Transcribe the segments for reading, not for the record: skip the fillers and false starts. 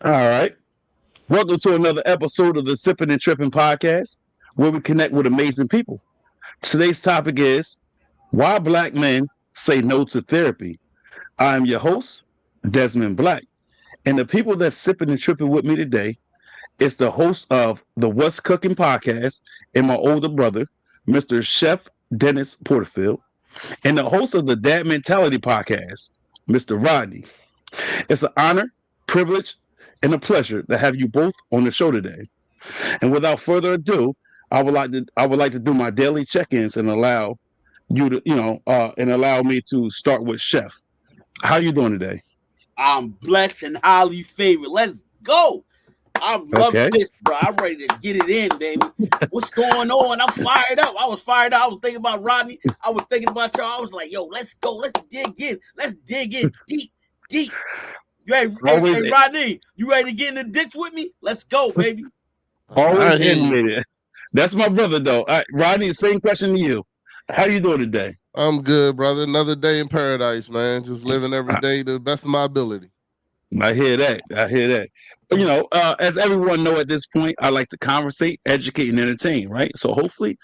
All right. Welcome to another episode of the Sippin and Trippin podcast, where we connect with amazing people. Today's topic is why black men say no to therapy. I am your host, Desmond Black, and the people that's sipping and tripping with me today is the host of the What's Cooking podcast and my older brother, Mr. Chef Dennis Porterfield, and the host of the Dad Mentality podcast, Mr. Rodney. It's an honor, privilege, and a pleasure to have you both on the show today. And without further ado, I would like to do my daily check-ins and allow you to and allow me to start with Chef. How you doing today? I'm blessed and highly favored. Let's go. I'm loving Okay. this, bro. I'm ready to get it in, baby. What's going on? I'm fired up. I was fired up. I was thinking about Rodney. I was thinking about y'all. I was like, yo, let's go. Let's dig in. Let's dig in deep, deep. You ready? Hey, Always hey, Rodney, you ready to get in the ditch with me? Let's go, baby. always I hear you. animated. That's my brother though. All right, Rodney, same question to you. How you doing today? I'm good, brother. Another day in paradise, man. Just living every I, day to the best of my ability. I hear that. I hear that. As everyone know at this point, I like to conversate, educate, and entertain, right? So hopefully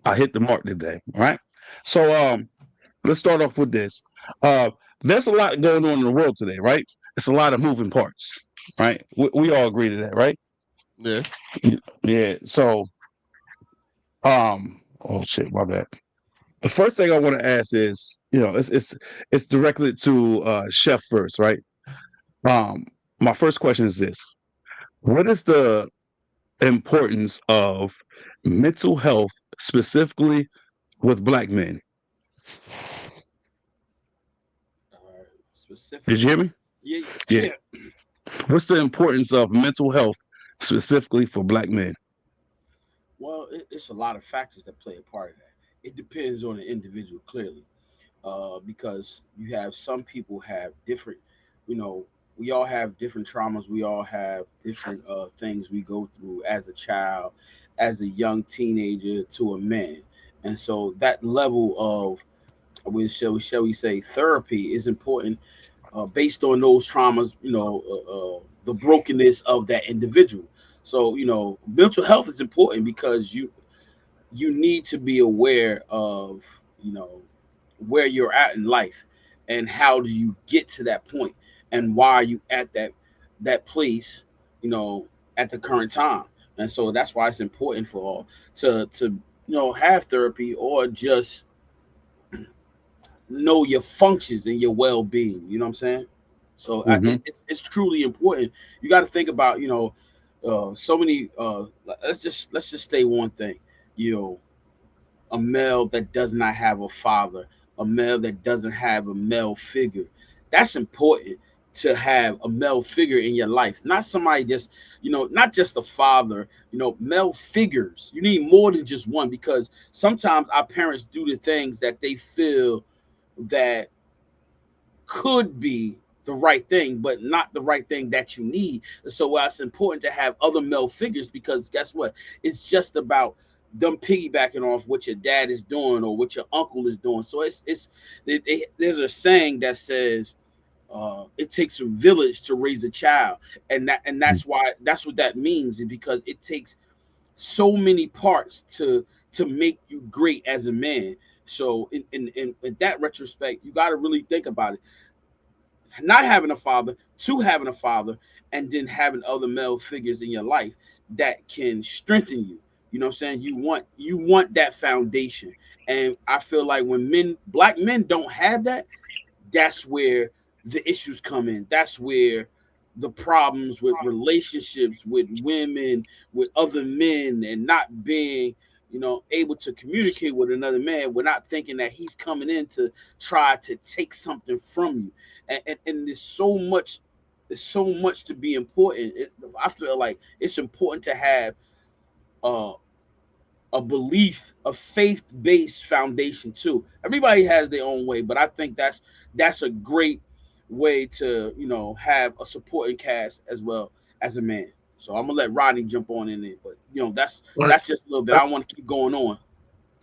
I hit the mark today. All right. So let's start off with this. Uh, there's a lot going on in the world today, right? It's a lot of moving parts, right? We all agree to that, right? Yeah. Yeah. So, oh shit, my bad. The first thing I want to ask is, it's directed to Chef first, right? Um, my first question is this: what is the importance of mental health specifically with black men? Did you Specifically, hear me? yeah, Yeah. yeah. What's the importance of mental health specifically for black men? Well, it's a lot of factors that play a part of that. It depends on the individual, clearly. Because you have some people have different, you know, we all have different traumas. We all have different things we go through as a child, as a young teenager to a man. And so that level of, shall we say, therapy is important based on those traumas, the brokenness of that individual. So, mental health is important because you need to be aware of, you know, where you're at in life and how do you get to that point and why are you at that place, you know, at the current time. And so that's why it's important for all to have therapy or just know your functions and your well-being, you know what I'm saying? So Hmm. it's truly important. You got to think about, so many let's just say one thing, you know, a male that does not have a father, a male that doesn't have a male figure. That's important to have a male figure in your life, not somebody just, not just a father, male figures. You need more than just one because sometimes our parents do the things that they feel that could be the right thing, but not the right thing that you need. So it's important to have other male figures because guess what? It's just about them piggybacking off what your dad is doing or what your uncle is doing. So there's a saying that says it takes a village to raise a child, and that's what that means is because it takes so many parts to make you great as a man. So in that retrospect, you got to really think about it, not having a father to having a father and then having other male figures in your life that can strengthen you. You know what I'm saying? You want that foundation. And I feel like when black men don't have that, that's where the issues come in. That's where the problems with relationships with women, with other men, and not being, able to communicate with another man. We're not thinking that he's coming in to try to take something from you. And there's so much to be important. I feel like it's important to have uh, a belief, a faith-based foundation too. Everybody has their own way, but I think that's a great way to have a supporting cast as well as a man. So I'm gonna let Rodney jump on in there, but that's just a little bit. I want to keep going on.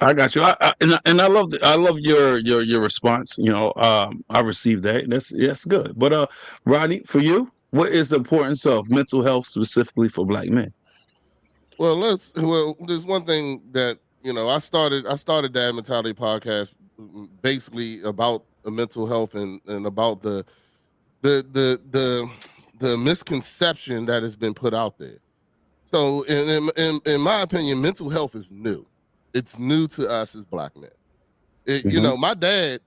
I got you. And I love your response. I received that. That's good. But Rodney, for you? what is the importance of mental health specifically for Black men? Well, there's one thing that I started that mentality podcast basically about mental health and about the the the the misconception that has been put out there. So in my opinion, mental health is new. It's new to us as Black men. Hmm. My dad,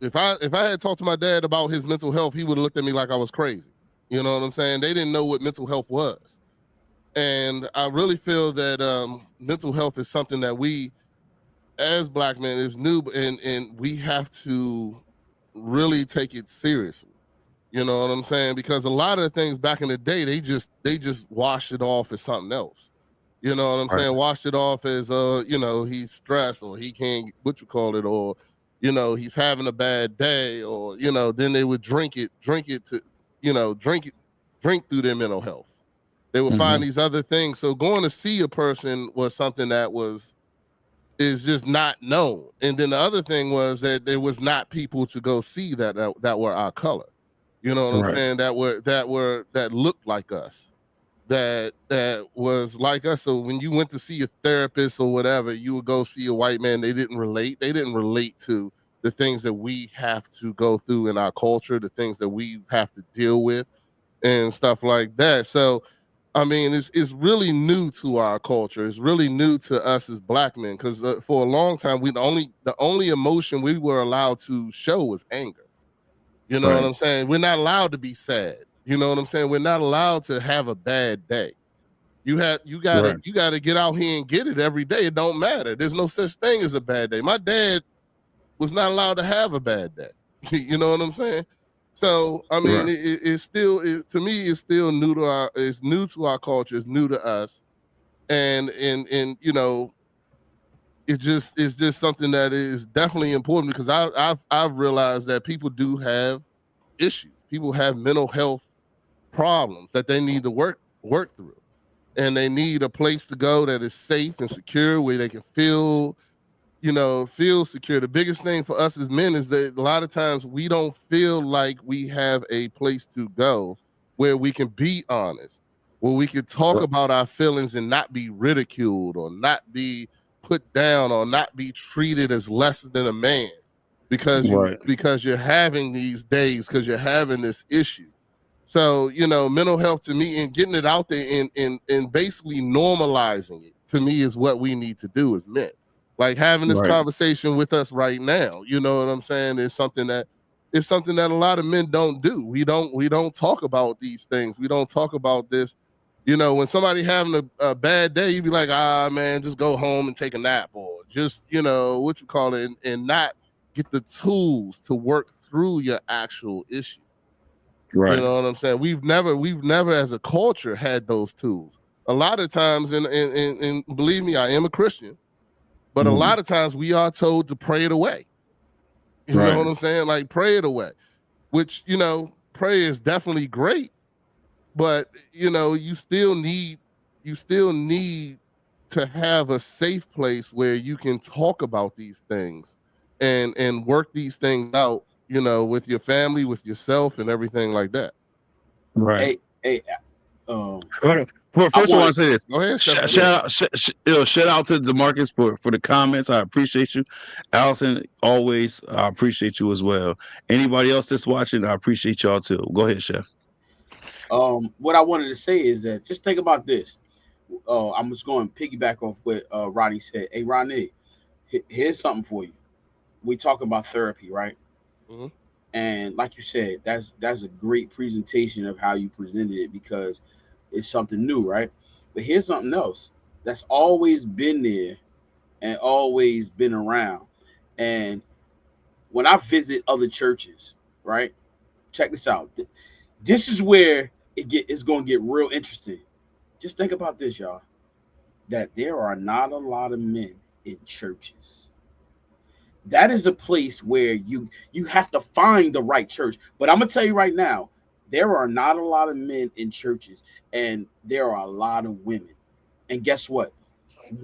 if I had talked to my dad about his mental health, he would have looked at me like I was crazy. You know what I'm saying? They didn't know what mental health was. And I really feel that mental health is something that we, as Black men, is new, and we have to really take it seriously. You know what I'm saying? Because a lot of the things back in the day, they just washed it off as something else. You know what I'm Right. saying? Washed it off as he's stressed, or he can't what you call it, or he's having a bad day, or then they would drink it to drink it, drink through their mental health. They would find Hmm. these other things. So going to see a person was something that is just not known. And then the other thing was that there was not people to go see that were our color. You know what I'm Right. saying? That looked like us. That was like us. So when you went to see a therapist or whatever, you would go see a white man. They didn't relate. They didn't relate to the things that we have to go through in our culture, the things that we have to deal with and stuff like that. So I mean, it's really new to our culture. It's really new to us as Black men because for a long time, the only emotion we were allowed to show was anger. You know what Right. I'm saying? We're not allowed to be sad. You know what I'm saying? We're not allowed to have a bad day. You gotta Right. you gotta get out here and get it every day. It don't matter. There's no such thing as a bad day. My dad was not allowed to have a bad day. You know what I'm saying? So I mean, Right. it's still to me, it's still new to it's new to our culture, it's new to us, and it's just something that is definitely important because I've realized that people do have issues. People have mental health problems that they need to work through, and they need a place to go that is safe and secure where they can feel secure. The biggest thing for us as men is that a lot of times we don't feel like we have a place to go where we can be honest, where we can talk about our feelings and not be ridiculed or not be put down or not be treated as less than a man Right. because you're having these days because you're having this issue. So, mental health to me and getting it out there and basically normalizing it to me is what we need to do as men. Like having this Right. conversation with us right now, you know what I'm saying? Is something that a lot of men don't do. We don't talk about these things. We don't talk about this. When somebody having a bad day, you be like, man, just go home and take a nap or just, what you call it, and not get the tools to work through your actual issue. You Right. know what I'm saying? We've never as a culture had those tools. A lot of times, and believe me, I am a Christian, but a Mhm. lot of times we are told to pray it away. You know Right. what I'm saying? Like pray it away, which prayer is definitely great, but you still need to have a safe place where you can talk about these things and work these things out, with your family, with yourself, and everything like that. Right. Hey, um, Okay. Well, I first, I want wanted. to say this. Go ahead, Chef. Go ahead. Shout out, shout out to Demarcus for the comments. I appreciate you, Allison. Always, I appreciate you as well. Anybody else that's watching, I appreciate y'all too. Go ahead, Chef. What I wanted to say is that just think about this. I'm just going to piggyback off what Rodney said. Hey, Rodney, here's something for you. We talking about therapy, right? Mhm. And like you said, that's a great presentation of how you presented it because it's something new, right? But here's something else that's always been there and always been around. And when I visit other churches, right? Check this out. This is where it's going to get real interesting. Just think about this, y'all. That there are not a lot of men in churches. That is a place where you have to find the right church. But I'm gonna tell you right now, there are not a lot of men in churches, and there are a lot of women. And guess what?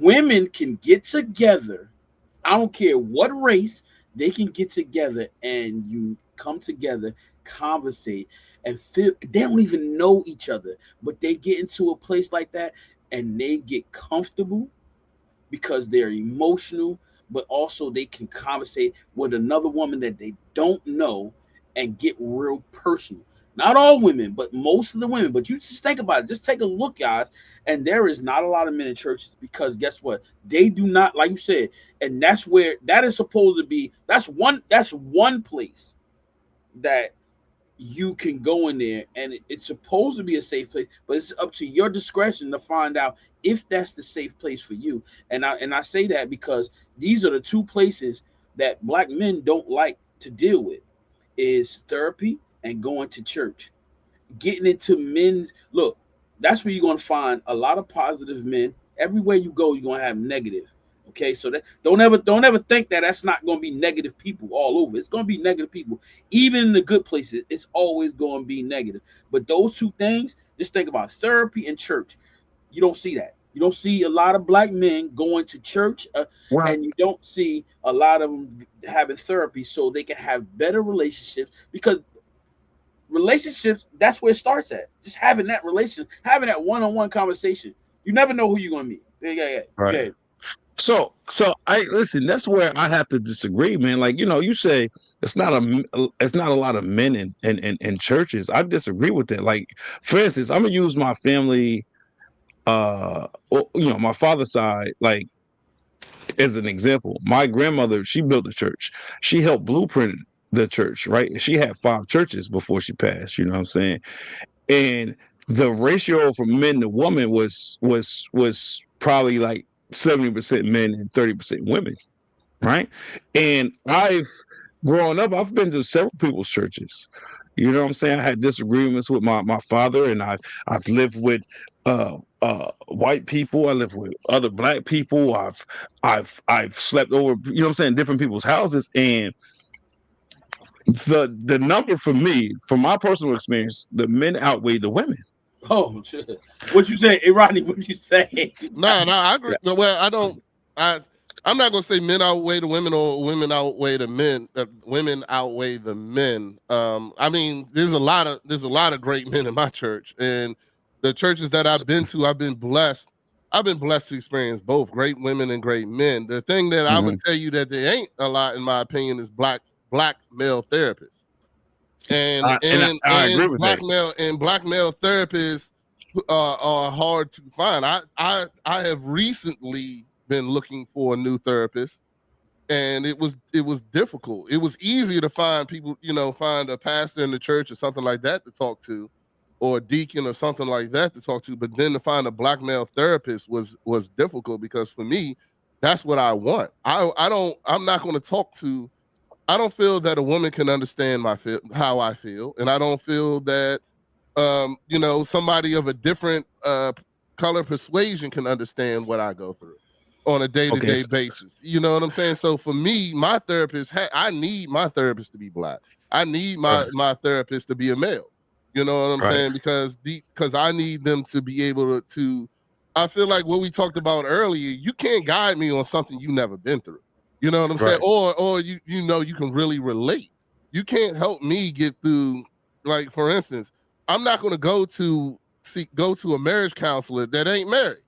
Women can get together. I don't care what race, they can get together and you come together conversate and feel they don't even know each other, but they get into a place like that and they get comfortable because they're emotional, but also they can conversate with another woman that they don't know and get real personal. Not all women, but most of the women. But you just think about it. Just take a look, guys. And there is not a lot of men in churches because guess what? They do not, like you said, and that's where that is supposed to be. That's one place that you can go in there and it's supposed to be a safe place, but it's up to your discretion to find out if that's the safe place for you. And I say that because these are the two places that black men don't like to deal with is therapy and going to church. Getting into men's look, that's where you're going to find a lot of positive men. Everywhere you go, you're going to have negative. Okay, so that don't ever think that that's not going to be negative people all over. It's going to be negative people, even in the good places. It's always going to be negative. But those two things, just think about therapy and church. You don't see that. You don't see a lot of black men going to church, Well, and you don't see a lot of them having therapy so they can have better relationships because relationships, that's where it starts at. Just having that relation, having that one-on-one conversation. You never know who you're gonna meet. Yeah. right. Yeah. So I listen. That's where I have to disagree, man. Like you say it's not a lot of men in churches. I disagree with that. Like for instance, I'm gonna use my family, my father's side, like as an example. My grandmother, she built a church. She helped blueprint the church, right? She had 5 churches before she passed. You know what I'm saying? And the ratio from men to women was probably like 70% men and 30% women, right? And growing up, I've been to several people's churches. You know what I'm saying? I had disagreements with my father, and I've lived with white people. I lived with other black people. I've slept over, you know what I'm saying, different people's houses, and the number for me, from my personal experience, the men outweigh the women. Oh, shit. What you say, hey, Rodney? What you say? No, I agree. No, well, I don't. I'm not gonna say men outweigh the women or women outweigh the men. Women outweigh the men. I mean, there's a lot of great men in my church, and the churches that I've been to, I've been blessed. I've been blessed to experience both great women and great men. The thing that I would Mhm. tell you that there ain't a lot, in my opinion, is black male therapists. And and I agree and with that. black male therapists are hard to find. I have recently been looking for a new therapist, and it was difficult. It was easier to find people, find a pastor in the church or something like that to talk to, or a deacon or something like that to talk to. But then to find a black male therapist was difficult because for me, that's what I want. I'm not going to talk to. I don't feel that a woman can understand how I feel, and I don't feel that somebody of a different color persuasion can understand what I go through on a Okay. day-to-day basis. You know what I'm saying? So for me, my therapist, I need my therapist to be black. I need Right. my therapist to be a male. You know what I'm Right. saying? Because I need them to be able to. I feel like what we talked about earlier. You can't guide me on something you never been through. You know what I'm saying? Right. Or you can really relate. You can't help me get through. Like for instance, I'm not going to go to a marriage counselor that ain't married.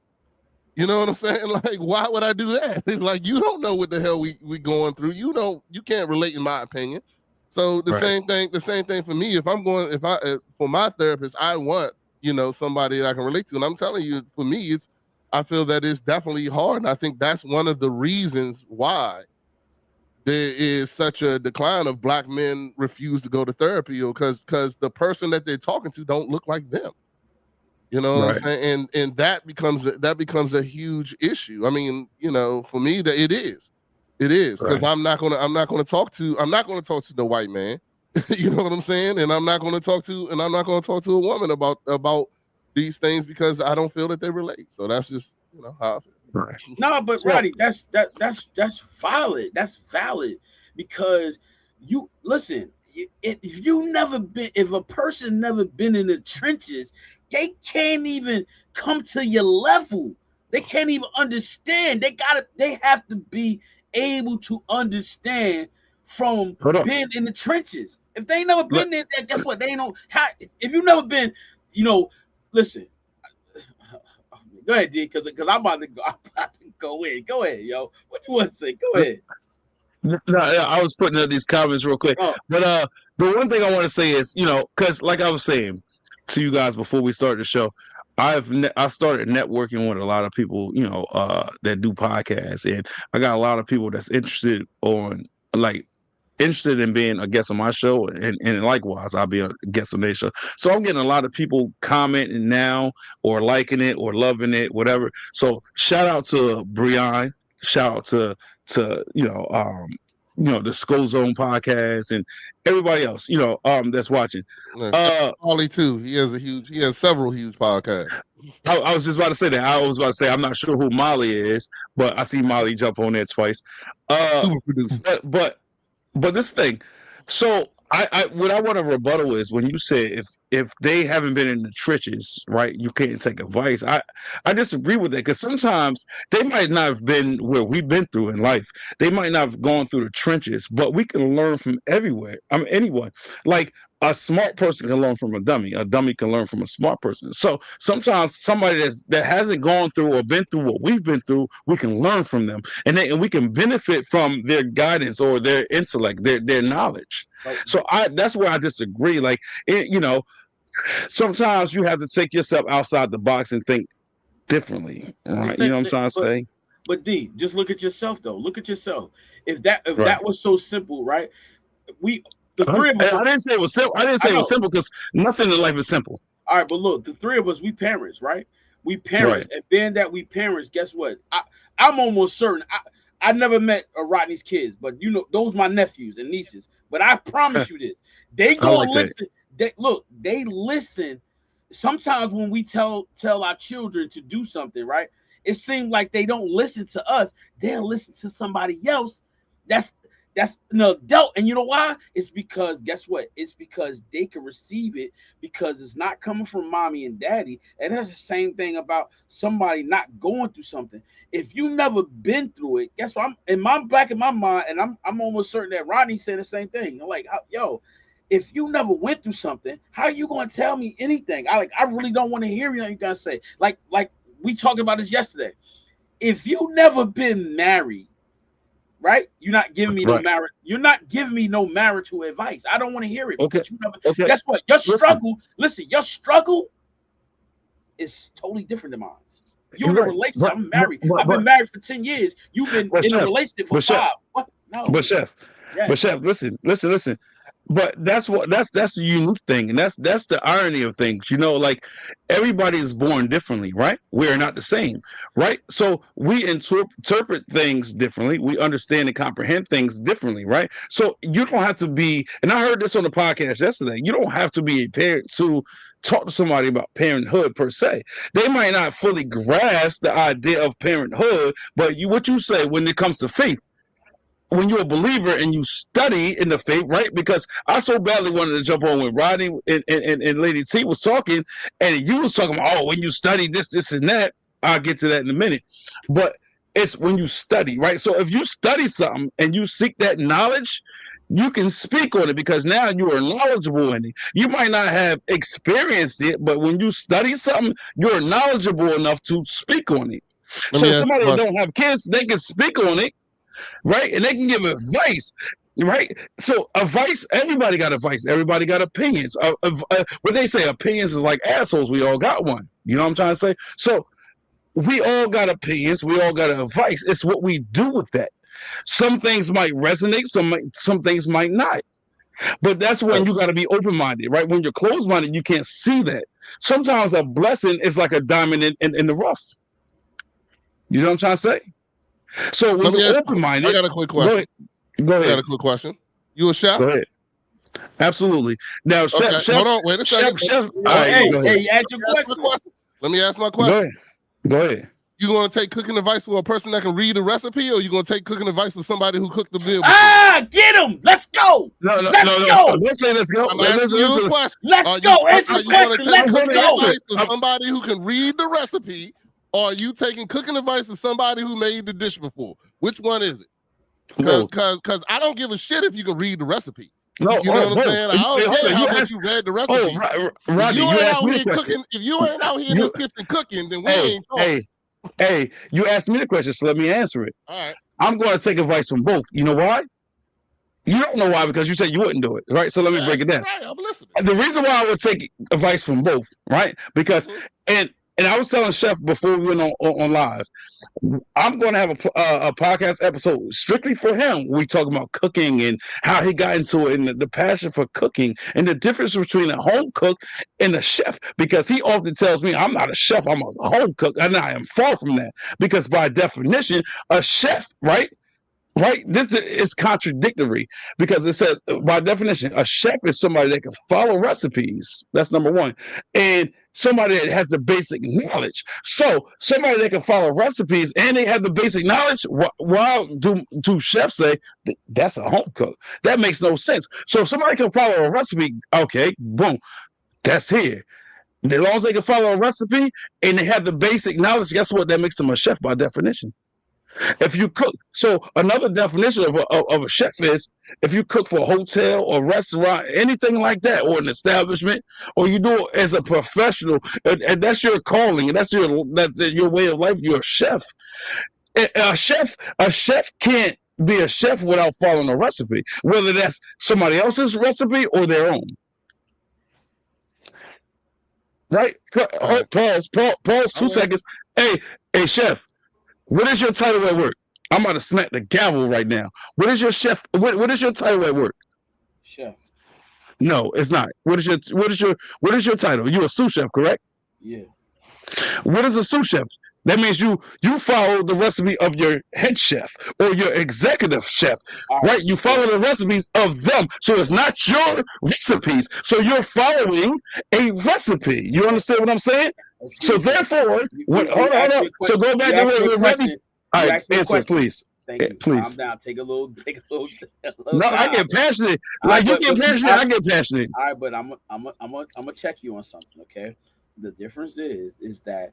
You know what I'm saying? Like, why would I do that? Like, you don't know what the hell we going through. You can't relate, in my opinion. So the Right. same thing for me. For my therapist, I want somebody that I can relate to. And I'm telling you, for me, I feel that it's definitely hard, and I think that's one of the reasons why there is such a decline of black men refuse to go to therapy, or because the person that they're talking to don't look like them. You know what I'm Right. saying? And that becomes a huge issue. I mean, for me, that it is because Right. I'm not gonna talk to the white man. You know what I'm saying? And I'm not gonna talk to a woman about these things because I don't feel that they relate. So that's just how I feel. Right. No, but So Rodney, that's valid. That's valid because you listen. If a person never been in the trenches, they can't even come to your level. They can't even understand. They have to be able to understand from Hold up. being in the trenches. If they ain't never been there, guess what? They ain't know how. If you never been, listen. Go ahead, D, because I'm about to go in. Go ahead, yo. What you want to say? Go ahead. No, I was putting up these comments real quick, but the one thing I want to say is, because like I was saying to you guys before we started the show, I started networking with a lot of people, that do podcasts, and I got a lot of people that's interested in being a guest on my show, and likewise, I'll be a guest on their show. So I'm getting a lot of people commenting now, or liking it, or loving it, whatever. So shout out to Brian, shout out to the Skull Zone podcast and everybody else, that's watching. Molly too. He has several huge podcasts. I was just about to say that. I was about to say I'm not sure who Molly is, but I see Molly jump on there twice. Super producer. But this thing, so what I want to rebuttal is when you say if they haven't been in the trenches, right, you can't take advice. I disagree with that, because sometimes they might not have been where we've been through in life. They might not have gone through the trenches, but we can learn from everywhere. I mean, anyone. Like, a smart person can learn from a dummy. A dummy can learn from a smart person. So sometimes somebody that hasn't gone through or been through what we've been through, we can learn from them, and we can benefit from their guidance or their intellect, their knowledge. So that's where I disagree. Like, sometimes you have to take yourself outside the box and think differently. Right? You know what I'm trying to say? But D, just look at yourself though. Look at yourself. If that was so simple, right? The three of us. I didn't say it was simple. I didn't say it was simple, because nothing in life is simple. All right, but look, the three of us, we parents, right? We parents, and being that we parents, guess what? I'm almost certain. I never met Rodney's kids, but those my nephews and nieces. But I promise you this, they gonna listen. They listen. Sometimes when we tell our children to do something, right? It seems like they don't listen to us. They'll listen to somebody else. That's an adult. And you know why? It's because, guess what? It's because they can receive it, because it's not coming from mommy and daddy. And that's the same thing about somebody not going through something. If you never been through it, guess what? Back in my mind, and I'm almost certain that Rodney said the same thing. I'm like, yo, if you never went through something, how are you going to tell me anything? I really don't want to hear anything you got to say. Like we talked about this yesterday. If you never been married, right? You're not giving me no marriage. You're not giving me no marital advice. I don't want to hear it. Okay. Guess what? Your struggle. Listen, your struggle is totally different than mine. You're in a relationship. I'm married. I've been married for 10 years. You've been in a relationship for 5. What? No. But Chef, listen. But that's the unique thing, and that's the irony of things. Like, everybody is born differently, right? We are not the same, right? So we interpret things differently. We understand and comprehend things differently, right? So you don't have to be, and I heard this on the podcast yesterday, you don't have to be a parent to talk to somebody about parenthood per se. They might not fully grasp the idea of parenthood, but what you say when it comes to faith, when you're a believer and you study in the faith, right? Because I so badly wanted to jump on when Rodney and Lady T was talking, and you was talking about, when you study this, and that. I'll get to that in a minute. But it's when you study, right? So if you study something and you seek that knowledge, you can speak on it, because now you are knowledgeable in it. You might not have experienced it, but when you study something, you're knowledgeable enough to speak on it. So somebody that don't have kids, they can speak on it, right? And they can give advice, right? So advice, everybody got advice. Everybody got opinions. When they say opinions is like assholes, we all got one. You know what I'm trying to say? So we all got opinions. We all got advice. It's what we do with that. Some things might resonate. Some things might not. But that's when you got to be open-minded, right? When you're closed-minded, you can't see that. Sometimes a blessing is like a diamond in the rough. You know what I'm trying to say? So when you're open-minded, I got a quick question. Go ahead. I got a quick question. You a chef? Go ahead. Absolutely. Now, chef. Hold on. Wait a second. Chef. Hey, ask your question. Let me ask my question. Go ahead. You going to take cooking advice for a person that can read the recipe, or you going to take cooking advice for somebody who cooked the meal? Get him! Let's go. No. Let's say let's go. Let's go. Go. Answer the question. Let's go. For somebody who can read the recipe. Or are you taking cooking advice from somebody who made the dish before? Which one is it? Whoa. Cause I don't give a shit if you can read the recipe. No, You know what I'm whoa. saying? I don't Hold care on, how you much asked, you read the oh, recipe. If Rodney, you you ain't asked out me the here question. cooking, if you ain't out here in You, this kitchen cooking, then we hey, ain't talking. hey, hey, you asked me the question, so let me answer it. All right. I'm going to take advice from both. You know why? You don't know why because you said you wouldn't do it, right? So let me Yeah, break it down. right. I'm listening. The reason why I would take advice from both, right? Because and I was telling Chef before we went on live, I'm going to have a podcast episode strictly for him. We talk about cooking and how he got into it and the passion for cooking and the difference between a home cook and a chef. Because he often tells me I'm not a chef, I'm a home cook, and I am far from that. Because by definition, a chef, right? Right, this is contradictory because it says by definition a chef is somebody that can follow recipes. That's number one, and somebody that has the basic knowledge. So somebody that can follow recipes and they have the basic knowledge, why do chefs say that's a home cook? That makes no sense. So if somebody can follow a recipe, okay, boom, that's here. As long as they can follow a recipe and they have the basic knowledge, guess what? That makes them a chef by definition. If you cook, so another definition of a chef is if you cook for a hotel or restaurant, anything like that, or an establishment, or you do it as a professional, and that's your calling, and that's your way of life. You're a chef. A chef can't be a chef without following a recipe, whether that's somebody else's recipe or their own. Right? Right. Pause. 2 seconds. Hey, chef. What is your title at work? I'm about to smack the gavel right now. What is your chef? What is your title at work? Chef. No, it's not. What is your title? You a sous chef, correct? Yeah. What is a sous chef? That means you follow the recipe of your head chef or your executive chef, All right? You follow the recipes of them, so it's not your recipes. So you're following a recipe. You understand what I'm saying? So Excuse me, sir. therefore, You hold asked on. me a So question. go back You to asked me a where Rodney's. question. All You right, asked me a answer, question. please. Thank you. Calm Please. down. Take a little, a little No, I time. get passionate. All right, Like you get but see, passionate, I get passionate. all right, but I'm gonna check you on something. Okay, the difference is that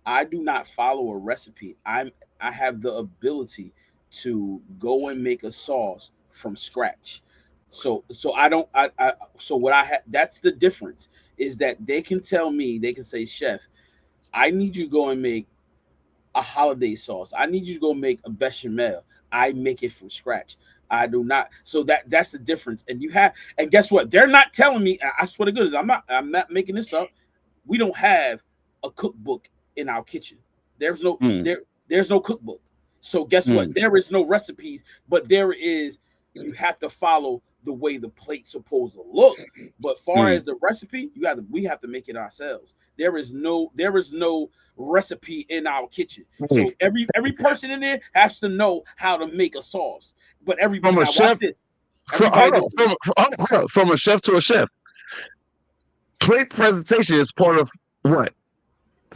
I do not follow a recipe. I have the ability to go and make a sauce from scratch. So I don't I so what I have, that's the difference, is that they can tell me, they can say, chef, I need you to go and make a holiday sauce. I need you to go make a bechamel. I make it from scratch. I do not. So that's the difference. And you have, and guess what? They're not telling me. I swear to goodness, I'm not making this up. We don't have a cookbook in our kitchen. There's no Mm, there's no cookbook. So guess what? mm, There is no recipes, but there is, you have to follow the way the plate's supposed to look. But far mm, as the recipe, we have to make it ourselves. There is no recipe in our kitchen. mm. So every person in there has to know how to make a sauce. But everybody, From a now watch chef, this. hold Everybody on, listen. from a chef to a chef. Plate presentation is part of what?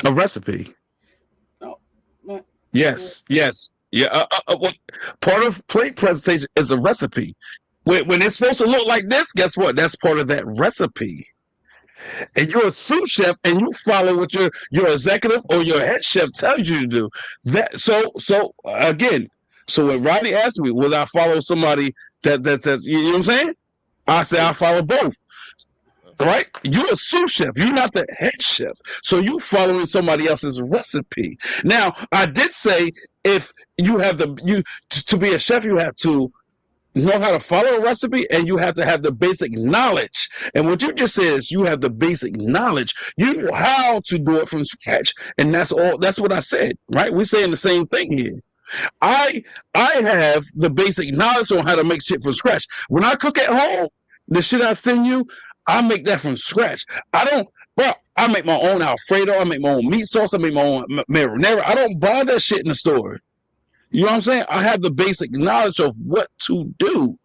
A recipe. No, man, Yes. Yeah. What part of plate presentation is a recipe. When it's supposed to look like this, guess what? That's part of that recipe. And you're a sous chef, and you follow what your executive or your head chef tells you to do. That so again. So when Rodney asked me, will I follow somebody that's you know what I'm saying? I say I follow both. Right? You're a sous chef. You're not the head chef. So you following somebody else's recipe. Now, I did say if you have to be a chef, you have to know how to follow a recipe and you have to have the basic knowledge. And what you just said is you have the basic knowledge. You know how to do it from scratch. And that's all. That's what I said. Right? We're saying the same thing here. I I have the basic knowledge on how to make shit from scratch. When I cook at home, the shit I send you, I make that from scratch. I don't, bro. I make my own Alfredo. I make my own meat sauce. I make my own marinara. I don't buy that shit in the store. You know what I'm saying? I have the basic knowledge of what to do.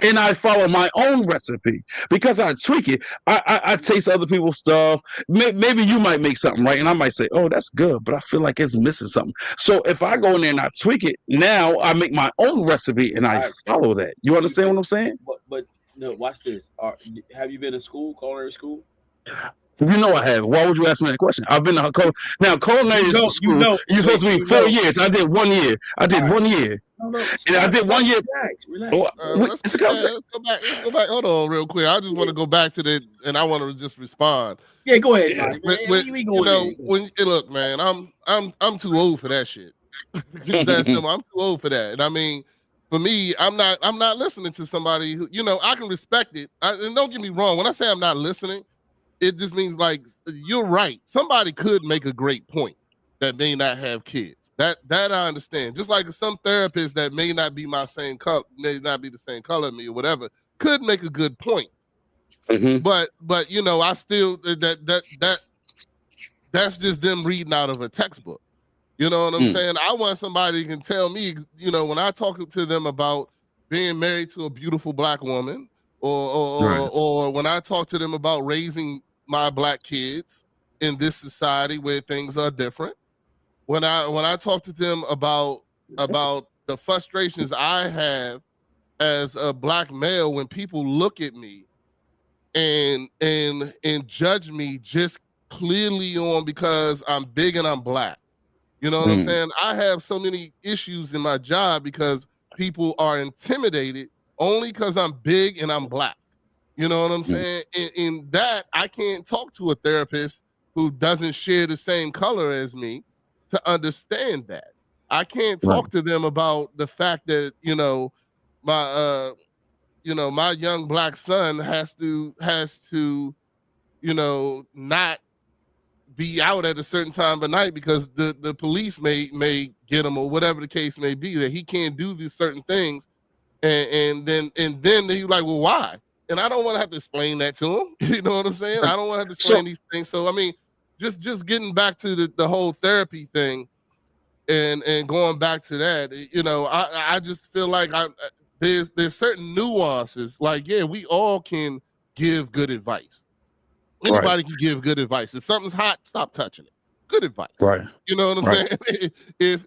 And I follow my own recipe because I tweak it. I taste other people's stuff. Maybe you might make something right, and I might say, "Oh, that's good," but I feel like it's missing something. So if I go in there and I tweak it, now I make my own recipe and I all right. follow that. You You understand can, what I'm saying? but no, watch this. Have you been to school, culinary school? You know I have. Why would you ask me that question? I've been to culinary school. You're supposed to be 4 years. I did 1 year. I did 1 year. No, and I did 1 year. Relax. Let's go back. Hold on, real quick. I just want to go back to the, and I want to just respond. Yeah, go ahead, man. Look, man, I'm too old for that shit. That's simple. I'm too old for that, and I mean, for me, I'm not listening to somebody who, I can respect it. And don't get me wrong. When I say I'm not listening, it just means like you're right. Somebody could make a great point that may not have kids. That I understand. Just like some therapists that may not be my same color, may not be the same color as me or whatever, could make a good point. Mm-hmm. But I still that's just them reading out of a textbook. You know what I'm saying? I want somebody who can tell me, when I talk to them about being married to a beautiful black woman, or when I talk to them about raising my black kids in this society where things are different. When I talk to them about the frustrations I have as a black male when people look at me and judge me just clearly on because I'm big and I'm black. You know what I'm saying? I have so many issues in my job because people are intimidated only because I'm big and I'm black. You know what I'm saying? In that, I can't talk to a therapist who doesn't share the same color as me to understand that. I can't talk to them about the fact that, my my young black son has to, not be out at a certain time of night because the police may get him or whatever the case may be, that he can't do these certain things. And then he's like, well, why? And I don't want to have to explain that to him. You know what I'm saying? I don't want to have to explain these things. So, I mean, just getting back to the whole therapy thing and going back to that, I just feel like there's certain nuances. Like, yeah, we all can give good advice. Anybody can give good advice. If something's hot, stop touching it. Good advice. Right. You know what I'm saying? If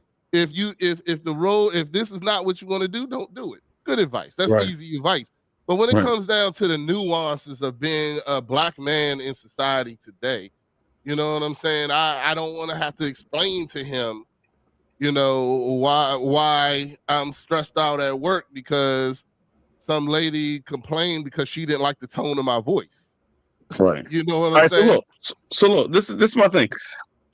this is not what you want to do, don't do it. Good advice. That's easy advice. But when it comes down to the nuances of being a black man in society today, you know what I'm saying? I don't want to have to explain to him, why I'm stressed out at work because some lady complained because she didn't like the tone of my voice. Right. You know what I'm saying? So look, this is my thing.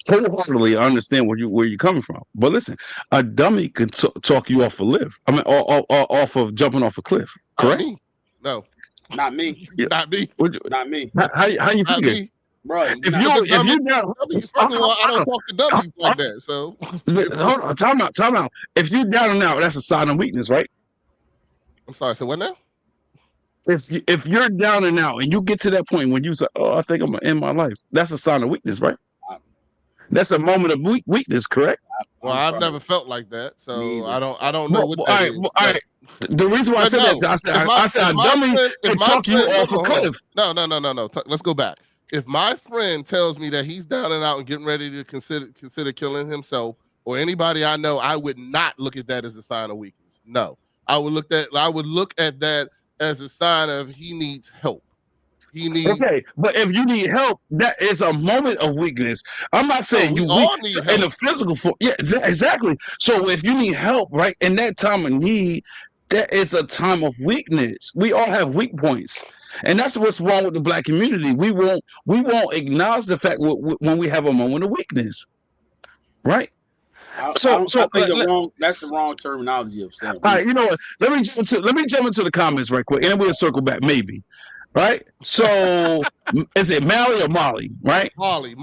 Wholeheartedly, I understand where you're coming from. But listen, a dummy can talk you off a cliff. I mean, off of jumping off a cliff. Correct? Not me. No. Not me. Not me. Not me. How you figure? Bro, if you're down, first of all, I don't talk to dummies like that. So hold on, time out. If you're down and out, that's a sign of weakness, right? I'm sorry. So what now? If you're down and out, and you get to that point when you say, "Oh, I think I'm gonna end my life," that's a sign of weakness, right? That's a moment of weakness, correct? Well, I've never felt like that, so I don't know what that is. All right. The reason why I said that is I said a dummy can talk you off a cliff. No. Let's go back. If my friend tells me that he's down and out and getting ready to consider killing himself, or anybody I know, I would not look at that as a sign of weakness. No, I would look at that as a sign of he needs help. Okay, but if you need help, that is a moment of weakness. I'm not saying you weak in the physical form. Yeah, exactly. So if you need help, right, in that time of need, that is a time of weakness. We all have weak points, and that's what's wrong with the black community. We won't acknowledge the fact when we have a moment of weakness, right? I think that's the wrong terminology of saying. All right, you know what? Let me jump into the comments right quick, and we'll circle back maybe. Right, so is it Mally or Molly? Right, Molly.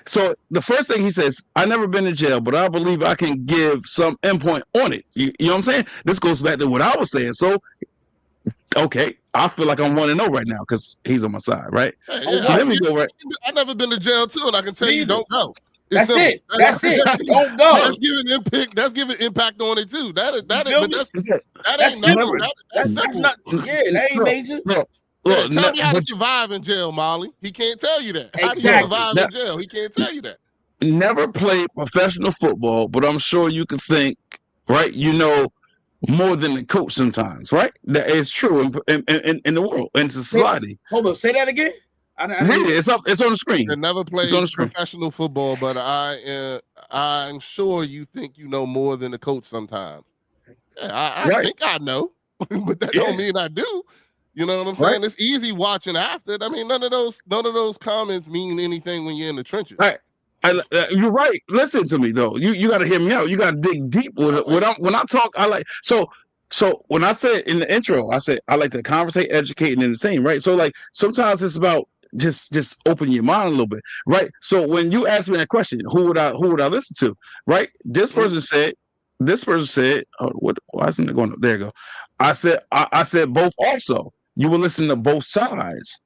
So the first thing he says, "I never been to jail, but I believe I can give some endpoint on it." You know what I'm saying? This goes back to what I was saying. So, okay, I feel like I'm 1-0 right now because he's on my side, right? So let me go right. I've never been to jail too, and I can tell you, don't go. That's it. Don't go. That's giving impact on it too. That ain't major. Tell me how to survive in jail, Molly. He can't tell you that. How do you survive in jail? He can't tell you that. Never played professional football, but I'm sure you can think, right? More than the coach sometimes, right? That is true in the world, in society. Hold on, say that again. didn't Read hear it. it. It's up. It's on the screen. I never It's on played the screen. professional football, but I'm sure you think you know more than the coach sometimes. Yeah, I Right. think I know, but that Yeah. don't mean I do. You know what I'm Right. saying? It's easy watching after. I mean, none of those comments mean anything when you're in the trenches. Right. You're right. Listen to me though. You got to hear me out. You got to dig deep with it. When I talk, I like so when I said in the intro, I said I like to conversate, educate, and entertain. Right. So like sometimes it's about just open your mind a little bit. Right. So when you ask me that question, who would I listen to? Right. This person said, oh, what? Why isn't it going? There you go. I said both. Also, you will listen to both sides.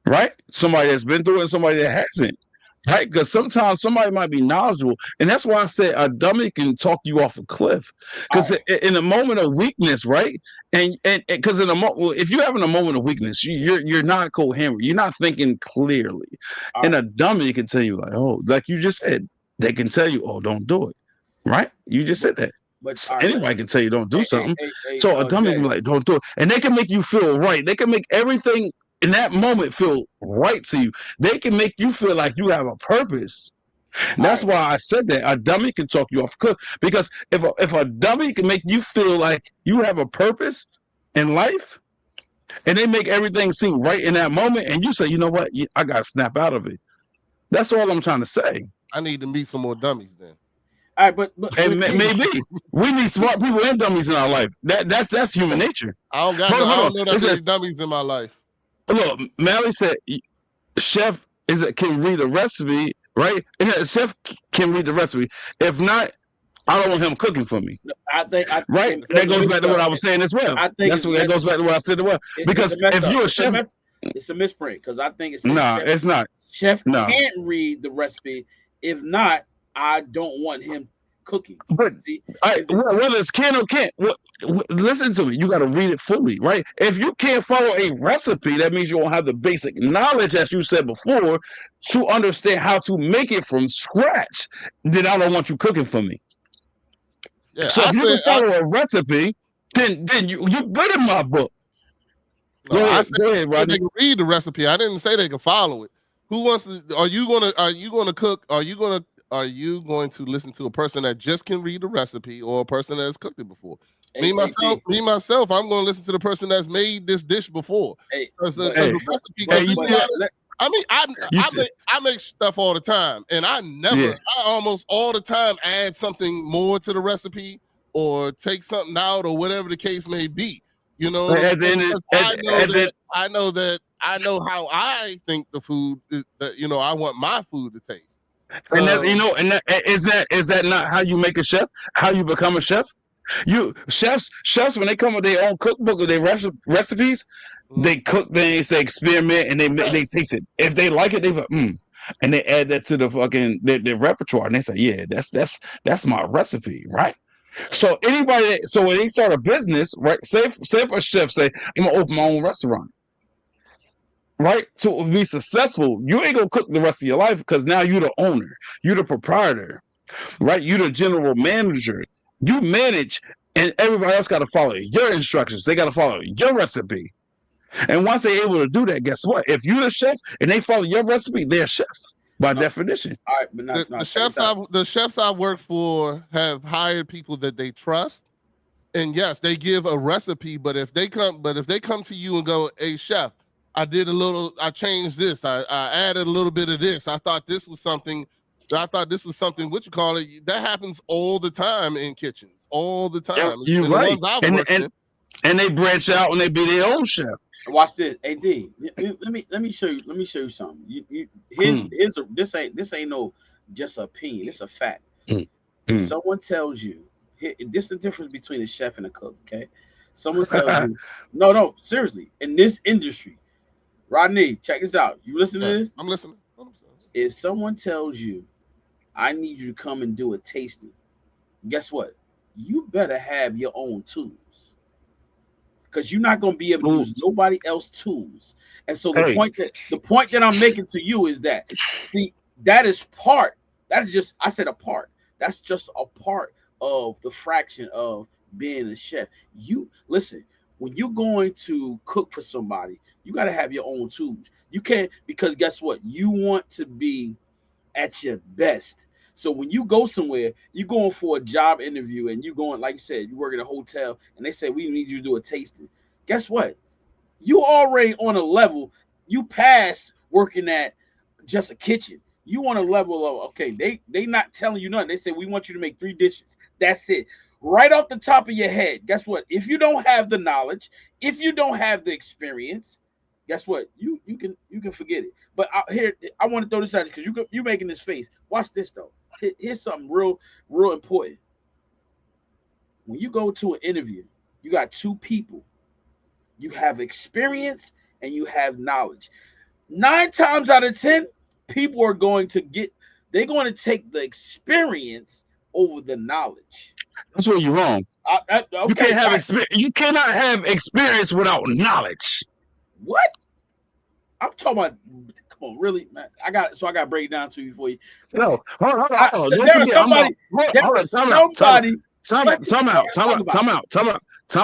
Right. Somebody that's been through it and somebody that hasn't. Right, because sometimes somebody might be knowledgeable, and that's why I said a dummy can talk you off a cliff. Because in a moment of weakness, right, and because if you're having a moment of weakness, you're not coherent, you're not thinking clearly, and a dummy can tell you like, oh, like you just said, they can tell you, oh, don't do it, right? You just said that. But Anybody can tell you don't do something. hey, So a dummy Jay, can be like, don't do it, and they can make you feel right. They can make everything in that moment feel right to you. They can make you feel like you have a purpose. And that's why I said that a dummy can talk you off a cliff. Because if a dummy can make you feel like you have a purpose in life, and they make everything seem right in that moment, and you say, you know what, I gotta snap out of it. That's all I'm trying to say. I need to meet some more dummies then. all right, but And maybe we need smart people and dummies in our life. That's human nature. I don't got Hold I on. don't know that many dummies in my life. Look, Mally said, "Chef can read the recipe, right? And chef can read the recipe. If not, I don't want him cooking for me. I think right. That goes back to what I was saying as well. I think that goes back to what I said as well. Because if you're a chef, it's a misprint. Because I think it's it's not. Chef can't read the recipe. If not, I don't want him cooking. But see, whether it's can or can't, listen to me. You got to read it fully, right? If you can't follow a recipe, that means you don't have the basic knowledge, as you said before, to understand how to make it from scratch. Then I don't want you cooking for me. Yeah, so if you can follow a recipe, then you good in my book. No, go ahead, Rodney. They can read the recipe. I didn't say they can follow it. Who wants to? Are you gonna cook? Are you going to listen to a person that just can read the recipe or a person that has cooked it before? Me myself, I'm going to listen to the person that's made this dish before. The recipe. I make stuff all the time, and I almost all the time add something more to the recipe or take something out or whatever the case may be. You know, I know how I think the food is, that I want my food to taste. So, and is that not how you make a chef? How you become a chef? Chefs when they come with their own cookbook or their recipes, they cook things, they experiment, and they taste it. If they like it, they go, and they add that to the fucking their repertoire, and they say, yeah, that's my recipe, right? So so when they start a business, right? Say if a chef say, I'm gonna open my own restaurant. Right? To be successful, you ain't gonna cook the rest of your life because now you're the owner, you're the proprietor, right? You're the general manager. You manage, and everybody else got to follow your instructions. They got to follow your recipe. And once they're able to do that, guess what? If you're the chef and they follow your recipe, they're a chef by definition. All right, but the chefs I work for have hired people that they trust. And yes, they give a recipe, but if they come to you and go, hey chef, I changed this. I added a little bit of this. I thought this was something, what you call it, that happens all the time in kitchens, all the time. You're right. And they branch out and they be their own chef. Watch this, AD. Let me show you something. This ain't no just opinion. It's a fact. If someone tells you, this is the difference between a chef and a cook. Okay, someone tells you, no, seriously, in this industry. Rodney, check this out. You listen to this? I'm listening. If someone tells you, I need you to come and do a tasting, guess what? You better have your own tools. Because you're not going to be able to use nobody else's tools. And so the point that I'm making to you is that, see, that is just a part. That's just a part of the fraction of being a chef. You listen, when you're going to cook for somebody, You got to have your own tools. You can't, because guess what? You want to be at your best. So when you go somewhere, you going for a job interview and you going, like you said, you work at a hotel and they say we need you to do a tasting. Guess what? You already on a level. You pass working at just a kitchen. You on a level of, okay, they not telling you nothing. They say we want you to make 3 dishes. That's it. Right off the top of your head. Guess what? If you don't have the knowledge, if you don't have the experience, guess what? You can forget it. But I want to throw this out because you making this face. Watch this though. Here's something real important. When you go to an interview, you got 2 people. You have experience and you have knowledge. 9 times out of 10, people are going to they're going to take the experience over the knowledge. That's where you're wrong. Okay, you can't have experience. You cannot have experience without knowledge. What? I'm talking about. Come on, really, man. I got to break it down to you for you. No, hold on. There was somebody. Time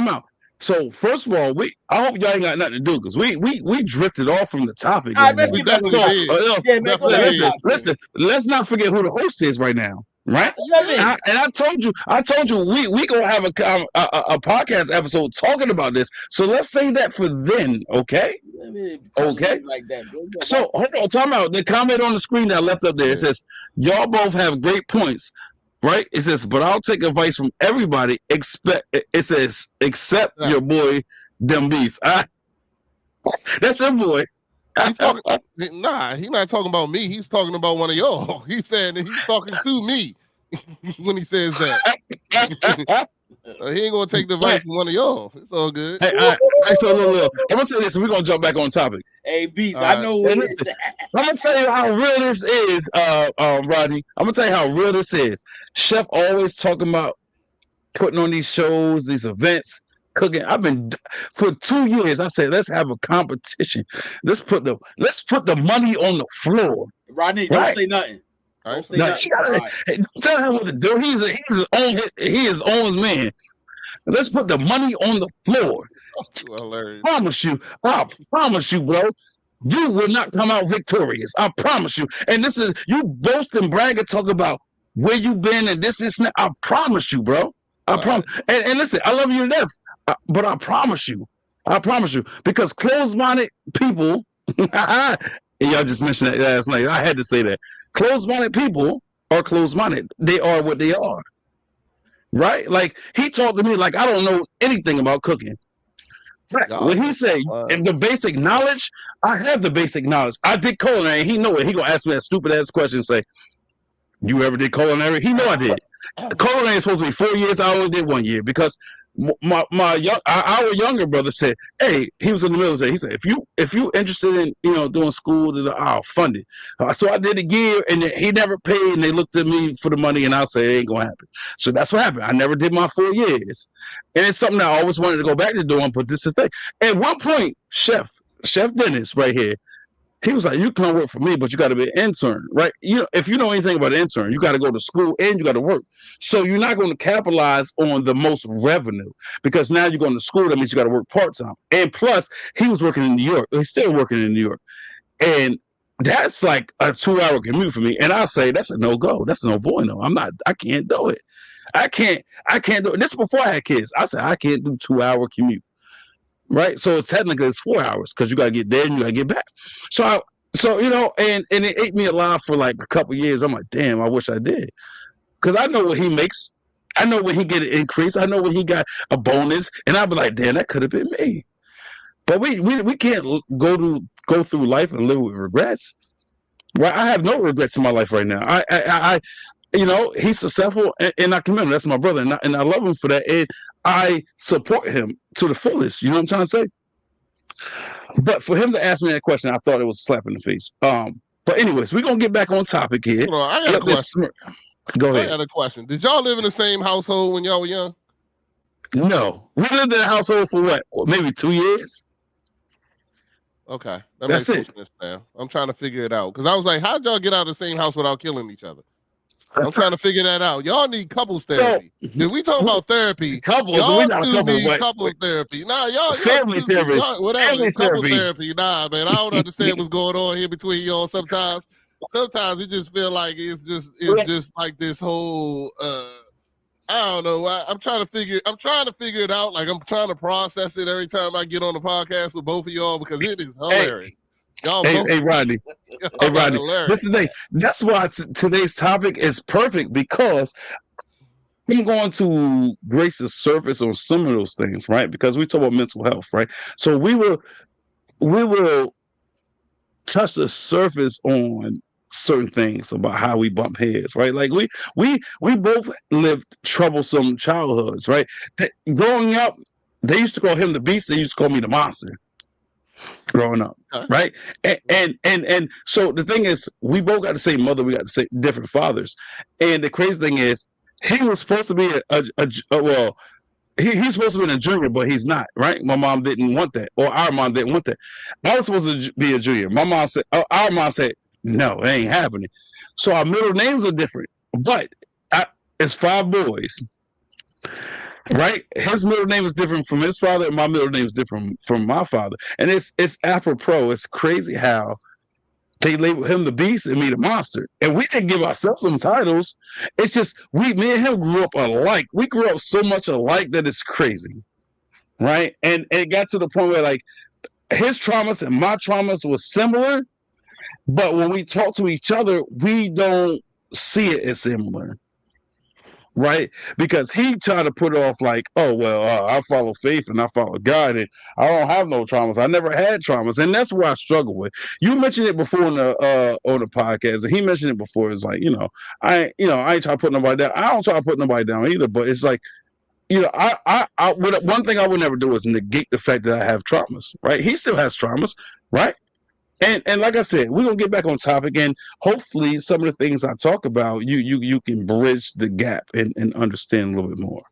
out. So first of all, I hope y'all ain't got nothing to do because we drifted off from the topic. Listen, let's not forget who the host is right now, right? I told you we gonna have a podcast episode talking about this. So let's say that for then, okay? Okay. Like that, so hold on, time out. The comment on the screen that I left up there, it says y'all both have great points. Right? It says, but I'll take advice from everybody. Except your boy, them beasts. That's your boy. He's not talking about me. He's talking about one of y'all. He's saying that he's talking to me when he says that. He ain't gonna take the advice from one of y'all. It's all good. Hey, so look, I'm gonna say this, and we're gonna jump back on topic. Hey, Beast, I know what it is. I'm gonna tell you how real this is, Rodney. I'm gonna tell you how real this is. Chef always talking about putting on these shows, these events, cooking. I've been for 2 years. I said, let's have a competition. Let's put the money on the floor. Rodney, don't say nothing. Don't say nothing. Don't tell him what to do. He is own man. Let's put the money on the floor. I promise you, bro. You will not come out victorious. I promise you. And this is you boast and brag and talk about where you been and this and that. I promise you, bro. I promise. Right. And listen, I love you to death, but I promise you, because closed-minded people. And y'all just mentioned that last night. I had to say that. Closed-minded people are closed-minded. They are what they are. Right? Like, he talked to me like I don't know anything about cooking. When he said the basic knowledge, I have the basic knowledge. I did culinary. He know it. He gonna ask me that stupid-ass question and say, you ever did culinary? He know I did. Culinary is supposed to be 4 years. I only did 1 year because our younger brother said, hey, he was in the military. He said, if you interested in doing school, I'll fund it. So I did a year, and he never paid, and they looked at me for the money, and I said it ain't gonna happen. So that's what happened. I never did my 4 years, and it's something I always wanted to go back to doing. But this is the thing. At one point, Chef Dennis right here, he was like, you can work for me, but you got to be an intern, right? If you know anything about an intern, you got to go to school and you got to work. So you're not going to capitalize on the most revenue because now you're going to school. That means you got to work part-time. And plus, he was working in New York. He's still working in New York. And that's like a 2-hour commute for me. And I say, that's a no-go. That's a no-bueno. I can't do it. I can't do it. This is before I had kids. I said, I can't do 2-hour commute. Right, so technically it's 4 hours because you got to get there and you got to get back. So and it ate me alive for like a couple years. I'm like, damn, I wish I did, because I know what he makes. I know when he get an increase. I know when he got a bonus, and I'd be like, damn, that could have been me. But we can't go through life and live with regrets. Right, I have no regrets in my life right now. I he's successful, and I commend him. That's my brother, and I love him for that. And I support him to the fullest. You know what I'm trying to say? But for him to ask me that question, I thought it was a slap in the face. But anyways, we're going to get back on topic here. Hold on, I got a question. Go ahead. I got a question. Did y'all live in the same household when y'all were young? No. We lived in a household for what? Maybe 2 years? Okay. That's it. Now. I'm trying to figure it out. Because I was like, how'd y'all get out of the same house without killing each other? I'm trying to figure that out. Y'all need couples So therapy. If we talk about therapy, couples, y'all we not a two couple, need but couples therapy. Nah, y'all family two, therapy, y'all, whatever. family Couple therapy. therapy. Nah, man, I don't understand what's going on here between y'all sometimes. Sometimes it just feel like it's just like this whole I don't know. I'm trying to figure it out. Like I'm trying to process it every time I get on the podcast with both of y'all because it is hilarious. Y'all both Hey, Rodney. Hey, Rodney. This is the thing. That's why today's topic is perfect because I'm going to grace the surface on some of those things, right? Because we talk about mental health, right? So we will touch the surface on certain things about how we bump heads, right? Like we both lived troublesome childhoods, right? Growing up, they used to call him the beast. They used to call me the monster. Growing up, right? And so the thing is, we both got the same mother. We got the same different fathers. And the crazy thing is, he was supposed to be well, he's supposed to be a junior, but he's not, right? My mom didn't want that, or our mom didn't want that. I was supposed to be a junior. My mom said, our mom said, no, it ain't happening. So our middle names are different, but it's 5 boys, right? His middle name is different from his father, and my middle name is different from my father. And it's apropos. It's crazy how they labeled him the beast and me the monster. And we didn't give ourselves some titles. It's just me and him grew up alike. We grew up so much alike that it's crazy. Right. And it got to the point where like his traumas and my traumas were similar, but when we talk to each other, we don't see it as similar. Right, because he tried to put off like, oh well, I follow faith and I follow God, and I don't have no traumas. I never had traumas, and that's where I struggle with. You mentioned it before on the podcast, and he mentioned it before. It's like I ain't trying to put nobody down. I don't try to put nobody down either, but it's like one thing I would never do is negate the fact that I have traumas. Right, he still has traumas. Right. And like I said, we're gonna get back on topic, and hopefully, some of the things I talk about, you can bridge the gap and understand a little bit more.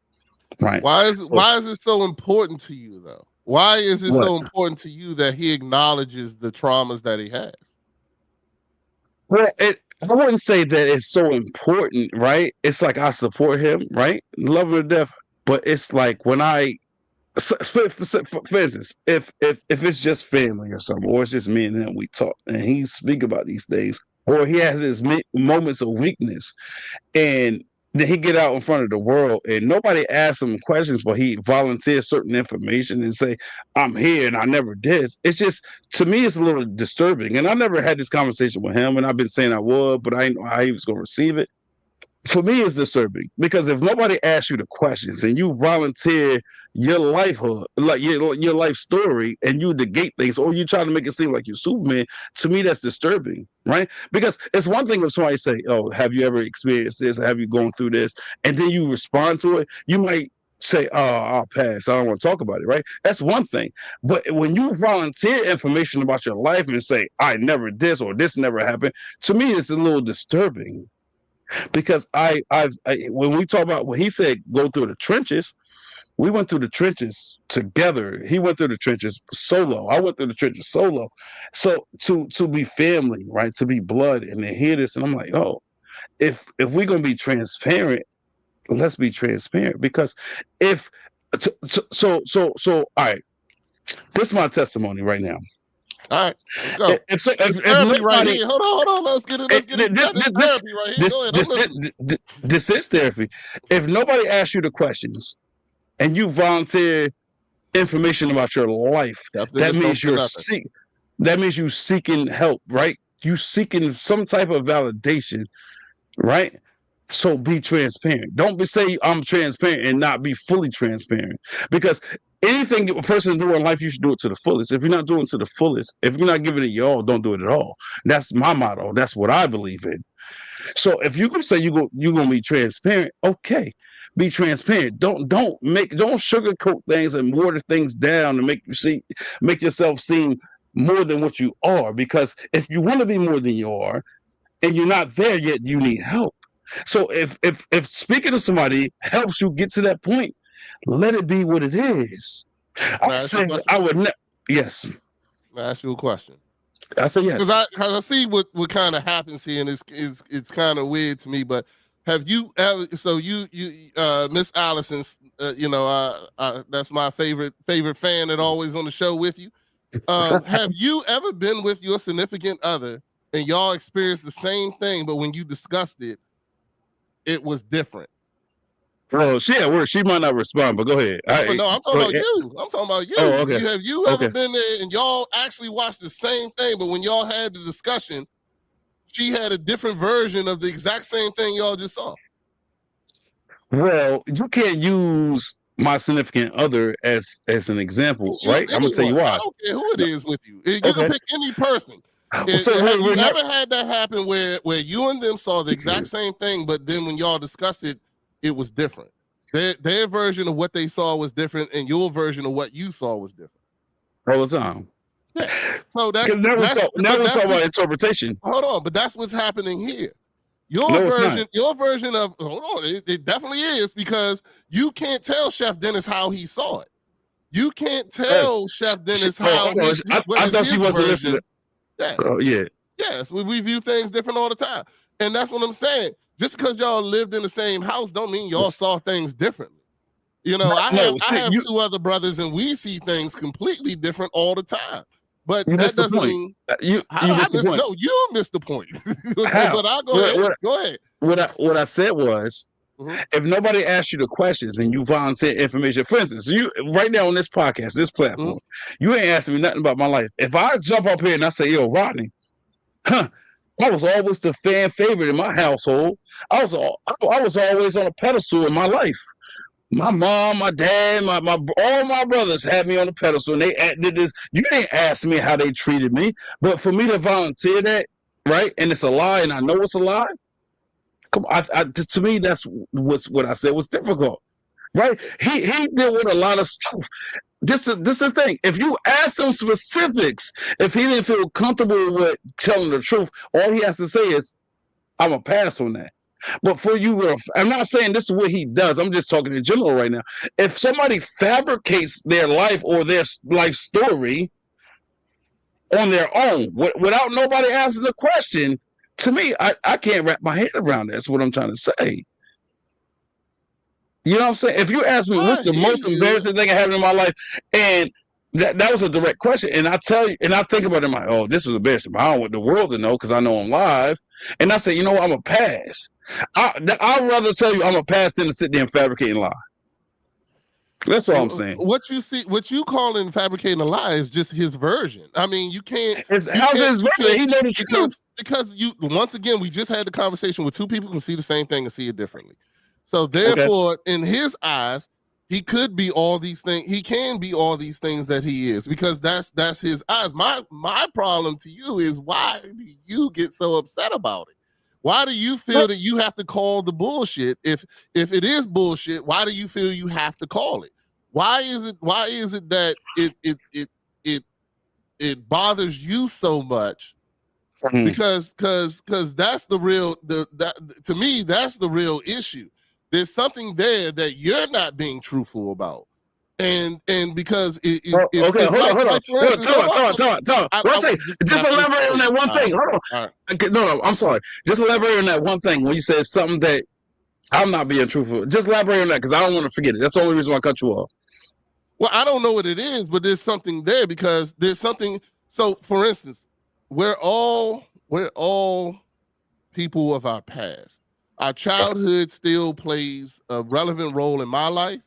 Right? Why is it so important to you though? Why is it so important to you that he acknowledges the traumas that he has? Well, I wouldn't say that it's so important, right? It's like I support him, right? Love him to death, but it's like when for instance, if it's just family or something, or it's just me and him, we talk, and he speak about these things, or he has his moments of weakness, and then he get out in front of the world, and nobody asks him questions, but he volunteers certain information and say, "I'm here, and I never did." It's just to me, it's a little disturbing, and I never had this conversation with him, and I've been saying I would, but I didn't know how he was going to receive it. For me, it's disturbing because if nobody asks you the questions and you volunteer your lifehood, like your life story, and you negate things, or you try to make it seem like you're Superman, to me that's disturbing, right? Because it's one thing if somebody say, "Oh, have you ever experienced this? Have you gone through this?" and then you respond to it, you might say, "Oh, I'll pass. I don't want to talk about it." Right? That's one thing. But when you volunteer information about your life and say, "I never this or this never happened," to me it's a little disturbing. Because when we talk about when he said go through the trenches, we went through the trenches together. He went through the trenches solo. I went through the trenches solo. So to be family, right? To be blood, and to hear this, and I'm like, oh, if we're gonna be transparent, let's be transparent. Because if so, all right, this is my testimony right now. All right, let's go. If nobody, right here. Hold on. Let's get it. This therapy right here. Go ahead. This is therapy. If nobody asks you the questions and you volunteer information about your life, that means you're seeking help, right? You seeking some type of validation, right? So be transparent. Don't say I'm transparent and not be fully transparent. Because anything a person do in life, you should do it to the fullest. If you're not doing it to the fullest, if you're not giving it your all, don't do it at all. That's my motto. That's what I believe in. So if you can say you're gonna be transparent, okay. Be transparent. Don't sugarcoat things and water things down and make yourself seem more than what you are. Because if you want to be more than you are and you're not there yet, you need help. So if speaking to somebody helps you get to that point, let it be what it is. I would never. Yes. I'll ask you a question. I say yes. Because I see what kind of happens here, and it's kind of weird to me. But have you ever? So you Miss Allison, that's my favorite fan that always on the show with you. Have you ever been with your significant other and y'all experienced the same thing, but when you discussed it, it was different? Oh, she at work. She might not respond, but go ahead. No, I'm talking about you. I'm talking about you. Oh, okay. Have you ever been there and y'all actually watched the same thing, but when y'all had the discussion, she had a different version of the exact same thing y'all just saw? Well, you can't use my significant other as an example, right? I'm gonna tell you why. I don't care who it is with you. You can pick any person. Have you ever had that happen where you and them saw the exact same thing, but then when y'all discussed it, it was different? Their version of what they saw was different, and your version of what you saw was different. All the time. Yeah. So that's because now we're talking about interpretation. Hold on, but that's what's happening here. Your version of hold on, it definitely is, because you can't tell Chef Dennis how he saw it. You can't tell Chef Dennis how. I thought she wasn't listening. Yeah. Oh, yeah. Yes, we view things different all the time, and that's what I'm saying. Just because y'all lived in the same house don't mean y'all saw things differently. You know, I have two other brothers, and we see things completely different all the time. But that doesn't mean you missed the point. No, you missed the point. But I'll go ahead. Go ahead. What I said was, if nobody asked you the questions and you volunteer information, for instance, you right now on this podcast, this platform, you ain't asking me nothing about my life. If I jump up here and I say, yo, Rodney, I was always the fan favorite in my household. I was always on a pedestal in my life. My mom, my dad, all my brothers had me on the pedestal, and they did this. You didn't ask me how they treated me, but for me to volunteer that, right? And it's a lie, and I know it's a lie. Come on, to me, that's what I said was difficult, right? He dealt with a lot of stuff. This is the thing. If you ask him specifics, if he didn't feel comfortable with telling the truth, all he has to say is, "I'm gonna pass on that." But for you, I'm not saying this is what he does. I'm just talking in general right now. If somebody fabricates their life or their life story on their own without nobody asking the question, to me, I can't wrap my head around that. That's what I'm trying to say. You know what I'm saying? If you ask me what's the most embarrassing thing that happened in my life, and that was a direct question, and I tell you, and I think about it, I'm like, oh, this is embarrassing, but I don't want the world to know because I know I'm live. And I say, you know what, I'm a pass. I'd rather tell you I'm a pass than to sit there and fabricate and lie. That's all I'm saying. What you calling fabricating a lie is just his version. I mean, you can't. How's his version? He know the truth. Because you, once again, we just had the conversation with two people who can see the same thing and see it differently. So therefore, in his eyes, he could be all these things. He can be all these things that he is, because that's his eyes. My problem to you is, why do you get so upset about it? Why do you feel that you have to call the bullshit? If it is bullshit, why do you feel you have to call it? Why is it that it bothers you so much? Because that's the real to me, that's the real issue. There's something there that you're not being truthful about. And because hold on. Just elaborate on that one thing. Hold on. No, I'm sorry. Just elaborate on that one thing when you said something that I'm not being truthful. Just elaborate on that, because I don't want to forget it. That's the only reason why I cut you off. Well, I don't know what it is, but there's something there, because there's something. So, for instance, we're all people of our past. Our childhood still plays a relevant role in my life.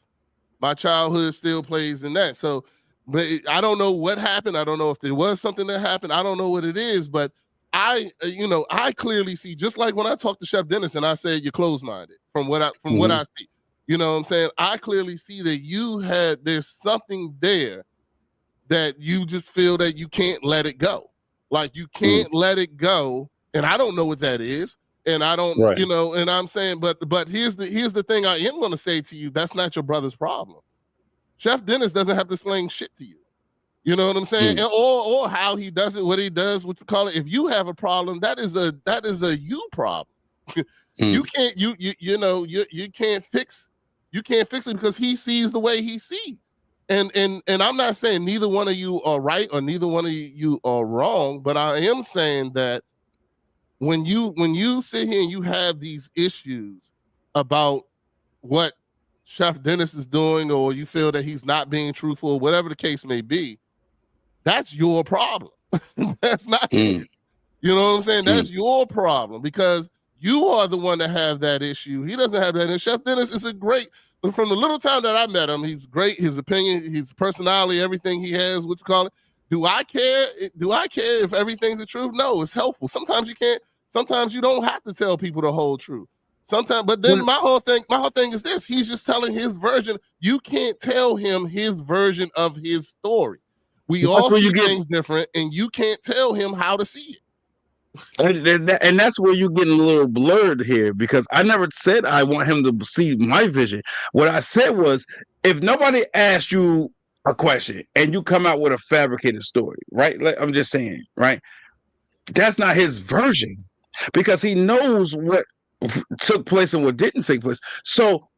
My childhood still plays in that. So, but I don't know what happened. I don't know if there was something that happened. I don't know what it is, but I clearly see, just like when I talked to Chef Dennis and I said you're closed-minded from what I see. You know what I'm saying? I clearly see that there's something there that you just feel that you can't let it go. Like, you can't let it go. And I don't know what that is. And I don't, and I'm saying, but here's the thing I am going to say to you. That's not your brother's problem. Chef Dennis doesn't have to explain shit to you. You know what I'm saying? Or how he does it, what he does, what you call it. If you have a problem, that is a you problem. You can't, you can't fix it because he sees the way he sees. And I'm not saying neither one of you are right or neither one of you are wrong, but I am saying that when you sit here and you have these issues about what Chef Dennis is doing, or you feel that he's not being truthful, whatever the case may be, that's your problem. That's not his. You know what I'm saying? That's your problem, because you are the one that have that issue. He doesn't have that. And Chef Dennis is a great, from the little time that I met him, he's great. His opinion, his personality, everything he has, what you call it. Do I care? Do I care if everything's the truth? No, it's helpful. Sometimes you can't. Sometimes you don't have to tell people the whole truth. Sometimes, but then my whole thing is this: he's just telling his version. You can't tell him his version of his story. We all see things different, and you can't tell him how to see it. And that's where you're getting a little blurred here, because I never said I want him to see my vision. What I said was, if nobody asked you a question and you come out with a fabricated story, right? I'm just saying, right? That's not his version, because he knows what took place and what didn't take place. So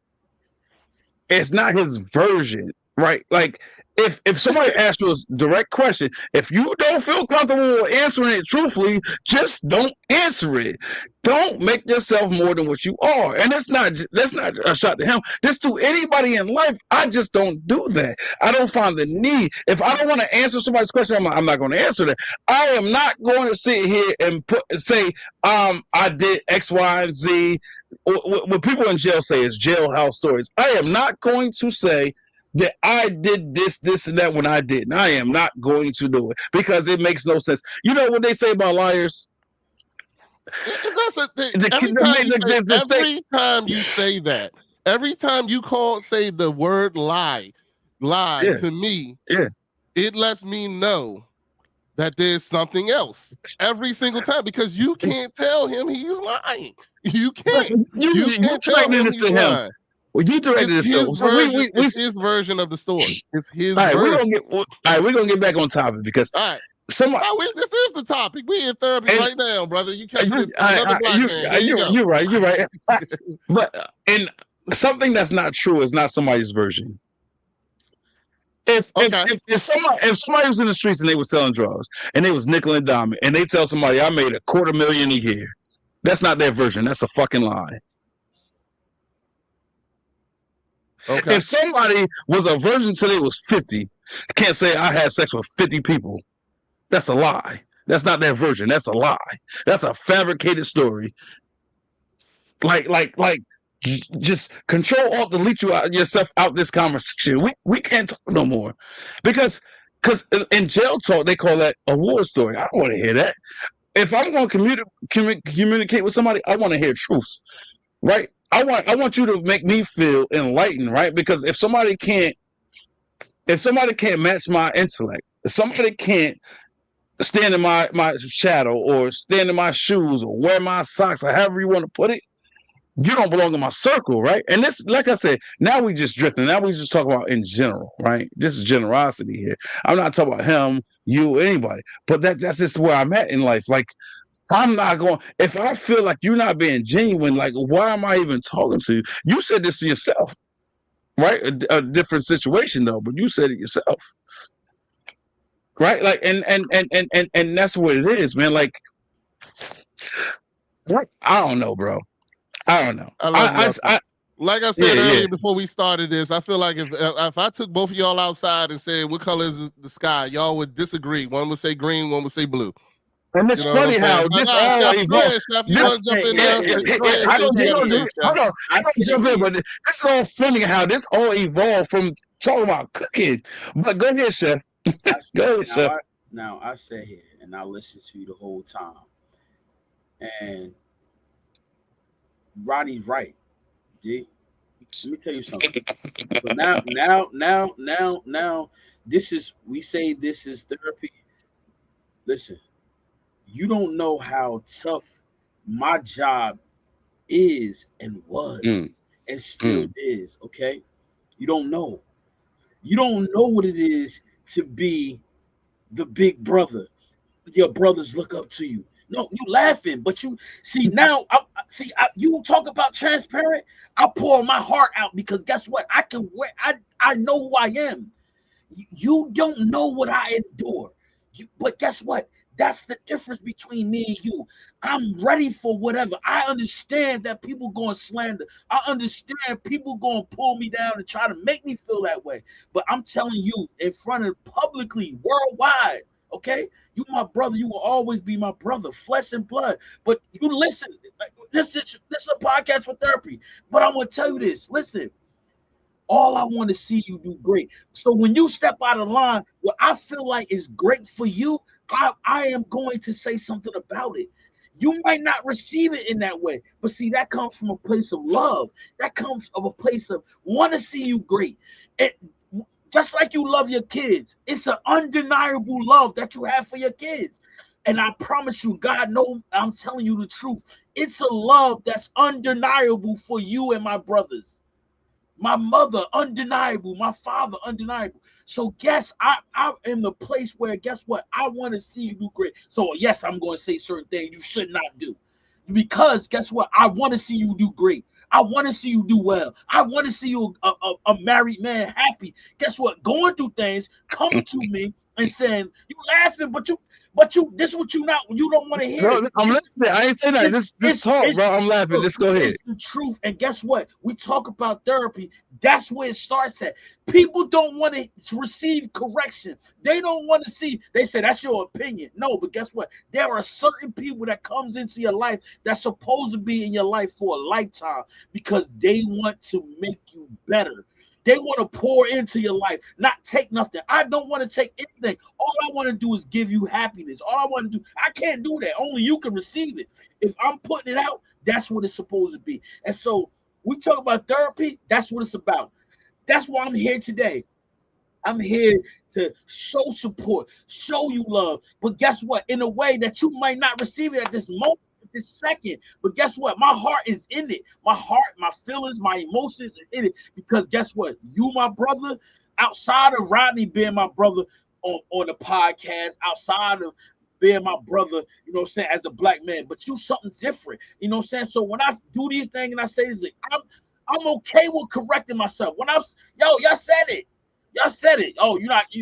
it's not his version, right? Like, if somebody asks you a direct question, if you don't feel comfortable answering it truthfully, just don't answer it. Don't make yourself more than what you are. And that's not a shot to him. This to anybody in life. I just don't do that. I don't find the need. If I don't want to answer somebody's question, I'm not going to answer that. I am not going to sit here and say I did X, Y, and Z. What people in jail say is jailhouse stories. I am not going to say that I did this, and that when I didn't. I am not going to do it, because it makes no sense. You know what they say about liars? That's a thing. Every time you say that, every time you say the word lie to me, it lets me know that there's something else every single time, because you can't tell him he's lying. You can't. You can't tell him he's lying. Well, you directed this though. So it's his version of the story. It's his version. All right, we're gonna get back on topic, because this is the topic. We in therapy right now, brother. You catch another black man. You're right. But and something that's not true is not somebody's version. If somebody was in the streets and they were selling drugs and they was nickel and diming, and they tell somebody I made $250,000 a year, that's not their version. That's a fucking lie. Okay. If somebody was a virgin till they was 50, can't say I had sex with 50 people. That's a lie. That's not their version. That's a lie. That's a fabricated story. Like, just control alt delete yourself out this conversation. We can't talk no more, because in jail talk they call that a war story. I don't want to hear that. If I'm going to communicate with somebody, I want to hear truths, right? I want you to make me feel enlightened, right? Because if somebody can't match my intellect, if somebody can't stand in my shadow, or stand in my shoes, or wear my socks, or however you want to put it, you don't belong in my circle, right? And this, like I said, now we just drifting. Now we just talk about in general, right? This is generosity here. I'm not talking about him, you, anybody, but that's just where I'm at in life. Like, I'm not going, if I feel like you're not being genuine, like, why am I even talking to you? You said this to yourself, right? A different situation though, but you said it yourself, right? Like, and that's what it is, man. Like, I don't know, bro. I don't know. Like I said earlier before we started this, I feel like if I took both of y'all outside and said, what color is the sky, y'all would disagree. One would say green, one would say blue. And it's funny how this all evolved. I don't jump in, but it's all funny how this all evolved from talking about cooking. But go ahead, Chef. Go ahead, Chef. Now I sat here and I listened to you the whole time, and Rodney's right. G. Let me tell you something. So now, this is, we say this is therapy. Listen, you don't know how tough my job is and was and still is, okay? You don't know. You don't know what it is to be the big brother. Your brothers look up to you. No, you laughing, but you see now. You talk about transparent. I pour my heart out, because guess what? I know who I am. You don't know what I endure. But guess what? That's the difference between me and you. I'm ready for whatever. I understand that people going to slander. I understand people going to pull me down and try to make me feel that way. But I'm telling you in front of publicly, worldwide, okay? You my brother. You will always be my brother, flesh and blood. But you listen. This is a podcast for therapy. But I'm going to tell you this. Listen. All I want to see you do great. So when you step out of line, what I feel like is great for you, I am going to say something about it. You might not receive it in that way, but see, that comes from a place of love. That comes from a place of want to see you great. It, just like you love your kids, it's an undeniable love that you have for your kids. And I promise you, God knows I'm telling you the truth. It's a love that's undeniable for you and my brothers. My mother, undeniable. My father, undeniable. So guess I'm in the place where, guess what? I want to see you do great. So yes, I'm going to say certain things you should not do. Because guess what? I want to see you do great. I want to see you do well. I want to see you a married man happy. Guess what? Going through things, coming to me and saying, you laughing, but this is what you don't want to hear. No, I'm listening. I ain't saying that. Just talk, bro. I'm laughing. Look, Just go ahead. it's the truth. And guess what? We talk about therapy. That's where it starts at. People don't want to receive correction. They don't want to see. They say that's your opinion. No, but guess what? There are certain people that comes into your life that's supposed to be in your life for a lifetime because they want to make you better. They want to pour into your life, not take nothing. I don't want to take anything. All I want to do is give you happiness. All I want to do, I can't do that. Only you can receive it. If I'm putting it out, that's what it's supposed to be. And so we talk about therapy. That's what it's about. That's why I'm here today. I'm here to show support, show you love. But guess what? In a way that you might not receive it at this moment, at this second. But guess what? My heart is in it. My heart, my feelings, my emotions is in it. Because guess what? You, my brother, outside of Rodney being my brother on the podcast, outside of being my brother, you know what I'm saying, as a black man, but you something different. You know what I'm saying? So when I do these things and I say this, I'm okay with correcting myself. When y'all said it. Y'all said it. Oh, you act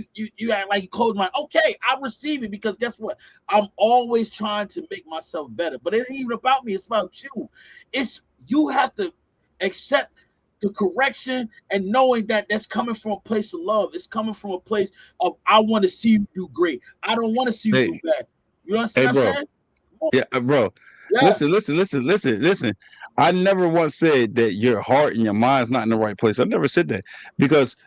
like you closed my. Okay, I receive it because guess what? I'm always trying to make myself better. But it ain't even about me. It's about you. It's you have to accept the correction and knowing that that's coming from a place of love. It's coming from a place of I want to see you do great. I don't want to see you do bad. You understand what I'm saying? Yeah, bro. Yeah. Listen. I never once said that your heart and your mind's not in the right place. I never said that because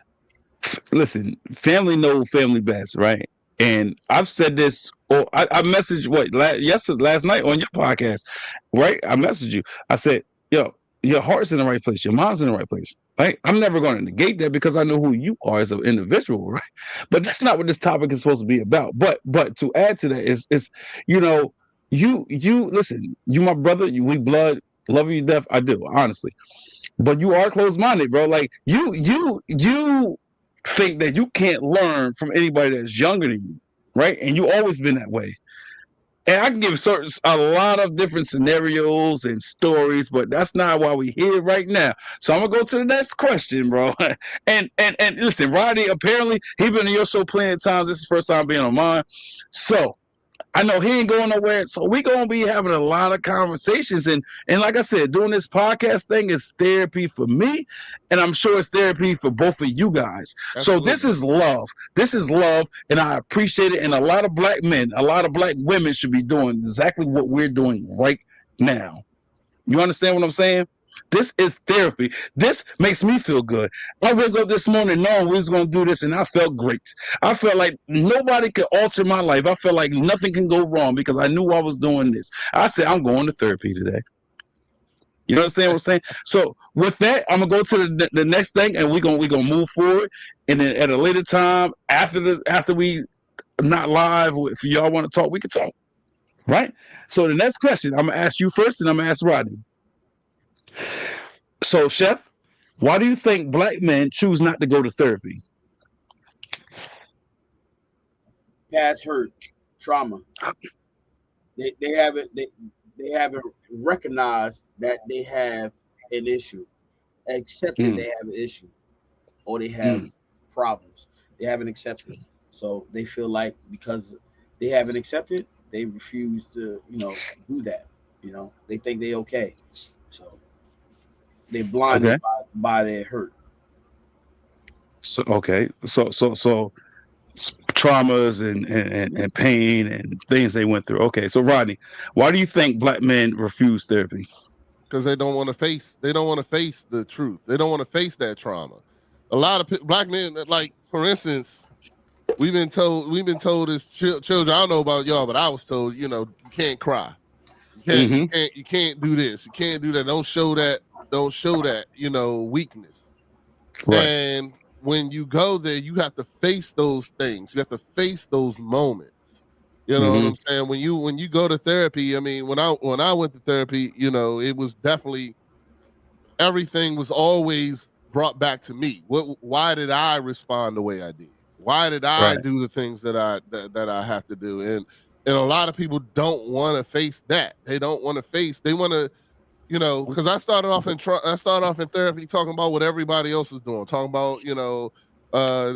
listen, family know family best, right? And I've said this, or I messaged last night on your podcast, right? I messaged you. I said, yo, your heart's in the right place, your mind's in the right place, right? I'm never going to negate that because I know who you are as an individual, right? But that's not what this topic is supposed to be about. But to add to that is you know, you listen, you my brother, we blood, love you to death. I do, honestly. But you are closed minded, bro. Like you think that you can't learn from anybody that's younger than you, right? And you always been that way. And I can give a lot of different scenarios and stories, but that's not why we here right now. So I'm gonna go to the next question, bro. And listen, Rodney, apparently he been on your show plenty of times. This is the first time being on mine. So I know he ain't going nowhere, so we gonna be having a lot of conversations, and like I said, doing this podcast thing is therapy for me, and I'm sure it's therapy for both of you guys. Absolutely. So this is love, and I appreciate it. And a lot of black men, a lot of black women should be doing exactly what we're doing right now. You understand what I'm saying? This is therapy. This makes me feel good. I woke up this morning knowing we was going to do this, and I felt great. I felt like nobody could alter my life. I felt like nothing can go wrong because I knew I was doing this. I said, I'm going to therapy today. You understand what I'm saying? So with that, I'm gonna go to the next thing, and we're gonna move forward. And then at a later time, after we not live, if y'all want to talk, we can talk. Right? So the next question, I'm gonna ask you first, and I'm gonna ask Rodney. So, Chef, why do you think black men choose not to go to therapy? Past hurt, trauma. They haven't recognized that they have an issue, accepted they have an issue, or they have problems. They haven't accepted. So they feel like because they haven't accepted, they refuse to, do that. They think they okay, so they're blinded Okay. by their hurt. So okay. So traumas and pain and things they went through. Okay. So Rodney, why do you think black men refuse therapy? because they don't want to face. They don't want to face the truth. They don't want to face that trauma. A lot of black men, like for instance, we've been told as children. I don't know about y'all, but I was told, you can't cry. Mm-hmm. You can't do this. You can't do that. Don't show that. Don't show that. Weakness. Right. And when you go there, you have to face those things. You have to face those moments. You know what Mm-hmm. I'm saying? When you go to therapy, I mean, when I went to therapy, it was definitely everything was always brought back to me. Why did I respond the way I did? Why did I Right. do the things that I have to do? And a lot of people don't want to face that. They don't want to face. They want to, because I started off in therapy talking about what everybody else is doing, talking about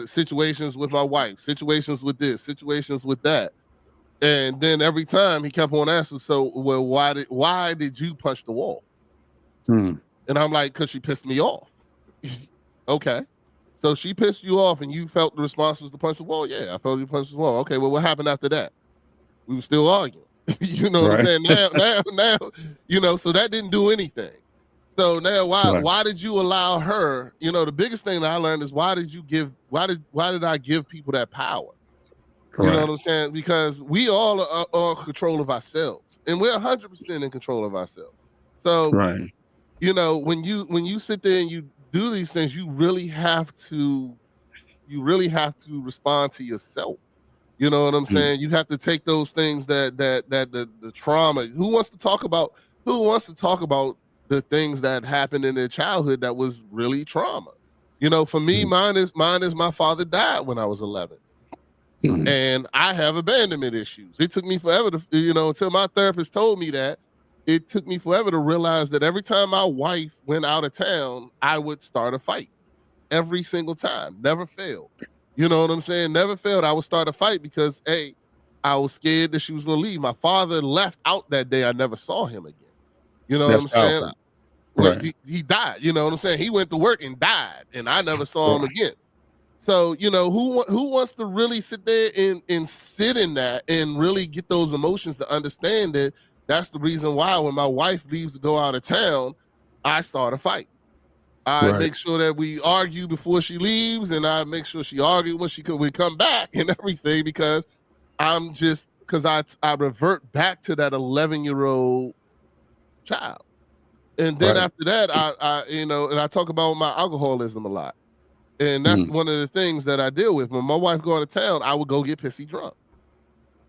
situations with my wife, situations with this, situations with that. And then every time he kept on asking, so well, why did you punch the wall? Mm. And I'm like, because she pissed me off. Okay. So she pissed you off and you felt the response was to punch the wall? Yeah, I felt you punched the wall. Okay, well, what happened after that? We were still arguing. You know what I'm Right. saying? Now, so that didn't do anything. So now Right. why did you allow her? The biggest thing that I learned is why did I give people that power? You know Right. what I'm saying? Because we all are in control of ourselves. And we're 100% in control of ourselves. So Right. when you sit there and you do these things, you really have to respond to yourself. You know what I'm Mm. saying? You have to take those things that the trauma. Who wants to talk about the things that happened in their childhood that was really trauma? For me, Mm. mine is my father died when I was 11. Mm. And I have abandonment issues. It took me forever to, until my therapist told me that. It took me forever to realize that every time my wife went out of town, I would start a fight every single time. Never failed. You know what I'm saying? Never failed. I would start a fight because, hey, I was scared that she was going to leave. My father left out that day. I never saw him again. You know what That's I'm saying? powerful. Well, Right. he died. You know what I'm saying? He went to work and died, and I never saw him Right. again. So, who wants to really sit there and sit in that and really get those emotions to understand that that's the reason why when my wife leaves to go out of town, I start a fight. I Right. make sure that we argue before she leaves, and I make sure she argues when we come back and everything because I revert back to that 11-year-old child. And then Right. after that, and I talk about my alcoholism a lot. And that's Mm. one of the things that I deal with. When my wife go out of town, I would go get pissy drunk.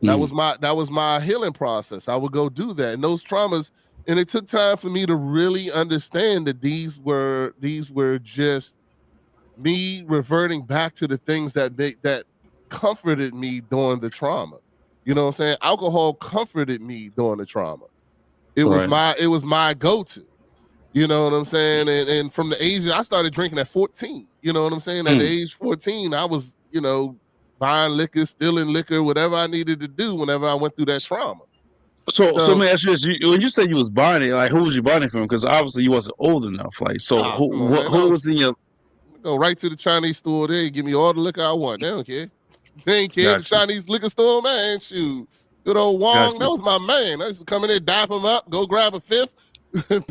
That Mm. was my healing process. I would go do that. And those traumas, and it took time for me to really understand that these were just me reverting back to the things that comforted me during the trauma. You know what I'm saying? Alcohol comforted me during the trauma. Right. It was my go-to. You know what I'm saying? And from the age I started drinking at 14. You know what I'm saying? At the Mm. age 14, I was, buying liquor, stealing liquor, whatever I needed to do whenever I went through that trauma. So let So, me ask you this: when you said you was buying it, like who was you buying it from? Because obviously you wasn't old enough. Like, so come on, man. who was in your? Go right to the Chinese store there, give me all the liquor I want. They don't care. They ain't care. The Got you. Chinese liquor store, man, shoot. Good old Got Wong, that you. was my man. I used to come in there, dap him up, go grab a fifth,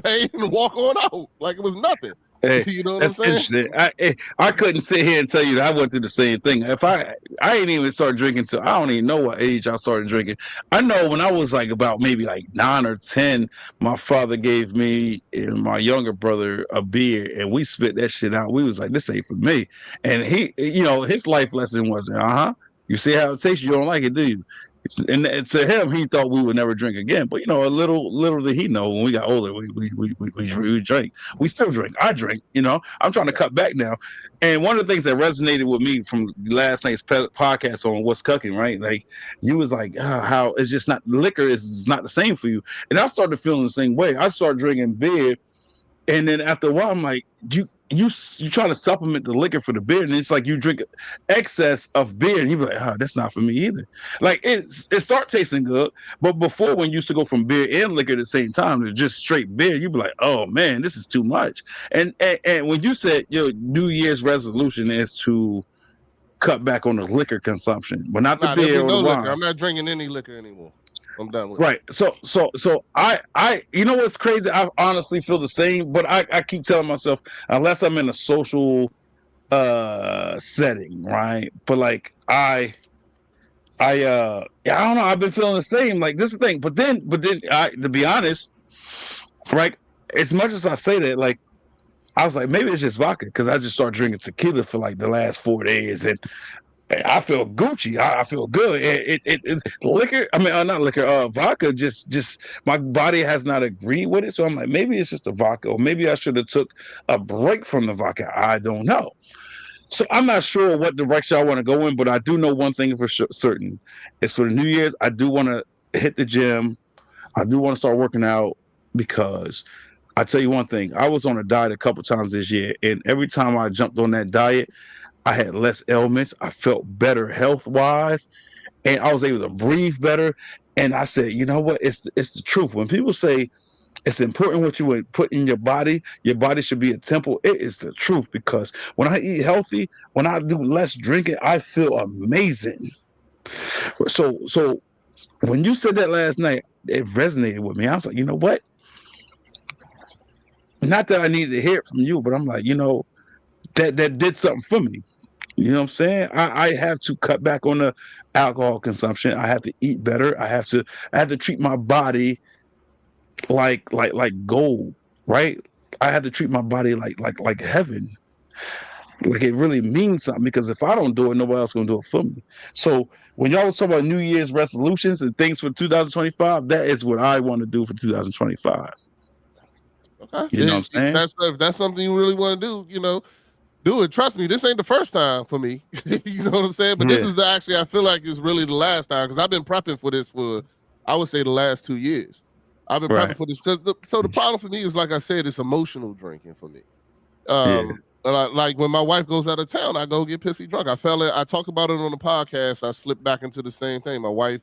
pay, and walk on out like it was nothing. Hey, You know what I'm that's saying? interesting. I couldn't sit here and tell you that I went through the same thing. If I didn't even start drinking till I don't even know what age I started drinking. I know when I was like about maybe like 9 or 10, my father gave me and my younger brother a beer, and we spit that shit out. We was like, this ain't for me. And his life lesson was, you see how it tastes, you don't like it, do you? And to him, he thought we would never drink again. But a little did he know when we got older, we drank. We still drink. I drink. I'm trying to cut back now. And one of the things that resonated with me from last night's podcast on what's cooking, right? Like you was like, how it's just not liquor is not the same for you. And I started feeling the same way. I started drinking beer, and then after a while, I'm like, you try to supplement the liquor for the beer, and it's like you drink excess of beer, and you be like, oh, that's not for me either. Like it start tasting good, but before when you used to go from beer and liquor at the same time to just straight beer, you'd be like, oh man, this is too much. And when you said your New Year's resolution is to cut back on the liquor consumption, but not the Nah, there'll beer be or no the liquor. wine. I'm not drinking any liquor anymore. I'm done with it. Right. So I you know what's crazy? I honestly feel the same, but I keep telling myself unless I'm in a social setting, right? But like yeah, I don't know, I've been feeling the same. Like this is the thing. But then I to be honest, right, as much as I say that, like I was like, maybe it's just vodka because I just started drinking tequila for like the last 4 days, and I feel Gucci. I feel good. Liquor. I mean, not liquor. Vodka. Just my body has not agreed with it. So I'm like, maybe it's just the vodka, or maybe I should have took a break from the vodka. I don't know. So I'm not sure what direction I want to go in, but I do know one thing for certain: it's for the New Year's. I do want to hit the gym. I do want to start working out because I tell you one thing. I was on a diet a couple times this year, and every time I jumped on that diet, I had less ailments. I felt better health wise, and I was able to breathe better. And I said, you know what? It's the truth. When people say it's important what you would put in your body should be a temple. It is the truth because when I eat healthy, when I do less drinking, I feel amazing. So when you said that last night, it resonated with me. I was like, you know what? Not that I needed to hear it from you, but I'm like, that did something for me. You know what I'm saying? I have to cut back on the alcohol consumption. I have to eat better. I have to treat my body like gold, right? I have to treat my body like heaven. Like it really means something because if I don't do it, nobody else gonna do it for me. So when y'all was talking about New Year's resolutions and things for 2025, that is what I want to do for 2025. Okay. You know what I'm saying? If that's something you really want to do, do it. Trust me, this ain't the first time for me. You know what I'm saying? But this is actually, I feel like it's really the last time because I've been prepping for this for, I would say, the last 2 years. I've been prepping for this because the problem for me is, like I said, it's emotional drinking for me. Like when my wife goes out of town, I go get pissy drunk. I talk about it on the podcast. I slipped back into the same thing. My wife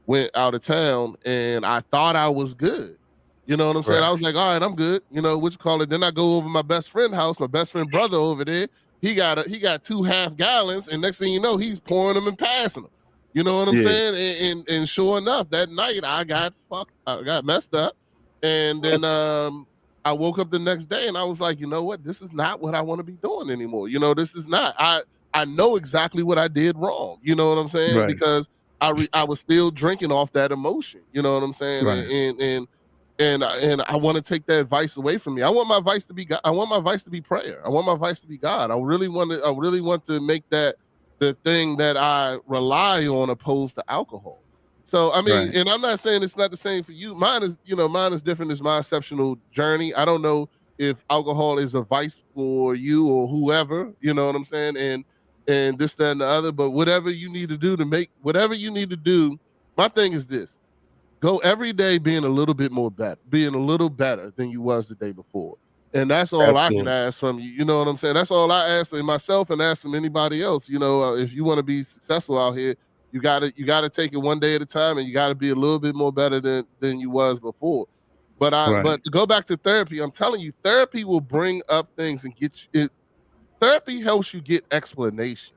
went out of town and I thought I was good. You know what I'm saying? I was like, all right, I'm good. What you call it? Then I go over my best friend's house, my best friend brother over there. He got 2 half gallons, and next thing you know, he's pouring them and passing them. You know what I'm saying? And sure enough, that night I got messed up. And then I woke up the next day and I was like, you know what? This is not what I want to be doing anymore. This is not. I know exactly what I did wrong. You know what I'm saying? Right. Because I was still drinking off that emotion. You know what I'm saying? Right. And I want to take that vice away from me. I want my vice to be God. I want my vice to be prayer. I want my vice to be God. I really want to make that the thing that I rely on opposed to alcohol. So I mean, and I'm not saying it's not the same for you. Mine is different. It's my exceptional journey. I don't know if alcohol is a vice for you or whoever. You know what I'm saying? And this, that, and the other. But whatever you need to do to make whatever you need to do. My thing is this. Go every day being a little bit more better, being a little better than you was the day before. And that's all I can ask from you. You know what I'm saying? That's all I ask from myself and ask from anybody else. If you want to be successful out here, you gotta take it one day at a time, and you gotta be a little bit more better than you was before. But to go back to therapy, I'm telling you, therapy will bring up things and get you. Therapy helps you get explanation.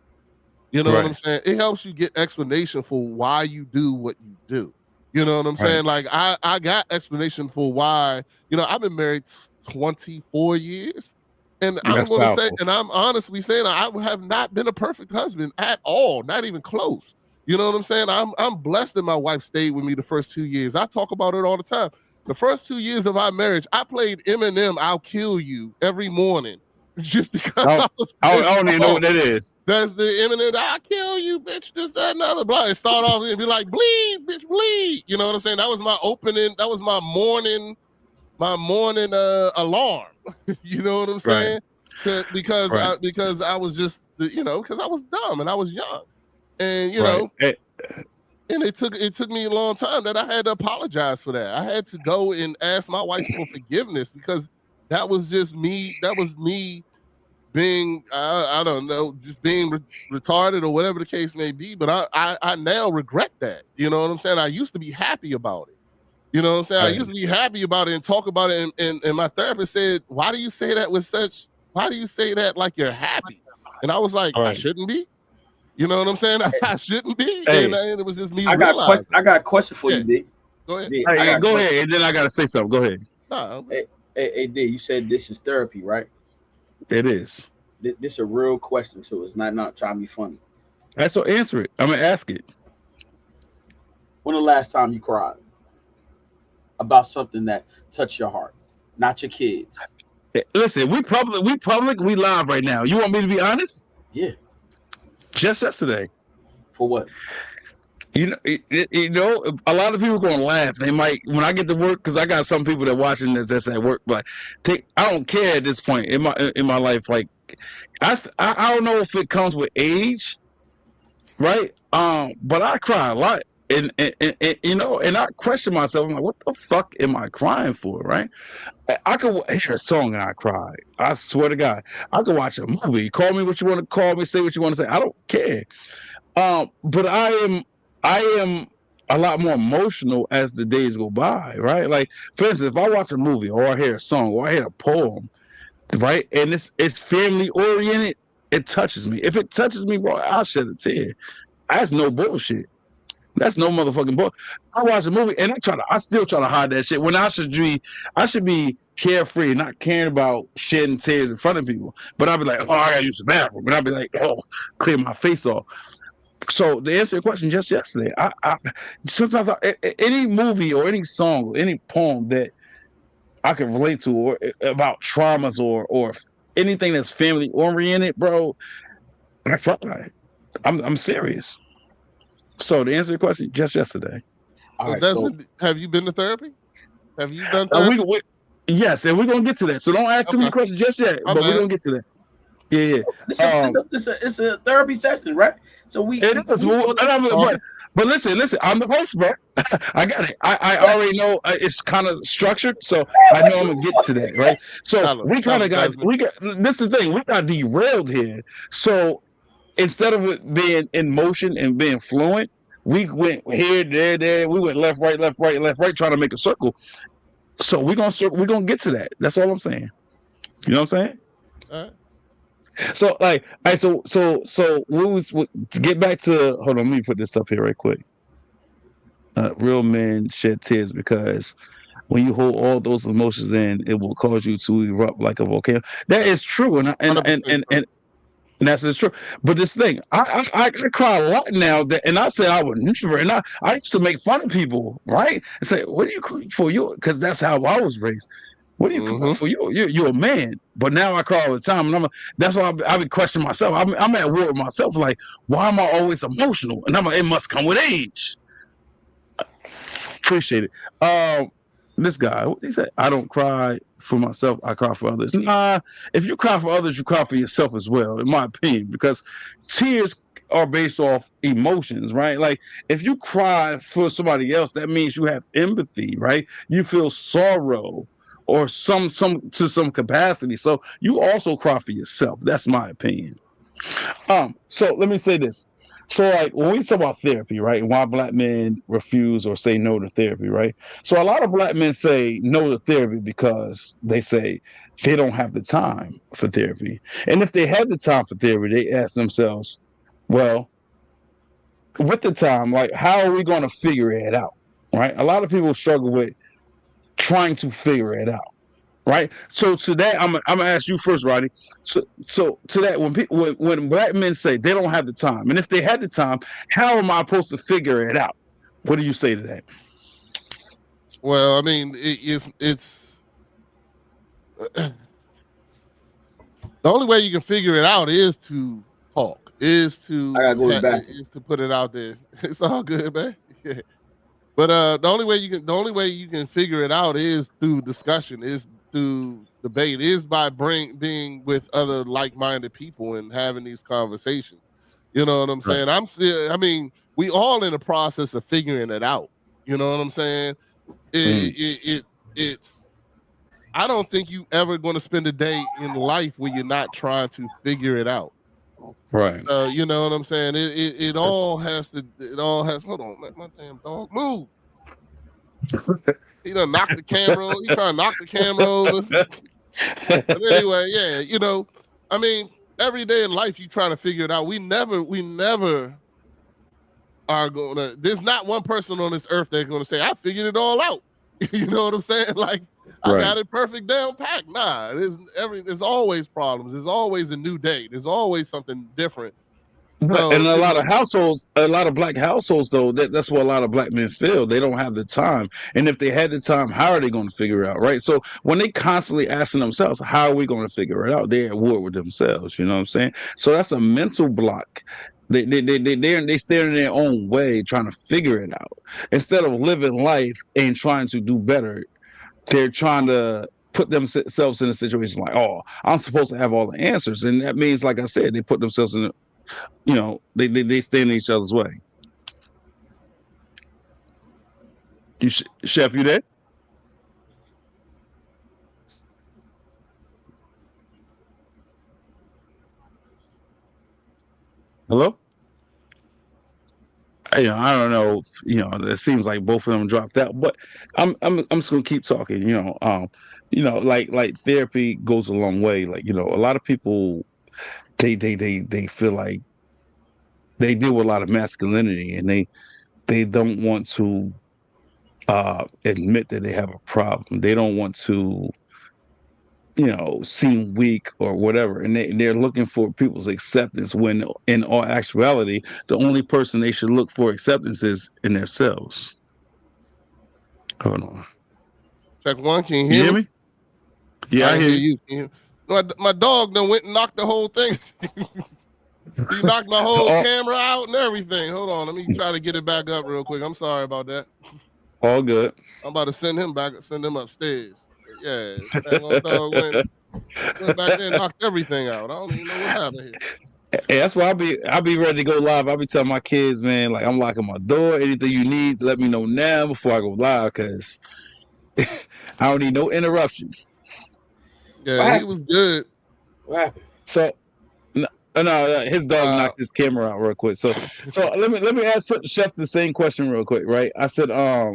You know what I'm saying? It helps you get explanation for why you do what you do. You know what I'm saying? Like I got explanation for why, I've been married 24 years. And I'm going to say, and I'm honestly saying I have not been a perfect husband at all, not even close. You know what I'm saying? I'm blessed that my wife stayed with me the first 2 years. I talk about it all the time. The first 2 years of our marriage, I played Eminem, I'll Kill You every morning. Just because I don't even know what that is. That's the Eminem, I'll kill you, bitch, this, that, and other. Blah. It start off and be like, bleed, bitch, bleed. You know what I'm saying? That was my opening. That was my morning alarm. You know what I'm saying? Because I was just, because I was dumb and I was young. And, and it took me a long time that I had to apologize for that. I had to go and ask my wife for forgiveness because that was just me. That was me being I don't know, just being retarded or whatever the case may be. But I now regret that. You know what I'm saying? I used to be happy about it. You know what I'm saying? Right. I used to be happy about it and talk about it. And my therapist said, why do you say that like you're happy? And I was like, I Right. shouldn't be. You know what I'm saying? I shouldn't be. Hey. And it was just me I realizing. got a question for you, D. Go ahead. D, Hey, go ahead, and then I gotta say something. Go ahead. Nah, Hey, D, you said this is therapy, right? It is. This is a real question too. It's not trying to be funny. All right, so answer it. I'm gonna ask it. When the last time you cried about something that touched your heart, not your kids? Hey, listen, we live right now. You want me to be honest? Yeah. Just yesterday. For what? You know, a lot of people are gonna laugh. They might when I get to work because I got some people that watching this that's at work. But I don't care at this point in my life. Like I don't know if it comes with age, right? But I cry a lot, and you know, and I question myself. I'm like, what the fuck am I crying for, right? I could hear a song and I cry. I swear to God, I could watch a movie. Call me what you want to call me. Say what you want to say. I don't care. But I am a lot more emotional as the days go by, right? Like, for instance, if I watch a movie or I hear a song or I hear a poem, right, and it's family oriented, it touches me. If it touches me, bro, I'll shed a tear. That's no bullshit. That's no motherfucking bull. I watch a movie and I still try to hide that shit when I should be carefree, not caring about shedding tears in front of people. But I'll be like, oh, I gotta use the bathroom. And I'll be like, oh, clear my face off. So to answer your question, just yesterday, I sometimes any movie or any song or any poem that I can relate to or about traumas or anything that's family oriented, bro, I fuck like I'm serious. So to answer your question, just yesterday. All so right. Desmond, have you been to therapy? Have you done therapy? Yes, and we're gonna get to that. So don't ask too many questions just yet, but we're gonna get to that. Yeah. It's a therapy session, right? So but listen, I'm the host, bro. I got it. I already know it's kind of structured, so I know I'm gonna get to that, right? So we kind of got this is the thing, we got derailed here. So instead of it being in motion and being fluent, we went here, there, we went left, right, trying to make a circle. So we're gonna get to that. That's all I'm saying. You know what I'm saying? All right. So like, all right, so to get back to hold on, let me put this up here right quick. Real men shed tears because when you hold all those emotions in, it will cause you to erupt like a volcano. That is true, and that's true. But this thing, I cry a lot now. And I said I would never. And I used to make fun of people, right? And say, "What are you crying for?" You because that's how I was raised. What are you crying for? You're a man. But now I cry all the time, and that's why I be questioning myself. I'm at war with myself. Like, why am I always emotional? And I'm like, it must come with age. Appreciate it. This guy, he said, I don't cry for myself, I cry for others. Nah, if you cry for others, you cry for yourself as well, in my opinion, because tears are based off emotions, right? Like if you cry for somebody else, that means you have empathy, right? You feel sorrow or some to some capacity. So you also cry for yourself. That's my opinion. So let me say this. So like when we talk about therapy, right? Why black men refuse or say no to therapy, right? So a lot of black men say no to therapy because they say they don't have the time for therapy. And if they had the time for therapy, they ask themselves, well, with the time, like how are we going to figure it out? Right? A lot of people struggle with trying to figure it out. Right. So to that, I'm gonna ask you first, Rodney. So to that, when black men say they don't have the time, and if they had the time, how am I supposed to figure it out? What do you say to that? Well, I mean, it's the only way you can figure it out is to talk, is to put it out there. It's all good, man. Yeah. But the only way you can figure it out is through discussion, is through debate, is by being with other like-minded people and having these conversations. You know what I'm saying? We all in the process of figuring it out. You know what I'm saying? It's I don't think you ever going to spend a day in life where you're not trying to figure it out. Right. You know what I'm saying? It all has to. It all has. Hold on, let my damn dog move. He done knocked the camera. He trying to knock the camera over. But anyway, yeah, you know, I mean, every day in life you trying to figure it out. We never are gonna. There's not one person on this earth that's gonna say, "I figured it all out." You know what I'm saying? Like, I Right. got it perfect down packed. Nah, there's always problems. There's always a new day. There's always something different. So, And a lot of households, a lot of black households, though, that's what a lot of black men feel. They don't have the time. And if they had the time, how are they going to figure it out? Right. So when they constantly asking themselves, how are we going to figure it out? They're at war with themselves. You know what I'm saying? So that's a mental block. They stand in their own way trying to figure it out. Instead of living life and trying to do better, they're trying to put themselves in a situation like, oh, I'm supposed to have all the answers. And that means, like I said, they put themselves in they stand in each other's way. Chef, you there? Hello? I don't know. It seems like both of them dropped out, but I'm just gonna keep talking. Like therapy goes a long way. Like a lot of people they feel like they deal with a lot of masculinity, and they don't want to admit that they have a problem. They don't want to seem weak or whatever, and they're looking for people's acceptance when in all actuality the only person they should look for acceptance is in themselves. Hold on. check one. Can you You hear hear me? me? Yeah, I I hear hear you. you. My dog done went and knocked the whole thing. He knocked my whole all, camera out and everything. Hold on, let me try to get it back up real quick. I'm sorry about that. all good. I'm about to send him upstairs. But yeah, that dog went back there and knocked everything out. I don't even know what happened here. Hey, that's why I'll be ready to go live. I'll be telling my kids, man, like I'm locking my door. Anything you need, let me know now before I go live, because I don't need no interruptions. What Yeah, he happened? was good. What happened? So no, his dog Uh, knocked his camera out real quick. So let me ask Chef the same question real quick, right? I said,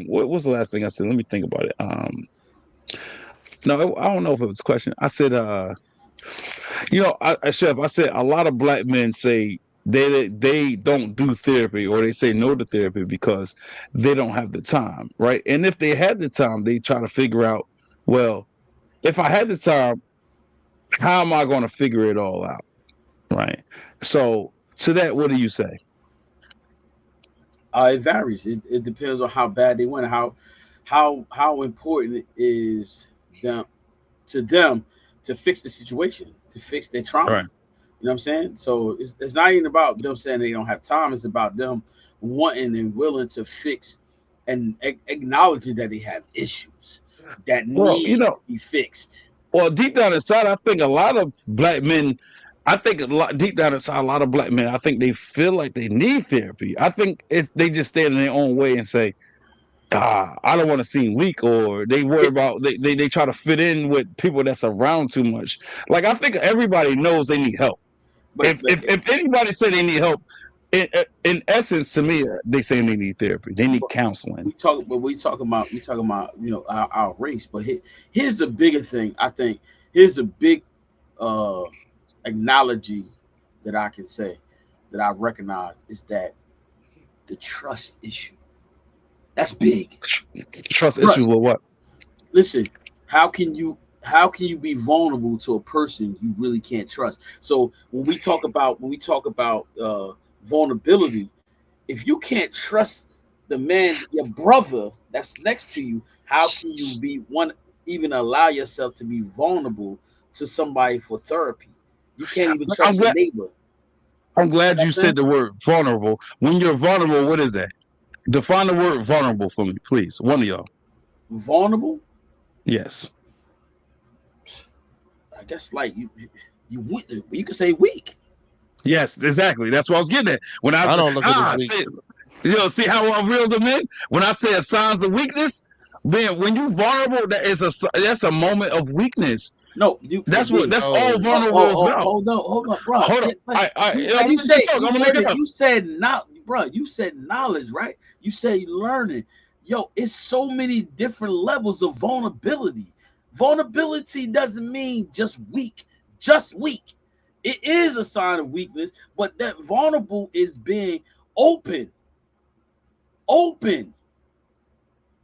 what was the last thing I said? Let me think about it. No, I don't know if it was a question. I said, Chef, I said a lot of black men say they don't do therapy, or they say no to therapy because they don't have the time, right? And if they had the time, they try to figure out, well, if I had the time, how am I going to figure it all out, right? So to that, what do you say? It varies. It depends on how bad they went, how important it is them to them to fix the situation, to fix their trauma. Right. You know what I'm saying? So it's not even about them saying they don't have time. It's about them wanting and willing to fix and acknowledging that they have issues that Well, need to be fixed. well, deep down inside, I think a lot of black men, I think deep down inside, a lot of black men, I think they feel like they need therapy. I think if they just stand in their own way and say, I don't want to seem weak, or they worry Yeah, about they try to fit in with people that's around too much. Like, I think everybody knows they need help. but If anybody say they need help, in essence, to me, they say they need therapy. They need counseling. we talking about our race. But here's a bigger thing. I think here's a big uh acknowledge that I can say that I recognize is that the trust issue. That's big. Trust issues Trust. with what? Listen, how can you be vulnerable to a person you really can't trust? So when we talk about vulnerability, if you can't trust the man, your brother that's next to you, how can you be one even allow yourself to be vulnerable to somebody for therapy? You can't even I'm trust your glad. neighbor. I'm You know glad what you I'm saying? said the word vulnerable. When you're vulnerable, what is that? Define the word vulnerable for me, please. One of y'all. Vulnerable, Yes. I guess like you could say weak. Yes, exactly. That's what I was getting at. When I I said, don't look at this week. see how I reeled them in? When I said signs of weakness, then when you vulnerable, that's a moment of weakness. No, That's all No. vulnerable is about. Hold on, bro. Hold on. Like, I'm like gonna you let you said, talk. I'm gonna look it up. you said not, bro. You said knowledge, right? You say learning. Yo, it's so many different levels of vulnerability. Vulnerability doesn't mean just weak, just weak. It is a sign of weakness, but that vulnerable is being open, open.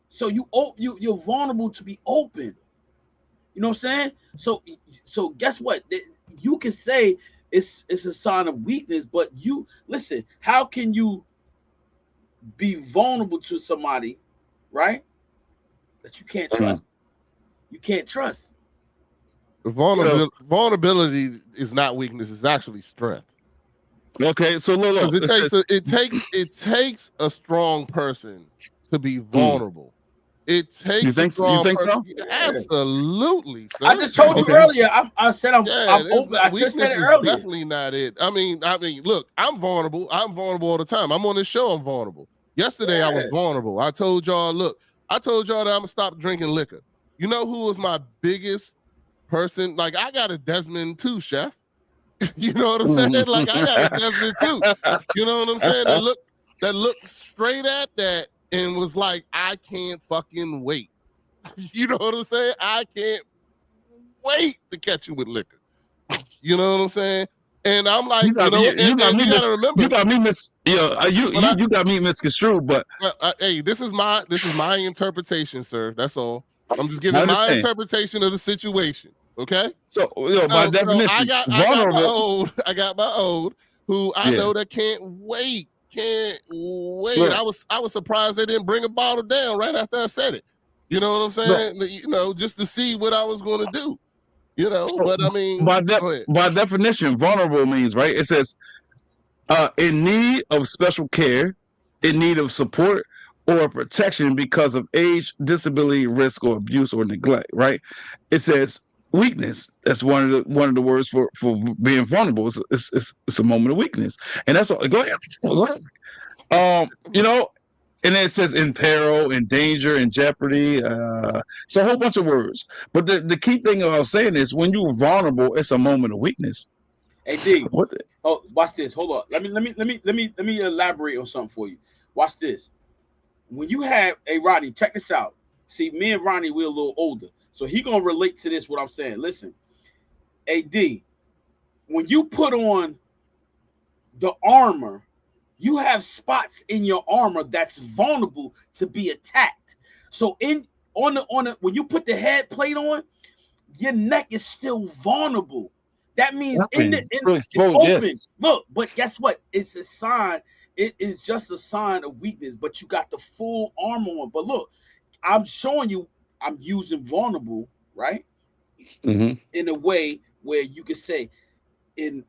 So you're vulnerable to be open. You know what I'm saying? So guess what? You can say it's a sign of weakness, but you listen. How can you be vulnerable to somebody, right? That you can't trust. You can't trust. Vulnerability is not weakness; it's actually strength. Okay, so look. Because it takes a strong person to be vulnerable. It takes a You strong think person. so? Absolutely, sir. I just told you Okay. earlier. I said I'm open. I just weakness said it is earlier. definitely not it. I mean, look, I'm vulnerable. I'm vulnerable all the time. I'm on this show. I'm vulnerable. Yesterday, I was vulnerable. I told y'all, look, I told y'all that I'm gonna stop drinking liquor. You know who was my biggest person? Like, I got a Desmond too, chef. You know what I'm saying? Like, I got a Desmond too. You know what I'm saying? That looked straight at that and was like, I can't fucking wait. You know what I'm saying? I can't wait to catch you with liquor. You know what I'm saying? And I'm like, you gotta remember, you got me you got me misconstrued, but hey, this is my interpretation, sir. That's all. I'm just I giving my understand. interpretation of the situation. Okay. So by definition, I got my old who I know that can't wait. Right. I was surprised they didn't bring a bottle down right after I said it. You know what I'm saying? Right. You know, just to see what I was going to do. You know, so, but I mean, by definition, vulnerable means, right? It says in need of special care, in need of support or protection because of age, disability, risk, or abuse or neglect, right? It says weakness. That's one of the words for being vulnerable. It's a moment of weakness, and that's all. Go ahead. Go ahead. You know, and then it says in peril, in danger, in jeopardy. It's a whole bunch of words. But the key thing I was saying is when you're vulnerable, it's a moment of weakness. Hey D. Oh, watch this. Hold on. Let me elaborate on something for you. Watch this. When you have Rodney, check this out. See, me and Rodney, we're a little older. So he gonna relate to this, what I'm saying. Listen, D, when you put on the armor, you have spots in your armor that's vulnerable to be attacked. So on the when you put the head plate on, your neck is still vulnerable. That means it's open. Yes. Look, but guess what? It's a sign. It is just a sign of weakness, but you got the full armor on. But look, I'm showing you I'm using vulnerable, right? Mm-hmm. In a way where you could say in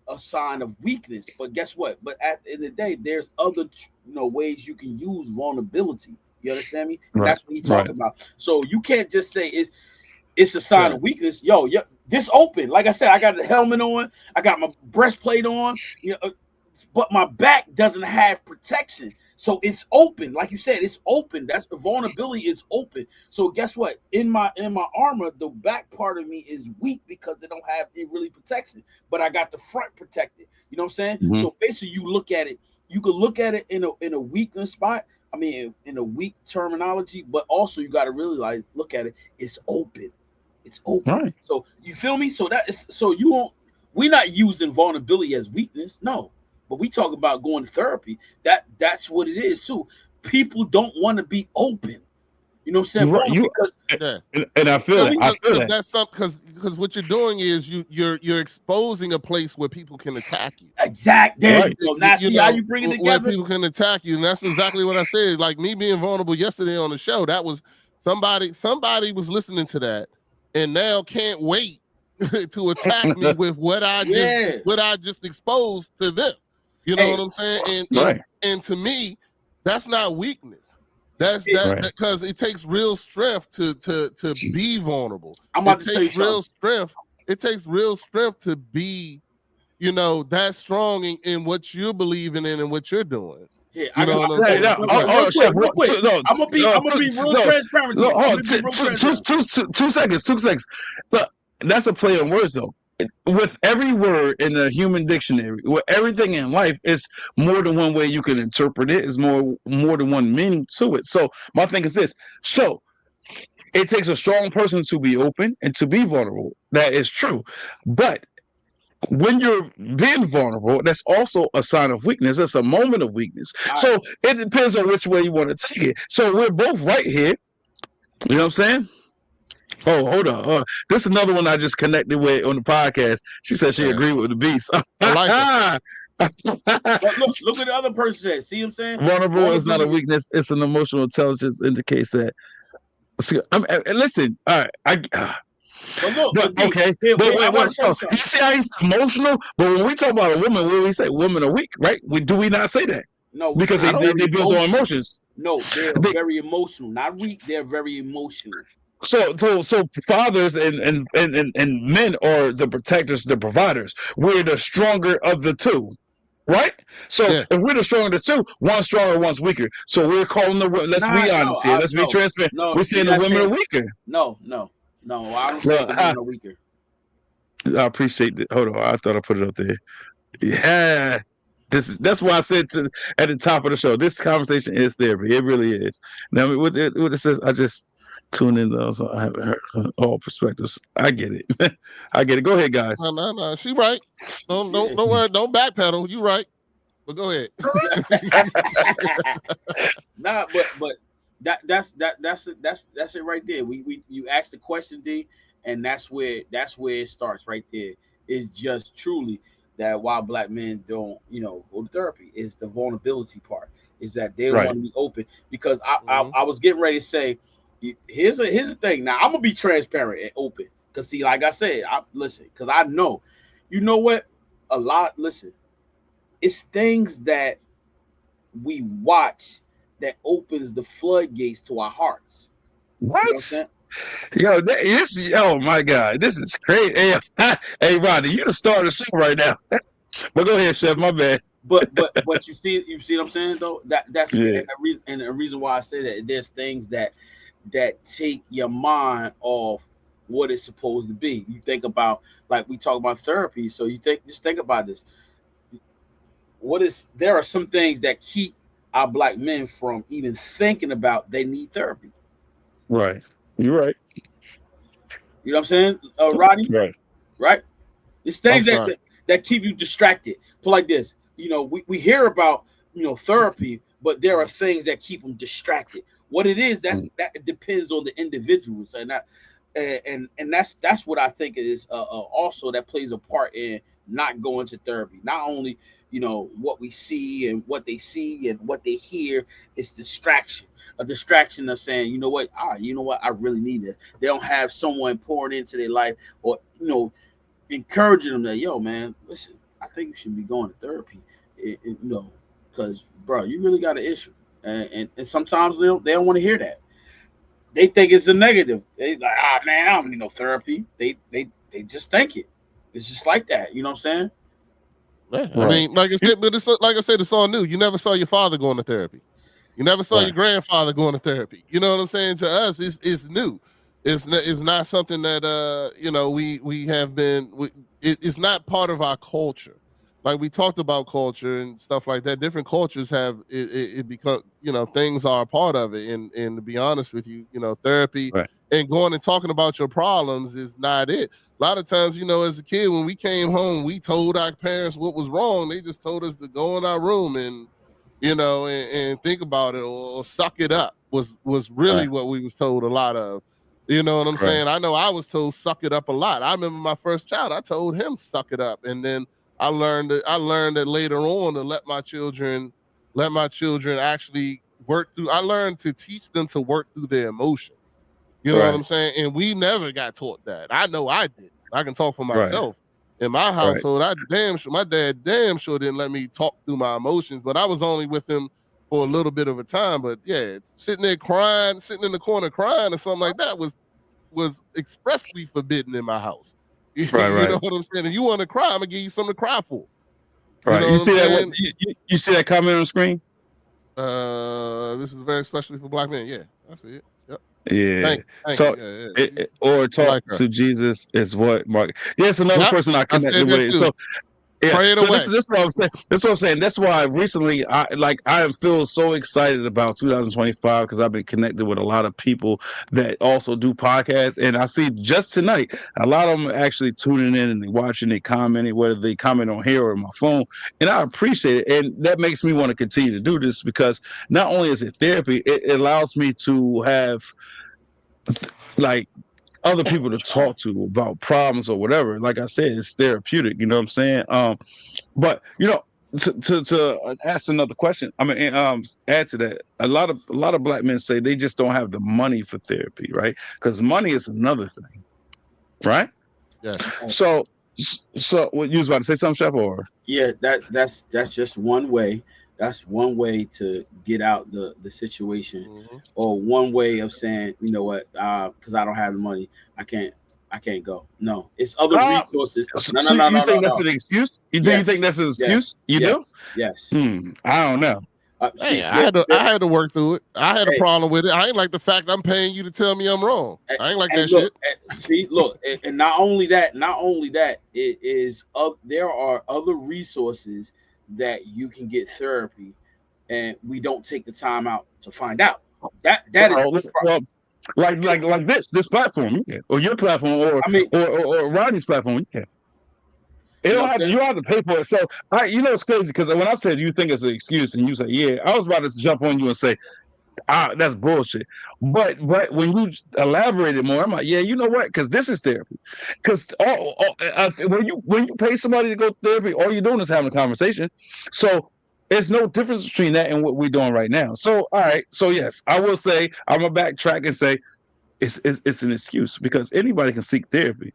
a sign of weakness. But guess what? But at the end of the day, there's other ways you can use vulnerability. You understand me? And that's what he's talking about. So you can't just say it's a sign of weakness. Yo, this open. Like I said, I got the helmet on, I got my breastplate on, but my back doesn't have protection. So it's open. Like you said, it's open. That's vulnerability is open. So guess what? In my armor, the back part of me is weak because it don't have any really protection. But I got the front protected. You know what I'm saying? Mm-hmm. So basically, you look at it. You can look at it in a weakness spot. I mean, in a weak terminology, but also you got to really look at it. It's open. It's open. Right. So you feel me? So you won't. We're not using vulnerability as weakness. No. But we talk about going to therapy. That's what it is too. People don't want to be open. You know what I'm saying? Right. And I feel that. I feel that. That's because what you're doing is you're exposing a place where people can attack you. Exactly. There you go. Now see how you bring it together. Where people can attack you, and that's exactly what I said. Like me being vulnerable yesterday on the show. That was somebody was listening to that, and now can't wait to attack me with what I just exposed to them. You know what I'm saying? And to me, that's not weakness. That's because it takes real strength to be vulnerable. I'm about to tell you something. It takes real strength to be that's strong in what you're believing in and what you're doing. Yeah, You I know got what I'm saying? real quick, real quick. I'm gonna be real transparent. Hold I'm on, gonna be real transparent. 2 seconds. 2 seconds. Look, that's a play on words, though. With every word in the human dictionary, with everything in life, it's more than one way you can interpret it. It's more than one meaning to it. So my thing is this. So it takes a strong person to be open and to be vulnerable. That is true. But when you're being vulnerable, that's also a sign of weakness. It's a moment of weakness. So it depends on which way you want to take it. So we're both right here. You know what I'm saying? Oh, hold on. This is another one I just connected with on the podcast. She said she agreed with the beast. I like But look what the other person said. See what I'm saying? Vulnerable is not a weakness. It's an emotional intelligence indicates that. See, listen. All right. But look, okay. Wait. So, you see how he's emotional? But when we talk about a woman, we say women are weak, right? Do we not say that? No, because they build on emotions. No, they're very emotional. Not weak. They're very emotional. So fathers and men are the protectors, the providers. We're the stronger of the two, right? So if we're the stronger of the two, one's stronger, one's weaker. So we're calling let's be honest here. Let's be transparent. We're saying the women are weaker. No. I don't say the women are weaker. I appreciate it. Hold on, I thought I put it up there. Yeah. That's why I said at the top of the show, this conversation is therapy. It really is. Now, what it says, I just tuned in though, so I haven't heard all perspectives. I get it. I get it. Go ahead, guys. No. She right. Don't worry. Don't backpedal. You right. But go ahead. But that's it right there. You asked the question, D, and that's where it starts right there. It's just truly that why black men don't, go to therapy is the vulnerability part. Is that they don't want to be open. Because I was getting ready to say, here's the thing. Now I'm gonna be transparent and open. Cause see, like I said, because I know, you know what? Listen, it's things that we watch that opens the floodgates to our hearts. What? You know oh my God, this is crazy. Hey, Rodney, you the star of the show right now. But go ahead, Chef. My bad. But you see what I'm saying though. That's and the reason why I say that there's things that take your mind off what it's supposed to be. You think about, like we talk about therapy. So just think about this. There are some things that keep our black men from even thinking about they need therapy. Right. You're right. You know what I'm saying, Rodney? Right. It's things that keep you distracted. Put like this, we hear about therapy, but there are things that keep them distracted. What it is, that depends on the individuals, and that's what I think it is. Also, that plays a part in not going to therapy. Not only what we see and what they see and what they hear, it's distraction. A distraction of saying, you know what, I really need this. They don't have someone pouring into their life, or encouraging them that, yo, man, listen, I think you should be going to therapy. Because bro, you really got an issue, and sometimes they don't want to hear that. They think it's a negative. They like, man, I don't need no therapy. They just think it. It's just like that. You know what I'm saying? Yeah. I mean, like I said, but it's all new. You never saw your father going to therapy. You never saw your grandfather going to therapy. You know what I'm saying? To us, it's new. It's not something that we have been. It's not part of our culture. Like we talked about culture and stuff like that. Different cultures have it become, things are a part of it. And to be honest with you, therapy and going and talking about your problems is not it. A lot of times, as a kid, when we came home, we told our parents what was wrong. They just told us to go in our room and and think about it, or suck it up was really what we was told a lot of. You know what I'm saying? I know I was told suck it up a lot. I remember my first child, I told him suck it up. And then I learned that later on to let my children actually work through. I learned to teach them to work through their emotions. You know what I'm saying? And we never got taught that. I know I did. I can talk for myself. In my household, my dad damn sure didn't let me talk through my emotions, but I was only with him for a little bit of a time. But yeah, sitting there crying, sitting in the corner crying or something like that was expressly forbidden in my house. You know what I'm saying? And you want to cry, I'm gonna give you something to cry for. Right. You know what I'm saying? You see that comment on the screen? This is very especially for black men. Yeah, I see it. Yep. Yeah. Thank you. Yeah. Or talk like to Jesus is what Mark. Yeah, it's another person I connected with. So yeah, pray it so away. this is what I'm saying. This is what I'm saying. That's why recently I feel so excited about 2025 because I've been connected with a lot of people that also do podcasts, and I see just tonight a lot of them are actually tuning in and they watching, they commenting, whether they comment on here or on my phone, and I appreciate it, and that makes me want to continue to do this because not only is it therapy, it allows me to have like other people to talk to about problems or whatever. Like I said, it's therapeutic. You know what I'm saying? But to ask another question, I mean, add to that, a lot of black men say they just don't have the money for therapy, right? Because money is another thing, right? Yeah. So what you was about to say something, Chef, or Yeah, that's just one way. That's one way to get out the situation, or one way of saying, you know what, because I don't have the money, I can't go. No, it's other resources. No, no, so no, you no, no, think that's no. an excuse? You Yes, think that's an excuse? You yes, do? yes. I don't know. Hey, I had to work through it. I had a problem with it. I ain't like the fact I'm paying you to tell me I'm wrong. I ain't like that look, shit. And not only that, it is there are other resources that you can get therapy, and we don't take the time out to find out. That is well, like this platform, yeah, or your platform, or I mean, or Rodney's platform, yeah. You don't have to pay for it. So it's crazy because when I said you think it's an excuse and you say yeah, I was about to jump on you and say that's bullshit. But when you elaborated more, I'm like, yeah, you know what? Because this is therapy. Because when you pay somebody to go to therapy, all you're doing is having a conversation. So there's no difference between that and what we're doing right now. So all right, so yes, I will say I'm gonna backtrack and say it's an excuse because anybody can seek therapy.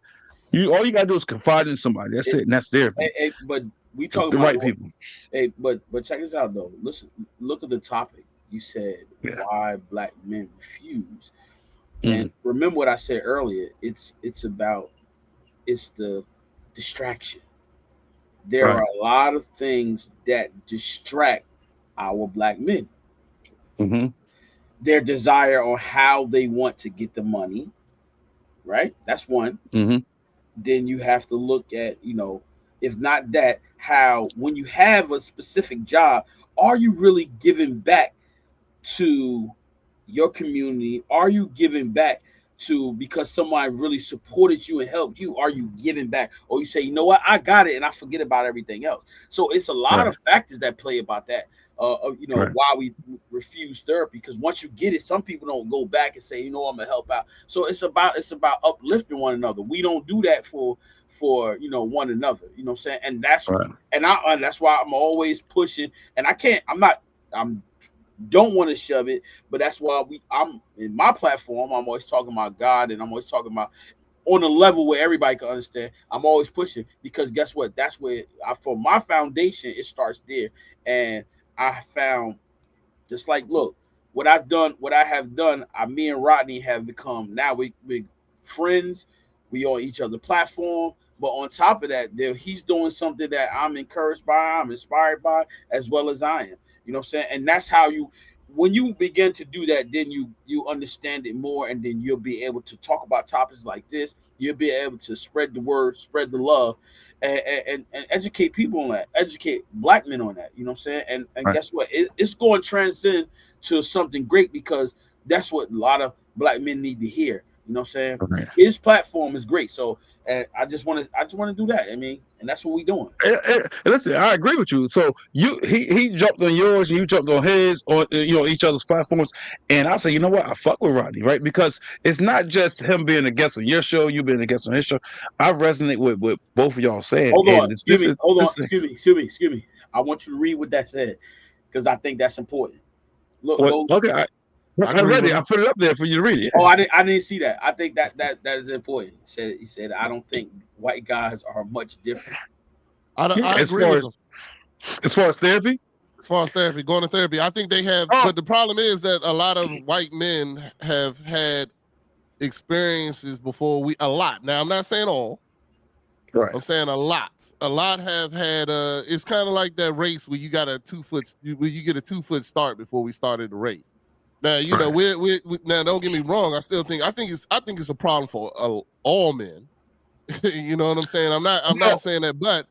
All you gotta do is confide in somebody. That's it, and that's therapy. But we talk the about right people. Hey, but check this out though. Listen, look at the topic. You said why black men refuse, and remember what I said earlier. It's the distraction. There are a lot of things that distract our black men. Their desire on how they want to get the money, right? That's one. Then you have to look at, if not that, how when you have a specific job, are you really giving back to your community? Are you giving back to because somebody really supported you and helped you? Are you giving back? Or you say, you know what, I got it and I forget about everything else. So it's a lot of factors that play about that. Why we refuse therapy, because once you get it, some people don't go back and say, I'm gonna help out. So it's about uplifting one another. We don't do that for one another. You know what I'm saying? And that's that's why I'm always pushing. And I'm don't want to shove it, but that's why I'm in my platform. I'm always talking about God, and I'm always talking about on a level where everybody can understand. I'm always pushing because guess what? That's where for my foundation, it starts there. And I found just like, look, what I have done, me and Rodney have become now we friends. We on each other platform. But on top of that, he's doing something that I'm encouraged by, I'm inspired by, as well as I am. You know what I'm saying? And that's how when you begin to do that, then you understand it more, and then you'll be able to talk about topics like this. You'll be able to spread the word, spread the love, and educate people on that, educate black men on that. You know what I'm saying? And guess what? It's going to transcend to something great because that's what a lot of black men need to hear. You know what I'm saying? His platform is great. So, and I just want to do that. I mean, and that's what we doing. Listen, I agree with you. So he jumped on yours, and you jumped on his, on each other's platforms. And I say, you know what? I fuck with Rodney, right? Because it's not just him being a guest on your show, you being a guest on his show. I resonate with both of y'all saying. Hold on, excuse me. I want you to read what that said because I think that's important. Look, okay. I read it. I put it up there for you to read it. Oh, I didn't see that. I think that is important. He said, I don't think white guys are much different. I agree with him. As far as therapy? As far as therapy, going to therapy, I think they have. But the problem is that a lot of white men have had experiences before a lot. Now, I'm not saying all, Right. I'm saying a lot. A lot have had it's kind of like that race where you got a 2 foot where you get a 2 foot start before we started the race. Now, you know, Right. we now don't get me wrong, I think it's a problem for all men. You know what I'm saying? I'm Well, not saying that, but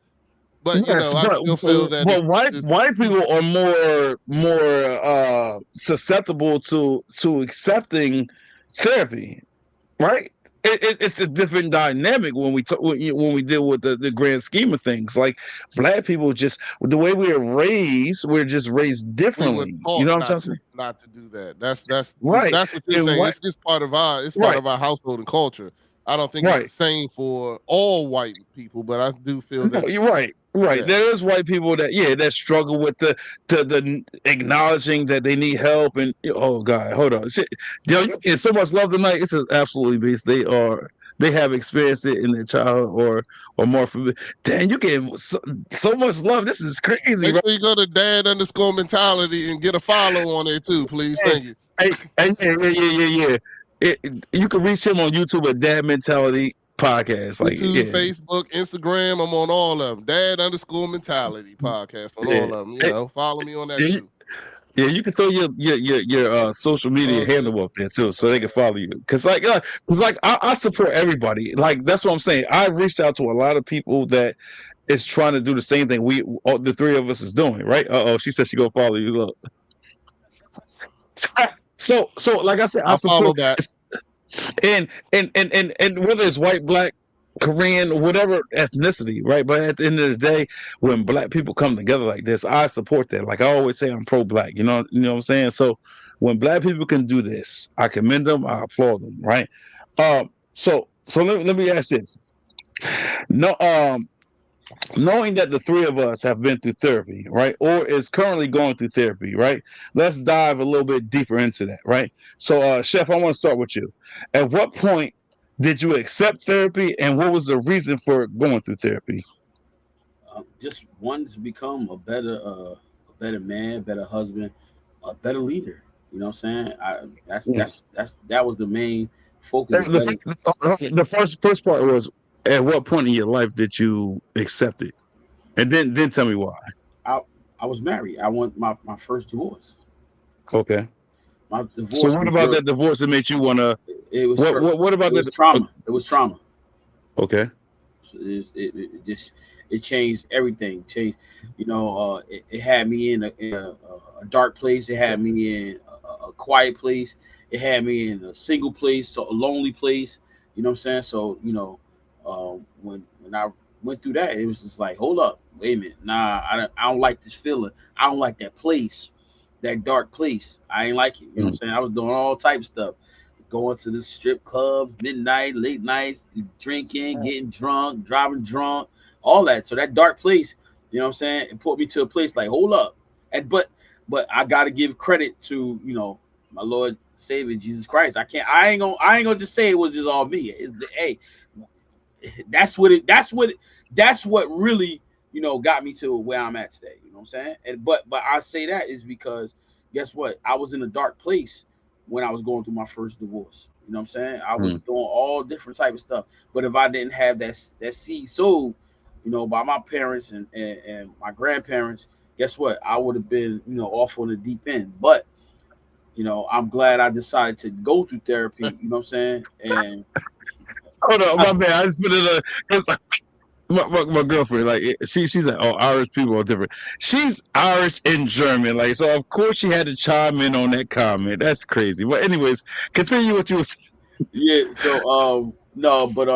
you yes, know, I still feel that white it's people are more susceptible to accepting therapy, right? It's a different dynamic when we talk when we deal with the grand scheme of things. Like black people, just the way we're just raised we were differently. You taught know what I'm saying? not to do that. Right. That's what you're And saying. what? It's part Right. of our household and culture. I don't think it's the Right. same for all white people, but I do feel No, that you're right. Right. yeah. There is white people that struggle with the acknowledging that they need help and oh God, hold on. Shit. Yo, you get so much love tonight. It's absolutely beast. They have experienced it in their childhood or more familiar. Damn, you get so much love. This is crazy, Make right? sure you go to dad underscore mentality and get a follow on there too, please. Hey, Thank you. yeah. You can reach him on YouTube at Dad Mentality Podcast. Like, YouTube, yeah, Facebook, Instagram. I'm on all of them. Dad underscore mentality podcast on yeah. all of them. You Hey, know, follow me on that yeah, too. yeah, you can throw your social media All good. handle up there too, so they can follow you. Cause I support everybody. Like that's what I'm saying. I've reached out to a lot of people that is trying to do the same thing the three of us is doing. Right? She said she gonna follow you. Look. So like I said, I I'll follow support back. and whether it's white, black, Korean, whatever ethnicity, right? But at the end of the day, when black people come together like this, I support that. Like I always say, I'm pro-black. You know what I'm saying. So when black people can do this, I commend them. I applaud them. Right. So let me ask this. No, knowing that the three of us have been through therapy, right, or is currently going through therapy, right? Let's dive a little bit deeper into that, right? So, Chef, I want to start with you. At what point did you accept therapy, and what was the reason for going through therapy? Just wanted to become a better man, better husband, a better leader. You know what I'm saying? Yeah. That was the main focus. The, Better. the first part was at what point in your life did you accept it, and then tell me why. I I was married. I want my first divorce. Okay. My So divorce what was about very. that divorce that made you want to? It was What about it was that? trauma. It was trauma. Okay. So it just it changed everything. Changed, it had me in a dark place. It had me in a quiet place. It had me in a single place, so a lonely place. You know what I'm saying? So when I went through that, it was just like, hold up, wait a minute, nah, I don't like this feeling. I don't like that place, that dark place. I ain't like it. You know what I'm Mm. saying? I was doing all type of stuff, going to the strip clubs, midnight, late nights, drinking, getting drunk, driving drunk, all that. So that dark place, you know what I'm saying, it put me to a place like, hold up. And but I gotta give credit to, my Lord Savior Jesus Christ. I ain't gonna just say it was just all me. It's the hey, that's what really, got me to where I'm at today. You know what I'm saying? And but I say that is because guess what? I was in a dark place when I was going through my first divorce. You know what I'm saying? I was Mm. doing all different type of stuff. But if I didn't have that seed sowed, by my parents and my grandparents, guess what? I would have been, off on the deep end. But I'm glad I decided to go through therapy. You know what I'm saying? And Hold on, I, my bad. I just put it. Cause my girlfriend, like she's like, oh, Irish people are different. She's Irish and German, like so. Of course, she had to chime in on that comment. That's crazy. But anyways, continue what you were saying. yeah. So no, but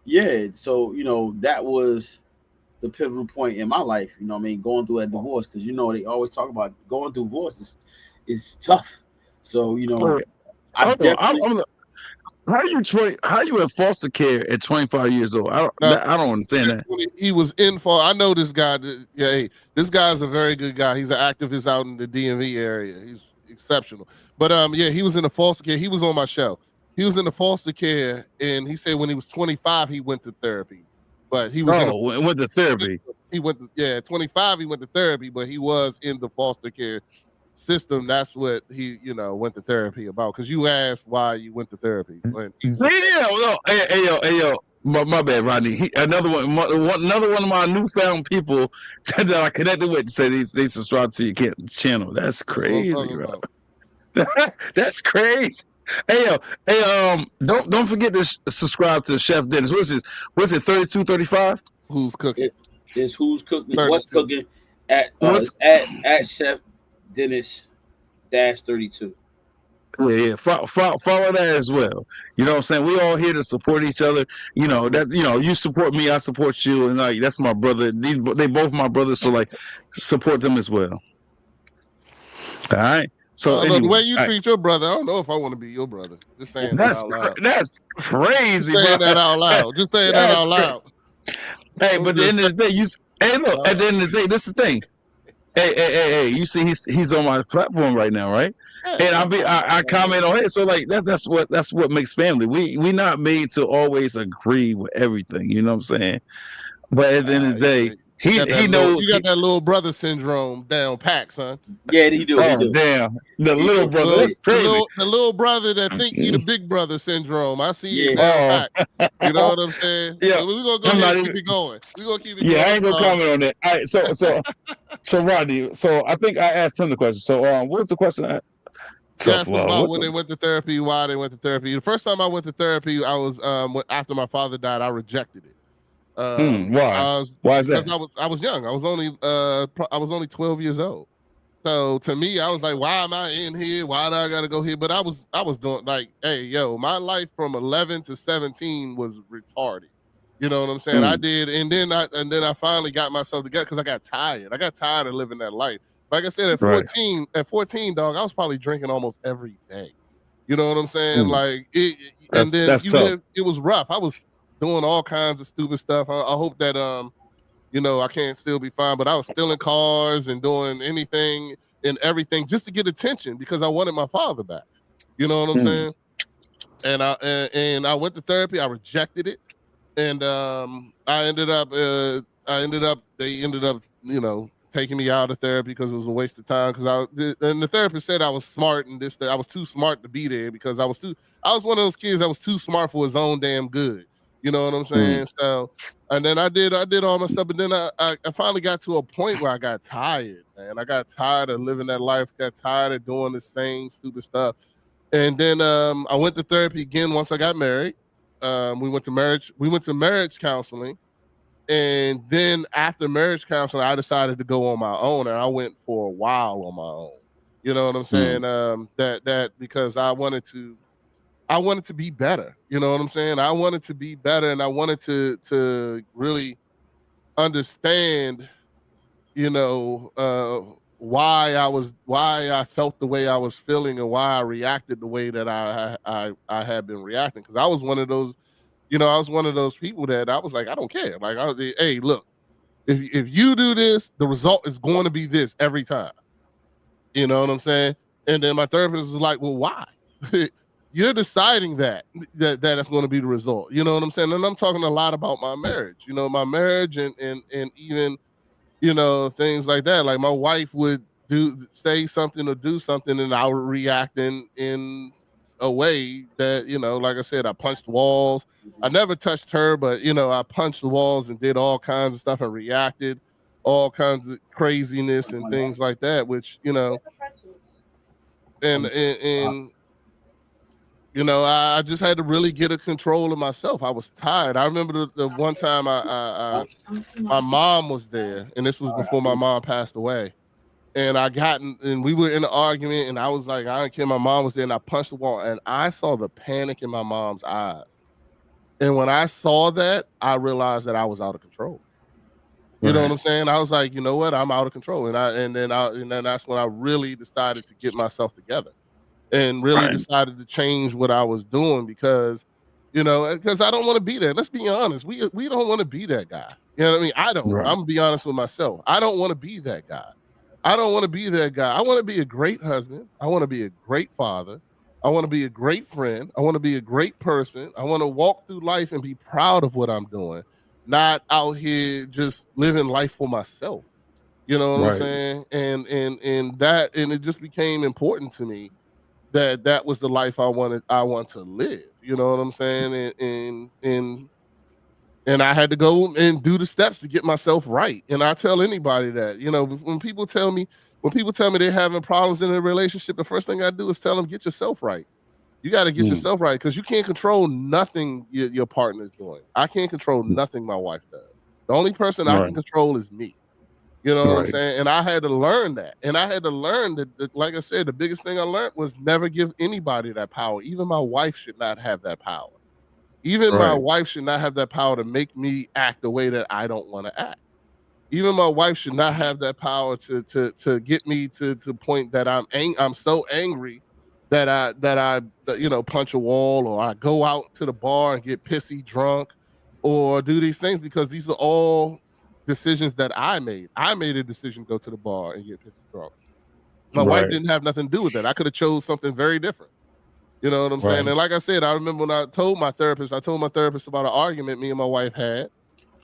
yeah. So that was the pivotal point in my life. You know what I mean? Going through a divorce, because they always talk about going through divorce is tough. So I Hold on, definitely. how you in foster care at 25 years old? Now, I don't understand that. he was in for. I know this guy. Yeah, hey, this guy's a very good guy. He's an activist out in the DMV area. He's exceptional. But yeah, he was in the foster care. He was on my show. He was in the foster care, and he said when he was 25, he went to therapy. But he was in a Oh, went to therapy. he went to, yeah, 25, he went to therapy, but he was in the foster care system. That's what he, went to therapy about. Because you asked why you went to therapy. And he's just Yeah, no, hey, yo. my bad, Rodney. Another one of my newfound people that I connected with said they subscribe to your channel. That's That's what I'm crazy, talking bro. about. That's crazy. Hey yo, hey don't forget to subscribe to Chef Dennis. What's it 32, 35? Who's cooking? It is who's cooking, what's 32. cooking at What's at Chef Dennis dash 32. yeah. Follow that as well. You know what I'm saying? We all here to support each other. You know Absolutely. that you support me, I support you, and like that's my brother. They both my brothers, so like support them as well. All right. I So don't know the way anyway, you treat your brother. I don't know if I want to be your brother. Just saying that out loud. that's Just crazy, bro. saying that out loud. Just saying that That's out crazy. loud. Hey, I'm but at the just end saying. of the day, hey, look. At the end of the day, this is the thing. Hey. You see, he's on my platform right now, right? Yeah, And no problem. I comment on it. So like that's what makes family. We not made to always agree with everything. You know what I'm saying? But at the end of the day, You got he you knows. got that little brother syndrome down pack, son. Yeah, he do. He Oh do. damn, the He little do. brother. Yeah. That's crazy. The little brother that think he the big brother syndrome. I see it Yeah. down Oh, pack. You know what I'm saying? yeah. But we're gonna go I'm ahead not and even. keep it going. We're gonna keep it Yeah, going. I I'm ain't gonna sorry. comment on that. All right, so Rodney. So I think I asked him the question. So what's the question? You Tough asked them love. about What when they went to therapy, why they went to therapy. The first time I went to therapy, I was after my father died, I rejected it. Why? I was Why is because that? I was young. I was only 12 years old. So to me, I was like, why am I in here? Why do I gotta go here? But I was doing like, hey, yo, my life from 11 to 17 was retarded. You know what I'm saying? I Mm, did, and then I finally got myself together because I got tired. I got tired of living that life. Like I said, right. at 14, dog, I was probably drinking almost every day. You know what I'm saying? Mm, Like and then that's tough. it was rough. I was doing all kinds of stupid stuff. I hope that I can't still be fine, but I was stealing cars and doing anything and everything just to get attention because I wanted my father back. You know what I'm Mm, saying? And I went to therapy. I rejected it, and I ended up they ended up taking me out of therapy because it was a waste of time. And the therapist said I was smart and that I was too smart to be there because I was one of those kids that was too smart for his own damn good. You know what I'm mm, saying? So and then I did all my stuff, but then I finally got to a point where I got tired, man. I got tired of living that life, got tired of doing the same stupid stuff. And then I went to therapy again once I got married. We went to marriage counseling. And then after marriage counseling, I decided to go on my own, and I went for a while on my own. You know what I'm mm, saying? That because I wanted to be better. You know what I'm saying? I wanted to be better, and I wanted to really understand, why I felt the way I was feeling and why I reacted the way that I had been reacting. Because I was one of those, I was one of those people that I was like, I don't care. Like, hey, look, if you do this, the result is going to be this every time. You know what I'm saying? And then my therapist was like, well, why? You're deciding that's going to be the result. You know what I'm saying? And I'm talking a lot about my marriage. My marriage and even things like that. Like my wife would say something or do something, and I would react in a way that, like I said, I punched walls. I never touched her, but I punched the walls and did all kinds of stuff and reacted all kinds of craziness and things like that, which, and I just had to really get a control of myself. I was tired. I remember the one time my mom was there, and this was before my mom passed away. And and we were in an argument, and I was like, I don't care. My mom was there, and I punched the wall, and I saw the panic in my mom's eyes. And when I saw that, I realized that I was out of control. You know what right. I'm saying? I was like, you know what? I'm out of control. And then that's when I really decided to get myself together and really Right. decided to change what I was doing because I don't want to be there. Let's be honest. We don't want to be that guy. You know what I mean? I don't. Right. I'm gonna be honest with myself. I don't want to be that guy. I don't want to be that guy. I want to be a great husband. I want to be a great father. I want to be a great friend. I want to be a great person. I want to walk through life and be proud of what I'm doing, not out here just living life for myself. You know what I'm Right. saying? And it just became important to me that was the life I want to live. You know what I'm saying? And And I had to go and do the steps to get myself right. And I tell anybody that, when people tell me they're having problems in a relationship, the first thing I do is tell them, get yourself right. You got to get yourself right, because you can't control nothing your partner's doing. I can't control nothing my wife does. The only person I can control is me. You know what I'm saying? And I had to learn that. And I had to learn that, like I said, the biggest thing I learned was never give anybody that power. Even my wife should not have that power. Even my wife should not have that power to make me act the way that I don't want to act. Even my wife should not have that power to get me to the point that I'm so angry that I punch a wall, or I go out to the bar and get pissy drunk, or do these things, because these are all decisions that I made. I made a decision to go to the bar and get pissy drunk. My wife didn't have nothing to do with that. I could have chose something very different. You know what I'm saying? And like I said, I remember when I told my therapist about an argument me and my wife had,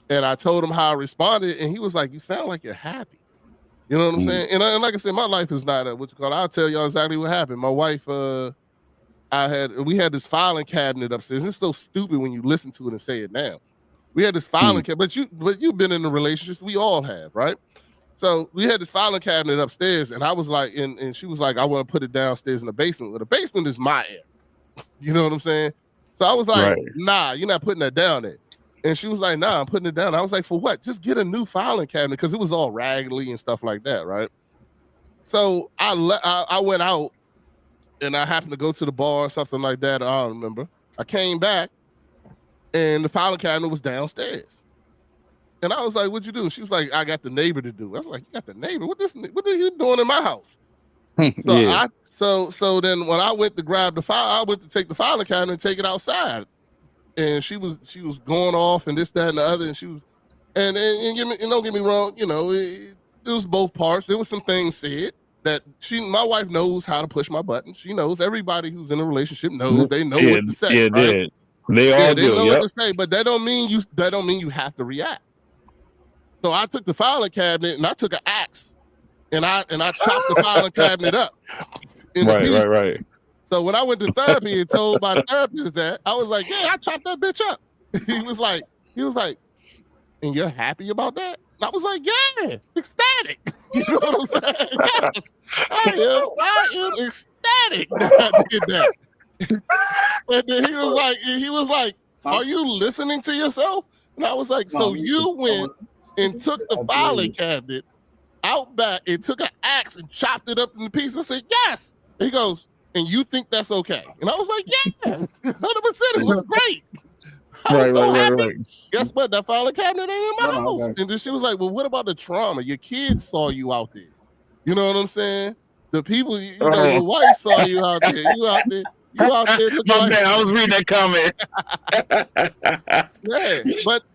and I told him how I responded, and he was like, "You sound like you're happy." You know what I'm saying? And like I said, my life is not I'll tell y'all exactly what happened. My wife, we had this filing cabinet upstairs. It's so stupid when you listen to it and say it now. We had this filing cabinet, but you've been in a relationship. We all have, right? So we had this filing cabinet upstairs, and I was like, and she was like, I want to put it downstairs in the basement. Well, the basement is my area. You know what I'm saying? So I was like, nah, you're not putting that down there. And she was like, nah, I'm putting it down. I was like, for what? Just get a new filing cabinet, because it was all raggedy and stuff like that, right? So I went out, and I happened to go to the bar or something like that. I don't remember. I came back, and the filing cabinet was downstairs. And I was like, what'd you do? She was like, I got the neighbor to do. I was like, you got the neighbor? What are you doing in my house? So then when I went to grab the file, I went to take the filing cabinet and take it outside. And she was going off and this, that, and the other. And she was, and don't get me wrong, it was both parts. There was some things said that my wife knows how to push my buttons. She knows. Everybody who's in a relationship knows. They know what to say. Right? They all do. They know what to say, but that don't mean you have to react. So I took the filing cabinet and I took an axe and I chopped the filing cabinet up. Right. So when I went to therapy and told my therapist that, I was like, yeah, I chopped that bitch up. He was like, and you're happy about that? And I was like, yeah, ecstatic. You know what I'm saying? Yes, I am ecstatic that I did that. And then he was like, are you listening to yourself? And I was like, so you went and took the filing cabinet out back and took an axe and chopped it up into pieces and said, yes. And he goes, and you think that's okay? And I was like, yeah, 100%. It was great. I was so happy. Right. Guess what? That filing cabinet ain't in my house. Okay. And then she was like, well, what about the trauma? Your kids saw you out there. You know what I'm saying? The people, your wife saw you out there. You out there. My bad, I was reading that comment. Yeah,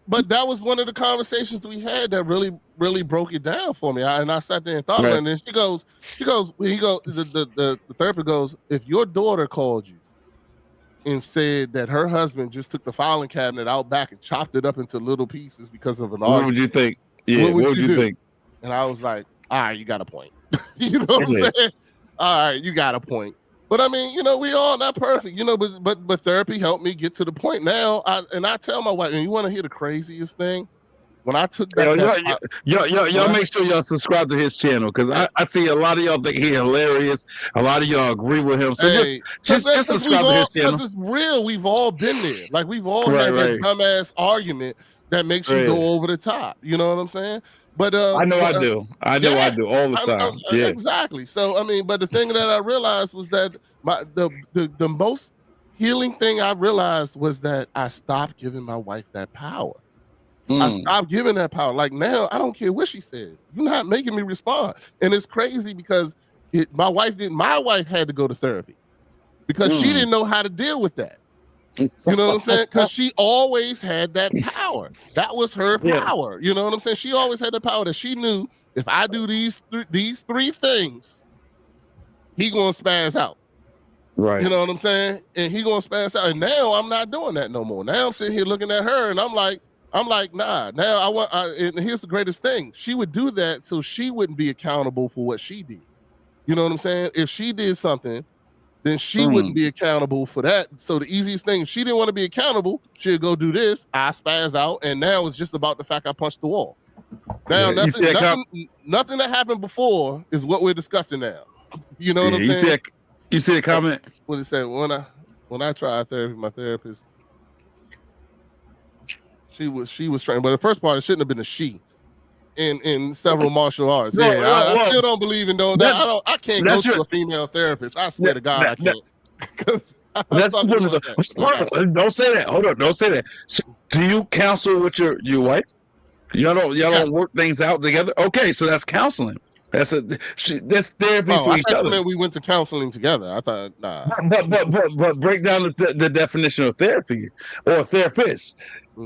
but that was one of the conversations we had that really, really broke it down for me. I sat there and thought about it. And then the therapist goes, if your daughter called you and said that her husband just took the filing cabinet out back and chopped it up into little pieces because of an argument, what would you think? Yeah, what would you think? And I was like, all right, you got a point. You know what I'm saying? All right, you got a point. But I mean, we all not perfect, but therapy helped me get to the point now. I tell my wife, and you want to hear the craziest thing? When I took that, y'all make sure y'all subscribe to his channel, because I see a lot of y'all think he's hilarious. A lot of y'all agree with him. So just subscribe to his channel. Because it's real. We've all been there. Like, we've all had that dumbass argument that makes you go over the top. You know what I'm saying? But I know I do all the time. Yeah, exactly. So I mean, but the thing that I realized was that the most healing thing I realized was that I stopped giving my wife that power. I stopped giving that power. Like, now, I don't care what she says. You're not making me respond. And it's crazy because my wife had to go to therapy because she didn't know how to deal with that. You know what I'm saying? Because she always had that power. That was her power. You know what I'm saying? She always had the power that she knew, if I do these three things, he gonna spaz out. Right. You know what I'm saying? And he gonna spaz out. And now I'm not doing that no more. Now I'm sitting here looking at her, and I'm like, nah. Now and here's the greatest thing: she would do that, so she wouldn't be accountable for what she did. You know what I'm saying? If she did something, she would do that, so she wouldn't be accountable for what she did. You know what I'm saying? If she did something, she would do that, so she wouldn't be accountable for what she did. You know what I'm saying? If she did something, she would do that, so she wouldn't be accountable for what she did. You know what I'm saying? If she did something, then she wouldn't be accountable for that. So the easiest thing, if she didn't want to be accountable, she'd go do this. I spaz out, and now it's just about the fact I punched the wall. Now nothing that happened before is what we're discussing now. You know what I'm saying? You see a comment? What it said when I tried therapy, my therapist, she was trained, but the first part it shouldn't have been a she. In several martial arts. I still don't believe in those. I can't go to a female therapist. I swear to God, I can't. Don't say that. Hold on, don't say that. So, do you counsel with your wife? Y'all don't work things out together. Okay, so that's counseling. That's therapy for each other. We went to counseling together. I thought, nah. But break down the definition of therapy or a therapist.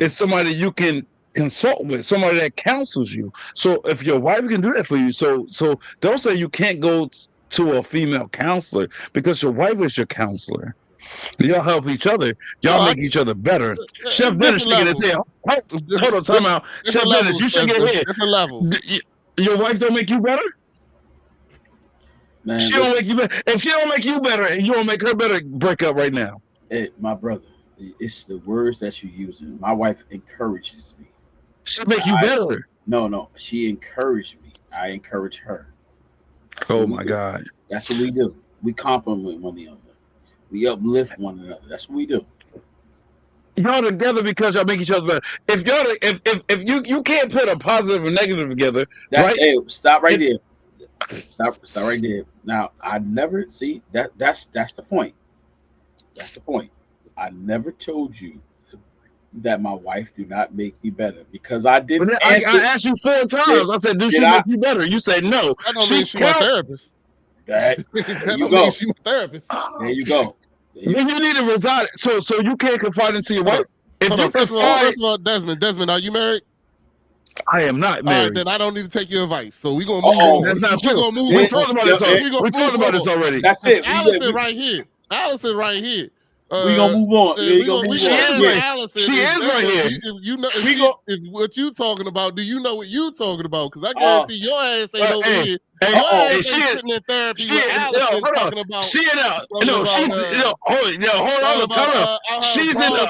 It's somebody you can consult with, somebody that counsels you. So if your wife can do that for you, so don't say you can't go to a female counselor because your wife is your counselor. Y'all help each other. Y'all make each other better. Chef Dennis shaking his head. Hold on, time out. Chef Dennis, you shaking your head. Different levels. Your wife don't make you better? Man, she don't make you better. If she don't make you better and you don't make her better, break up right now. Hey, my brother, it's the words that you're using. My wife encourages me. She make you better. No. She encouraged me. I encourage her. Oh my God. That's what we do. We compliment one another. We uplift one another. That's what we do. Y'all together because y'all make each other better. If y'all if you can't put a positive and negative together, right? Hey, stop right there. Stop right there. Now I never see that's the point. That's the point. I never told you that my wife do not make me better because I didn't. I asked you 4 times. I said, "Do she make you better?" You said no. I don't mean she's my therapist. There you go. She's my therapist. There you go. Then you need to resign. So you can't confide into your wife. First of all, Desmond, are you married? I am not married. All right, then I don't need to take your advice. So we're gonna move on. That's not true. We talked about this already. We talked about this already. That's it. Allison right here. We gonna move on. She is right here. If what you talking about, do you know what you talking about? Because I guarantee your ass ain't over here. Your ass ain't sitting in therapy with Allison talking about. Hold on. She's in the.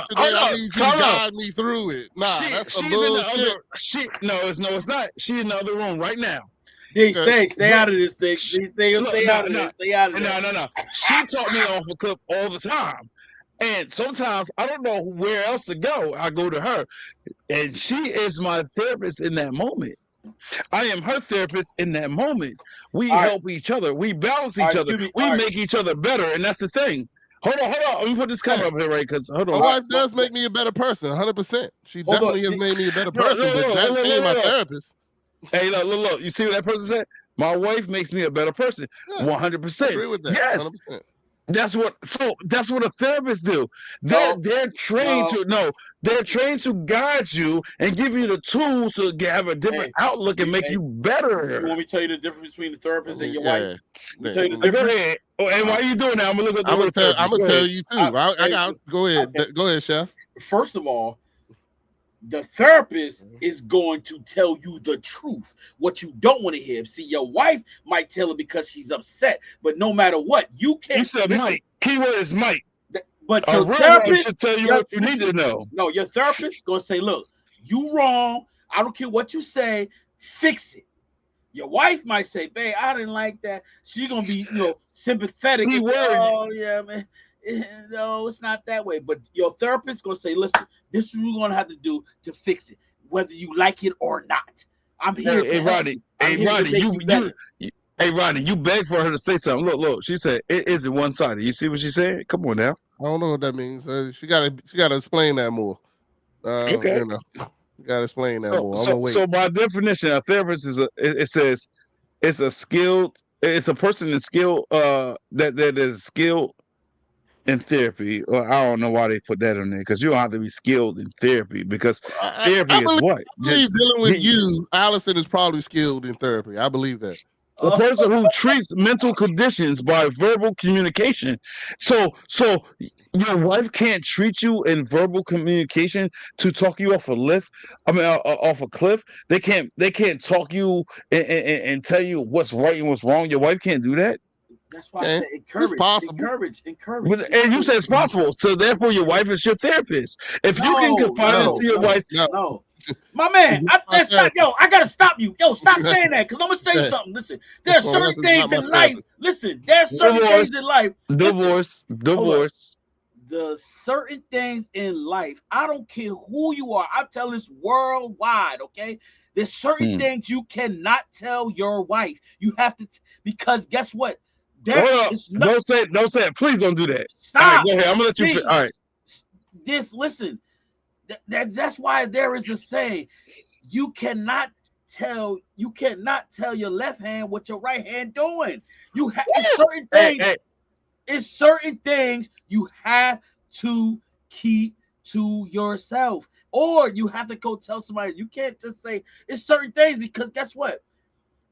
Guide me through it. Nah, that's some bullshit. It's not. She's in the other room right now. Stay out of this thing. Stay out of this. No. She taught me off a clip all the time. And sometimes I don't know where else to go. I go to her. And she is my therapist in that moment. I am her therapist in that moment. We help each other. We balance each other. We make each other better. And that's the thing. Hold on. Let me put this camera up here, right? Because hold on. My wife does make me a better person, 100%. She definitely has made me a better person, but she ain't my therapist. Hey, look. You see what that person said? My wife makes me a better person. 100%. I agree with that. Yes. 100%. That's what a therapist do. They're trained to guide you and give you the tools to have a different outlook and make you better. You want me to tell you the difference between the therapist and your wife? Tell you the difference? Go ahead. And why are you doing that? I'm gonna look at I'm gonna tell you too. Go ahead, Chef. First of all, the therapist is going to tell you the truth, what you don't want to hear. See, your wife might tell it because she's upset, but no matter what, you can't. You said might. Keyword is might. But your therapist should tell you what you need to know. No, your therapist gonna say, "Look, you wrong. I don't care what you say. Fix it." Your wife might say, "Babe, I didn't like that." She's gonna be, sympathetic. And say, "Oh yeah, man. No, it's not that way." But your therapist gonna say, "Listen, this is what we're gonna have to do to fix it, whether you like it or not. I'm here to help. Rodney, you begged for her to say something. Look. She said it isn't one-sided. You see what she said? Come on now. I don't know what that means. She gotta explain that more. Okay. You gotta explain that more. I'm gonna wait. So by definition, a therapist is it's a person in skill that is skilled in therapy. Or I don't know why they put that in there because you don't have to be skilled in therapy because therapy is what? I believe dealing with you, Allison is probably skilled in therapy. I believe that. A person who treats mental conditions by verbal communication. So your wife can't treat you in verbal communication to talk you off a lift. Off a cliff. They can't talk you and tell you what's right and what's wrong. Your wife can't do that. That's why I said It's possible. encourage. And you said it's possible. So therefore, your wife is your therapist. If you can confide into your wife, no. My man, I gotta stop you. Yo, stop saying that, because I'm gonna say something. Listen, there are certain things in life. Listen, there's certain things in life. Divorce. The certain things in life, I don't care who you are. I tell this worldwide, okay? There's certain things you cannot tell your wife. You have to, because guess what? Don't say it. Please don't do that. Stop. All right, go ahead. I'm gonna let you. All right. Listen. That's why there is a saying: you cannot tell your left hand what your right hand doing. It's certain things. It's certain things you have to keep to yourself, or you have to go tell somebody. You can't just say it's certain things, because guess what?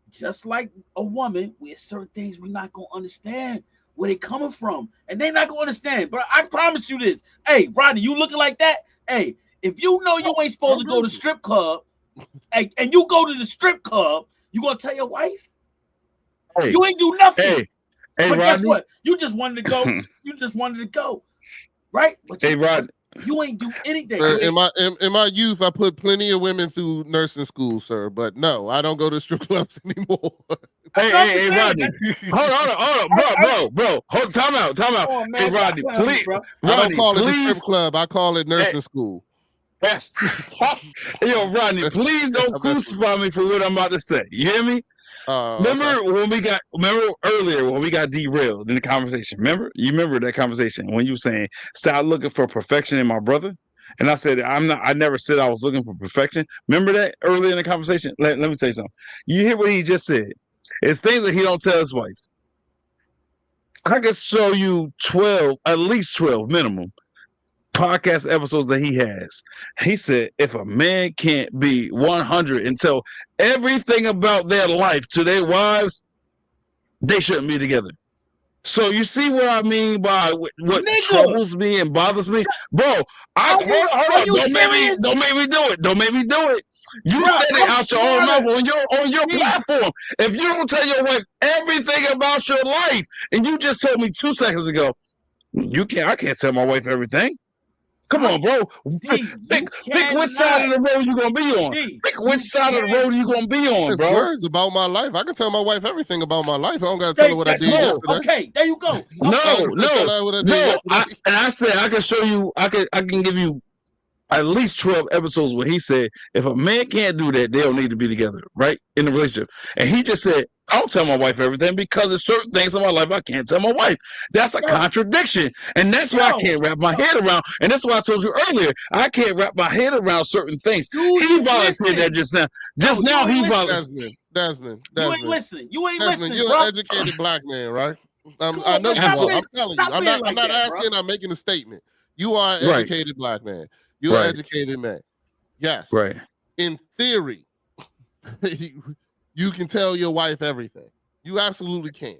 Just like a woman, with certain things we're not gonna understand where they coming from, and they're not gonna understand. But I promise you this. Hey, Rodney, you looking like that? Hey, if you know you ain't supposed to go to strip club, and you go to the strip club, you gonna tell your wife? Hey, you ain't do nothing. Hey, but Rodney. Guess what? You just wanted to go. Right? But Rodney. You ain't do anything. Sir, in my youth, I put plenty of women through nursing school, sir. But no, I don't go to strip clubs anymore. Hey, Rodney. Hold on, bro. Time out. Oh, man, hey, Rodney, please. I don't call it the strip club. I call it nursing school. Yo, Rodney, please don't crucify me for what I'm about to say. You hear me? Remember earlier when we got derailed in the conversation? You remember that conversation when you were saying, stop looking for perfection in my brother? And I said, I never said I was looking for perfection. Remember that earlier in the conversation? Let me tell you something. You hear what he just said? It's things that he don't tell his wife. I could show you at least 12 minimum podcast episodes that he has. He said, if a man can't be 100 and tell everything about their life to their wives, they shouldn't be together. So you see what I mean by what troubles me and bothers me, bro. Hold on. Don't make me do it. Don't make me do it. You said it out your own mouth on your platform. If you don't tell your wife everything about your life, and you just told me 2 seconds ago, I can't tell my wife everything. Come on, bro. Pick which side of the road you're going to be on. Pick which side of the road you're going to be on, bro. Words about my life. I can tell my wife everything about my life. I don't got to tell her what I did yesterday. Okay, there you go. No. And I said I can show you, I can give you at least 12 episodes where he said, if a man can't do that, they don't need to be together, right? In the relationship. And he just said, I don't tell my wife everything because there's certain things in my life I can't tell my wife. That's a contradiction. And that's why I can't wrap my head around. And that's why I told you earlier, I can't wrap my head around certain things. He volunteered that just now. Just now he volunteered. Desmond. You ain't listening. You're an educated black man, right? I know you are. I'm telling you. I'm not asking, I'm making a statement. You are an educated black man. You're an educated man. Yes. Right. In theory, you can tell your wife everything. You absolutely can.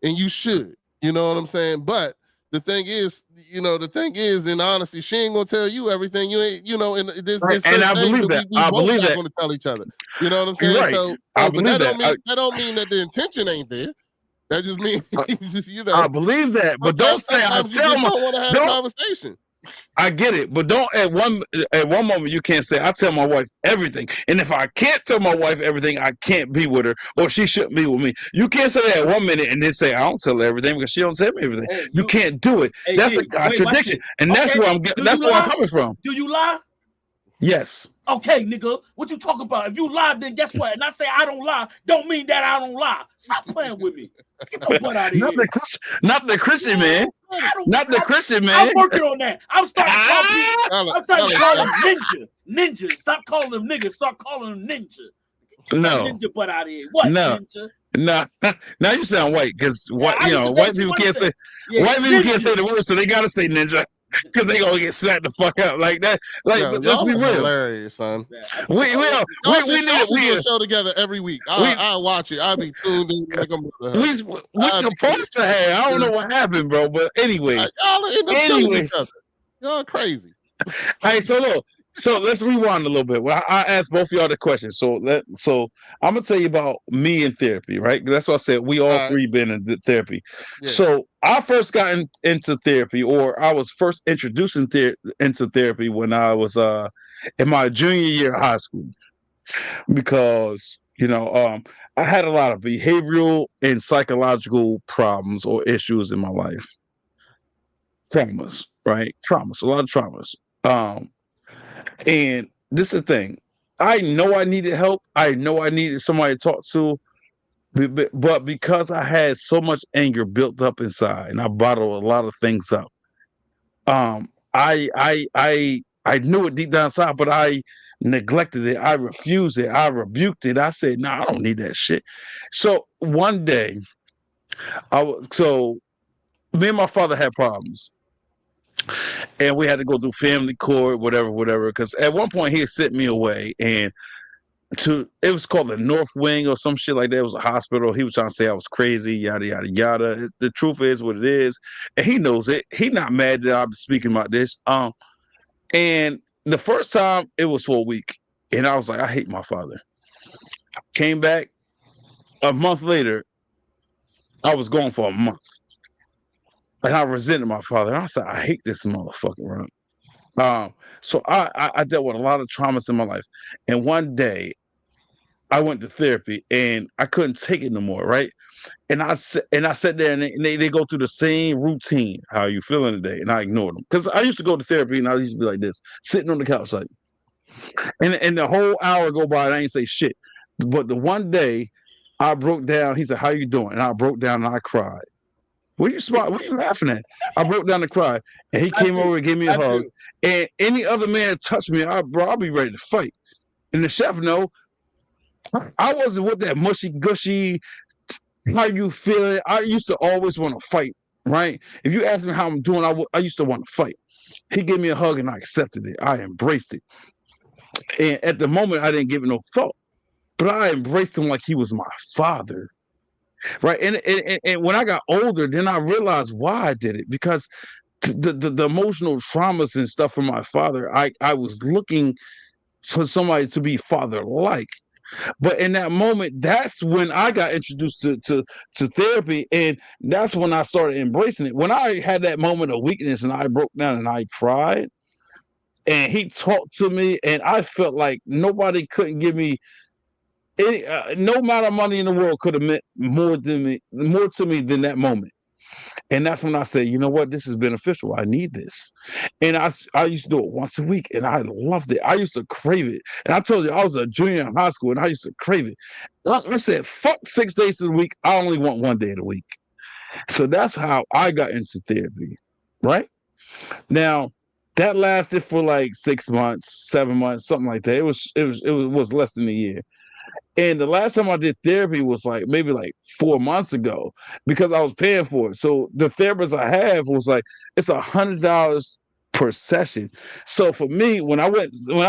And you should. You know what I'm saying? But the thing is, in honesty, she ain't gonna tell you everything. You ain't, and there's and I believe that. I believe that. Gonna tell each other. You know what I'm saying? Right. So I believe that. That don't mean that the intention ain't there. That just means I believe that. But don't say I tell my. Don't want to have a conversation. I get it, but don't at one moment you can't say I tell my wife everything, and if I can't tell my wife everything, I can't be with her, or she shouldn't be with me. You can't say that 1 minute and then say I don't tell her everything because she don't tell me everything. Hey, you can't do it. That's a contradiction, and that's where I'm coming from. Do you lie? Yes. Okay, nigga, what you talking about? If you lie, then guess what? And I say I don't lie, don't mean that I don't lie. Stop playing with me. Get the butt out of here. Not the Christian man. Not the Christian man. I'm working on that. I'm starting to call them ninja. Stop calling them niggas. Start calling them ninja. Get ninja butt out of here. What ninja? No, now you sound white because white people can't say the word, so they gotta say ninja because they gonna get slapped the fuck up like that. Like, let's be real. Hilarious, son. We do a show together every week. I watch it. I'll be tuned in like I'm. We supposed to have. I don't know what happened, bro. But anyways, y'all crazy. All right, so look, So let's rewind a little bit. Well, I asked both of y'all the question. So I'm gonna tell you about me in therapy, right? That's why I said we all All right. three been in therapy. Yeah. So I first got into therapy, or I was first introduced into therapy when I was in my junior year of high school, because I had a lot of behavioral and psychological problems or issues in my life, traumas, right? Traumas, a lot of traumas. Um, And this is the thing. I know I needed help. I know I needed somebody to talk to, but because I had so much anger built up inside, and I bottled a lot of things up, I knew it deep down inside, but I neglected it. I refused it. I rebuked it. I said, "No, I don't need that shit." So one day, me and my father had problems, and we had to go through family court, whatever. Because at one point he had sent me away, and it was called the North Wing or some shit like that. It was a hospital. He was trying to say I was crazy, yada yada yada. The truth is what it is, and he knows it. He not mad that I'm speaking about this. And the first time it was for a week, and I was like, I hate my father. Came back a month later. I was gone for a month, and I resented my father. And I said, I hate this motherfucker, right? So I dealt with a lot of traumas in my life, and one day I went to therapy, and I couldn't take it no more, right? And I sat there, and they go through the same routine. How are you feeling today? And I ignored them, because I used to go to therapy, and I used to be like this, sitting on the couch, like, and the whole hour go by, and I ain't say shit. But the one day I broke down, he said, "How you doing?" And I broke down and I cried. What are you smart? What are you laughing at? I broke down and cried, and he I came over do. and gave me a I hug. do. And any other man touch me, I'll be ready to fight. And the chef know I wasn't with that mushy gushy. How you feeling? I used to always want to fight, right? If you ask me how I'm doing, I used to want to fight. He gave me a hug and I accepted it. I embraced it. And at the moment, I didn't give it no thought, but I embraced him like he was my father, right? And when I got older, then I realized why I did it, because the emotional traumas and stuff from my father, I was looking for somebody to be father like. But in that moment, that's when I got introduced to therapy, and that's when I started embracing it. When I had that moment of weakness and I broke down and I cried, and he talked to me, and I felt like nobody couldn't give me any, no amount of money in the world could have meant more to me than that moment. And that's when I said, you know what, this is beneficial. I need this. And I used to do it once a week, and I loved it. I used to crave it. And I told you, I was a junior in high school, and I used to crave it. I said, fuck 6 days a week. I only want one day a week. So that's how I got into therapy, right? Now, that lasted for like 6 months, 7 months, something like that. It was less than a year. And the last time I did therapy was like maybe like 4 months ago, because I was paying for it. So the therapist I have was like, it's $100 per session. So for me, when I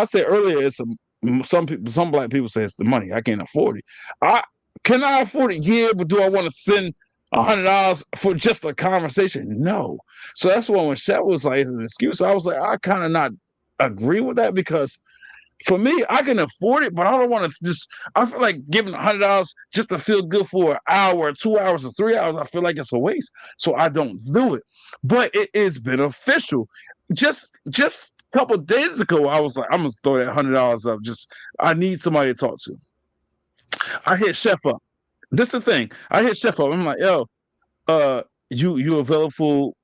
said earlier, some black people say it's the money. I can't afford it. I can I afford it? Yeah, but do I want to send $100 for just a conversation? No. So that's why when Shep was like, it's an excuse, I was like, I kind of not agree with that, because for me, I can afford it, but I don't want to just. I feel like giving $100 just to feel good for an hour, 2 hours, or 3 hours. I feel like it's a waste, so I don't do it. But it is beneficial. Just a couple of days ago, I was like, I'm gonna throw that $100 up. Just I need somebody to talk to. I hit Chef up. This is the thing. I hit Chef up. I'm like, yo, you available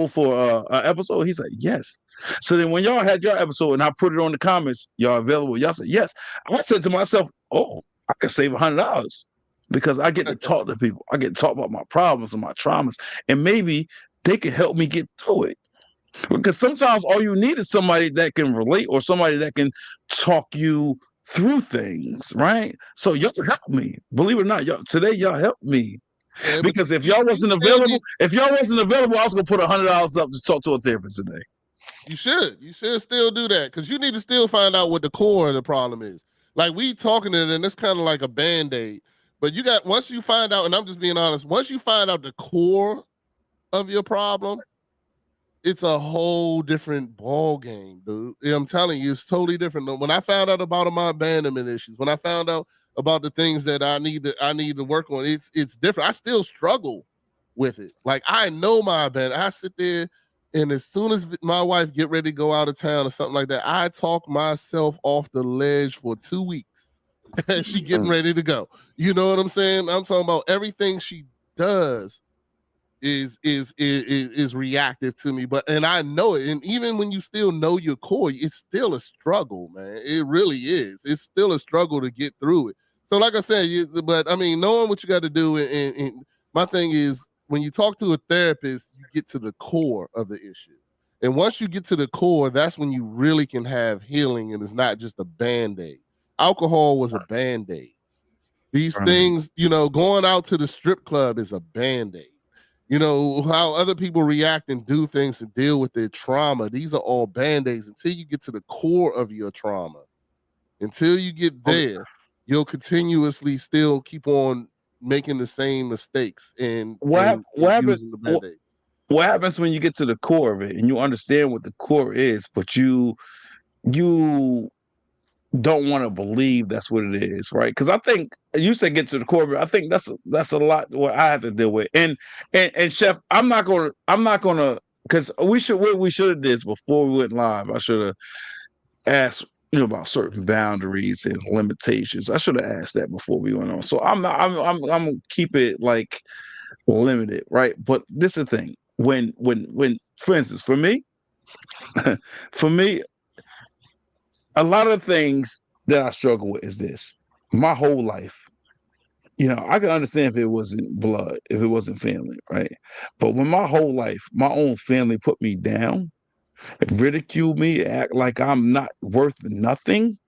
for an episode? He's like, yes. So then when y'all had your episode and I put it on the comments, y'all available? Y'all said yes. I said to myself, oh, I could save $100 because I get to talk to people. I get to talk about my problems and my traumas, and maybe they can help me get through it. Because sometimes all you need is somebody that can relate, or somebody that can talk you through things, right? So y'all help me. Believe it or not, y'all helped me. Yeah, but Because if y'all wasn't still available, need, I was gonna put $100 up to talk to a therapist today. you should still do that, because you need to still find out what the core of the problem is. Like, we talking it, and it's kind of like a band-aid. But once you find out, and I'm just being honest, once you find out the core of your problem, it's a whole different ball game, dude. I'm telling you, it's totally different. When I found out about my abandonment issues, when I found out about the things that I need to work on, it's different. I still struggle with it. Like, I know my abandonment. I sit there, and as soon as my wife get ready to go out of town or something like that, I talk myself off the ledge for 2 weeks. And she getting ready to go. You know what I'm saying? I'm talking about everything she does is reactive to me, and I know it. And even when you still know your core, it's still a struggle, man. It really is. It's still a struggle to get through it. So, like I said, but I mean, knowing what you got to do, and my thing is, when you talk to a therapist, you get to the core of the issue. And once you get to the core, that's when you really can have healing, and it's not just a band-aid. Alcohol was a band-aid. These things, going out to the strip club is a band-aid. How other people react and do things to deal with their trauma. These are all band-aids until you get to the core of your trauma. Until you get there, you'll continuously still keep on making the same mistakes and using the band-aid. What happens when you get to the core of it and you understand what the core is, but you don't want to believe that's what it is, right? Because I think you said get to the core of it. I think that's a lot what I have to deal with. And Chef, I'm not gonna because we should have did this before we went live. I should have asked about certain boundaries and limitations. I should have asked that before we went on. So I'm gonna keep it like limited, right? But this is the thing. When for instance, for me, for me, a lot of things that I struggle with is this. My whole life, I can understand if it wasn't blood, if it wasn't family, right? But when my whole life, my own family put me down, ridicule me, act like I'm not worth nothing,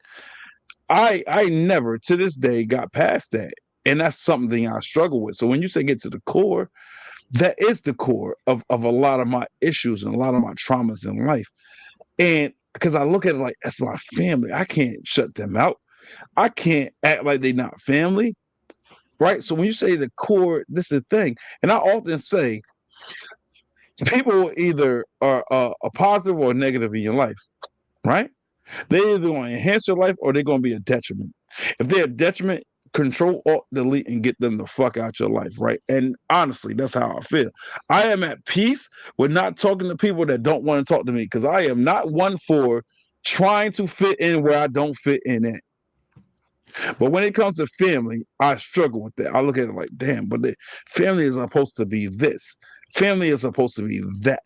I never to this day got past that. And that's something I struggle with. So when you say get to the core, that is the core of a lot of my issues and a lot of my traumas in life. And because I look at it like that's my family. I can't shut them out. I can't act like they're not family. Right. So when you say the core, this is the thing. And I often say people either are a positive or a negative in your life. Right. They're either going to enhance your life or they're going to be a detriment. If they're a detriment, control, alt, delete, and get them the fuck out your life, right? And honestly, that's how I feel. I am at peace with not talking to people that don't want to talk to me because I am not one for trying to fit in where I don't fit in at. But when it comes to family, I struggle with that. I look at it like, damn, but family is supposed to be this. Family is supposed to be that.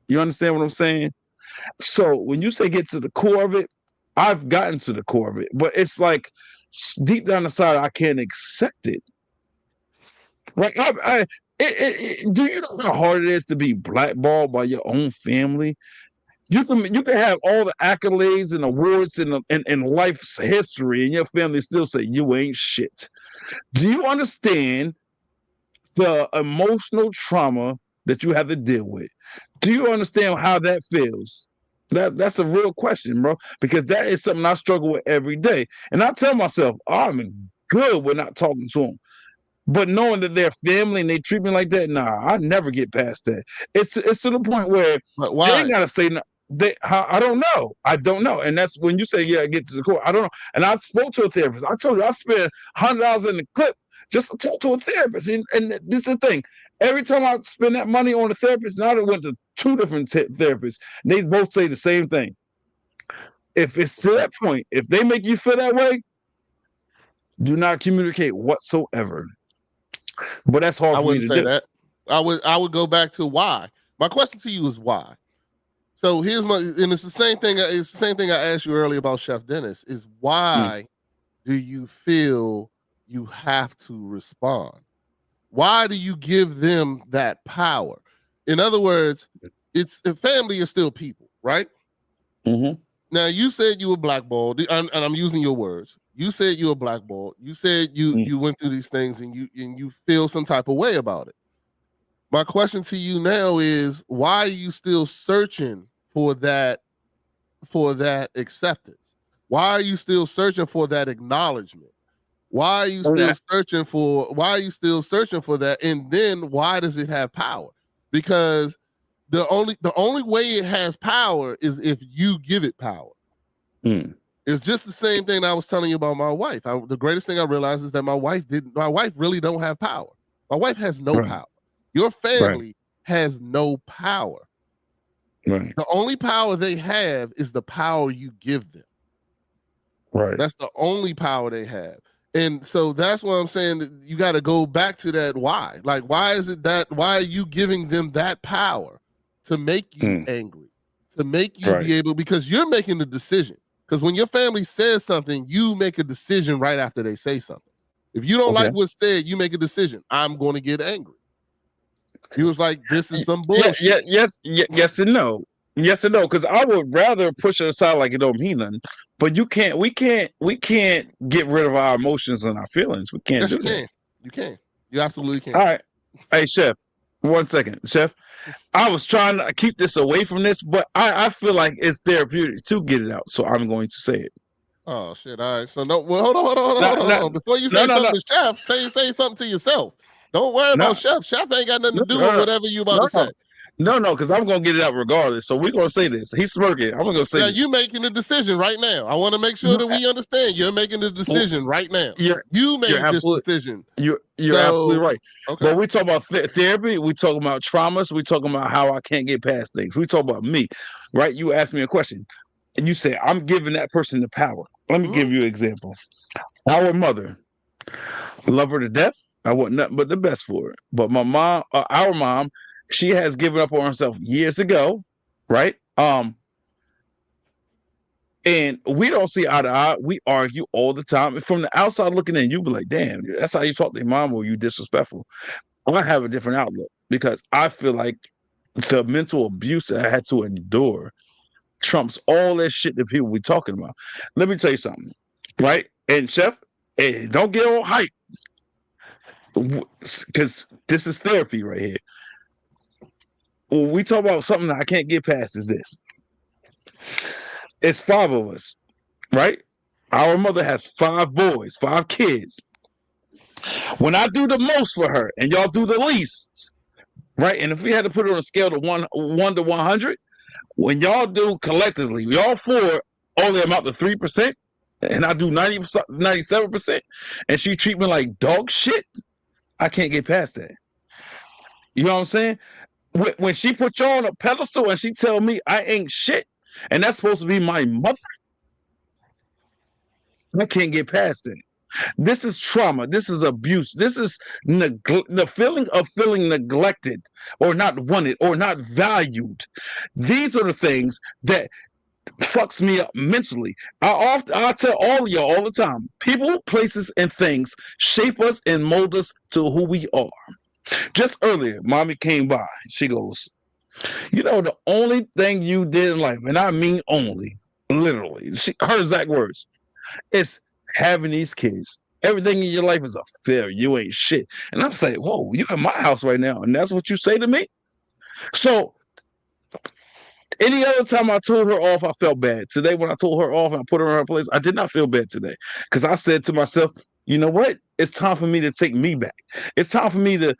You understand what I'm saying? So when you say get to the core of it, I've gotten to the core of it, but it's like deep down inside, I can't accept it. Right? Do you know how hard it is to be blackballed by your own family? You can have all the accolades and awards in life's history, and your family still say you ain't shit. Do you understand the emotional trauma that you have to deal with? Do you understand how that feels? That's a real question, bro, because that is something I struggle with every day. And I tell myself, I'm good with not talking to them. But knowing that they're family and they treat me like that, nah, I never get past that. It's to the point where they ain't gotta say no. I don't know. I don't know. And that's when you say, yeah, get to the core. I don't know. And I spoke to a therapist. I told you I spent $100 in the clip just to talk to a therapist. And this is the thing. Every time I spend that money on a therapist, now I went to 2 different therapists. They both say the same thing. If it's to that point, if they make you feel that way, do not communicate whatsoever. But that's hard for me to do. I wouldn't say that. I would go back to why. My question to you is why. So here's and it's the same thing. It's the same thing I asked you earlier about Chef Dennis. Is why do you feel you have to respond? Why do you give them that power? In other words, family is still people, right? Mm-hmm. Now you said you were blackballed, and I'm using your words. You said you were blackballed. You said you went through these things, and you feel some type of way about it. My question to you now is, why are you still searching for that acceptance? Why are you still searching for that acknowledgement? Why are you still searching for that? And then why does it have power? Because the only way it has power is if you give it power. It's just the same thing I was telling you about my wife. The greatest thing I realized is that my wife really don't have power. My wife has no power. Your family has no power. Right. The only power they have is the power you give them. Right. That's the only power they have. And so that's why I'm saying that you got to go back to that why. Like, why are you giving them that power to make you angry, to make you be able, because you're making the decision. Because when your family says something, you make a decision right after they say something. If you don't like what's said, you make a decision. I'm going to get angry. He was like, this is some bullshit. Yes and no. Yes and no, because I would rather push it aside like it don't mean nothing. But we can't get rid of our emotions and our feelings. We can't do that. You can. You absolutely can. All right. Hey, Chef, 1 second. Chef, I was trying to keep this away from this, but I feel like it's therapeutic to get it out. So I'm going to say it. Oh, shit. All right. So, no, well, hold on. Before you say something to Chef, say something to yourself. Don't worry about Chef. Chef ain't got nothing to do with whatever you about to say. No, because I'm going to get it out regardless. So we're going to say this. He's smirking. I'm going to say this. You making the decision right now. I want to make sure that we understand. You're making the decision right now. You made this decision. You're absolutely right. Okay. But we talk about therapy. We talk about traumas. We talk about how I can't get past things. We talk about me, right? You asked me a question, and you say, I'm giving that person the power. Let me give you an example. Our mother, love her to death. I want nothing but the best for her. But my mom, our mom, she has given up on herself years ago, right? And we don't see eye to eye. We argue all the time. And from the outside looking in, you be like, damn, that's how you talk to your mom, or you disrespectful. I have a different outlook because I feel like the mental abuse that I had to endure trumps all that shit that people be talking about. Let me tell you something, right? And Chef, don't get all hype, because this is therapy right here. When we talk about something that I can't get past is this. It's 5 of us, right? Our mother has 5 boys, 5 kids. When I do the most for her and y'all do the least, right? And if we had to put it on a scale of 1 to 100, when y'all do collectively, y'all 4 only amount to 3%, and I do 97%, and she treat me like dog shit, I can't get past that. You know what I'm saying? When she put you on a pedestal and she tell me I ain't shit, and that's supposed to be my mother, I can't get past it. This is trauma. This is abuse. This is the feeling of feeling neglected or not wanted or not valued. These are the things that fucks me up mentally. I tell all of y'all all the time, people, places, and things shape us and mold us to who we are. Just earlier, mommy came by. She goes, the only thing you did in life, and I mean only, literally, her exact words, is having these kids. Everything in your life is a failure. You ain't shit. And I'm saying, whoa, you in my house right now, and that's what you say to me? So any other time I told her off, I felt bad. Today, when I told her off and I put her in her place, I did not feel bad today. Because I said to myself, you know what? It's time for me to take me back. It's time for me to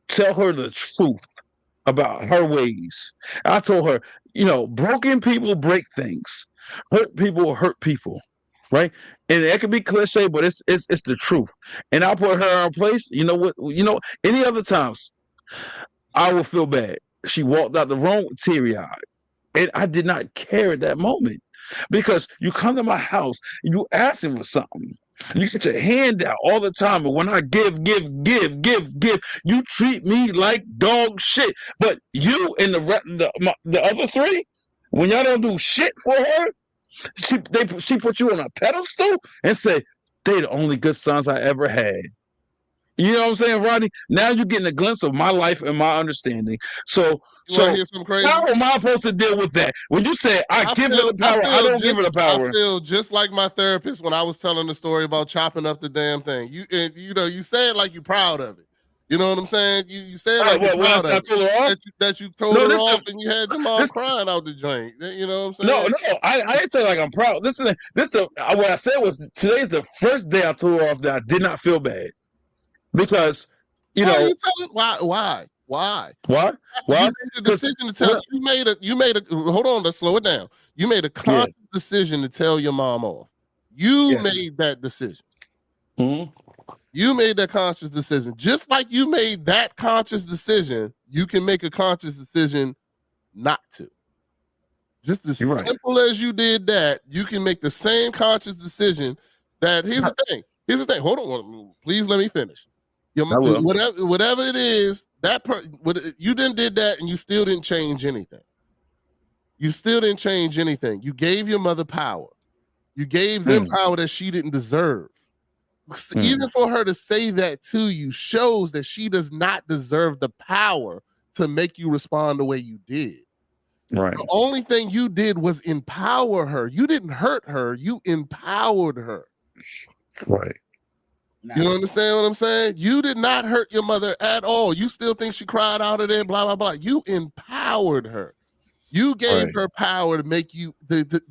tell her the truth about her ways. I told her, broken people break things. Hurt people hurt people. Right? And it could be cliche, but it's the truth. And I put her in her place. You know what? Any other times, I would feel bad. She walked out the room teary-eyed. And I did not care at that moment. Because you come to my house, you asking for something. You get your hand out all the time. But when I give, you treat me like dog shit. But you and the other 3, when y'all don't do shit for her, she put you on a pedestal and say, they the only good sons I ever had. You know what I'm saying, Rodney? Now you're getting a glimpse of my life and my understanding. So hear some crazy? How am I supposed to deal with that? When you say I give her the power, I don't give her the power. I feel just like my therapist when I was telling the story about chopping up the damn thing. You say it like you're proud of it. You know what I'm saying? You say it like you're proud of it. That you told her off and you had your mom crying out the joint. You know what I'm saying? No, I didn't say like I'm proud. What I said was today's the first day I told her off that I did not feel bad. Because, why? Why? Why? You Why? made a Because decision to tell you made a hold on, let's slow it down. You made a yeah, conscious decision to tell your mom off. You yes. made that decision. Mhm. You made that conscious decision. Just like you made that conscious decision, you can make a conscious decision not to. Just as You're right. simple as you did that, you can make the same conscious decision. That here's the thing. Here's the thing. Hold on. Please let me finish. I will. Whatever it is, you didn't did that, and you still didn't change anything. You still didn't change anything. You gave your mother power. You gave them power that she didn't deserve. Even for her to say that to you shows that she does not deserve the power to make you respond the way you did. Right. The only thing you did was empower her. You didn't hurt her. You empowered her. Right. You understand what I'm saying? You did not hurt your mother at all. You still think she cried out of there, blah, blah, blah. You empowered her. You gave her power to make you,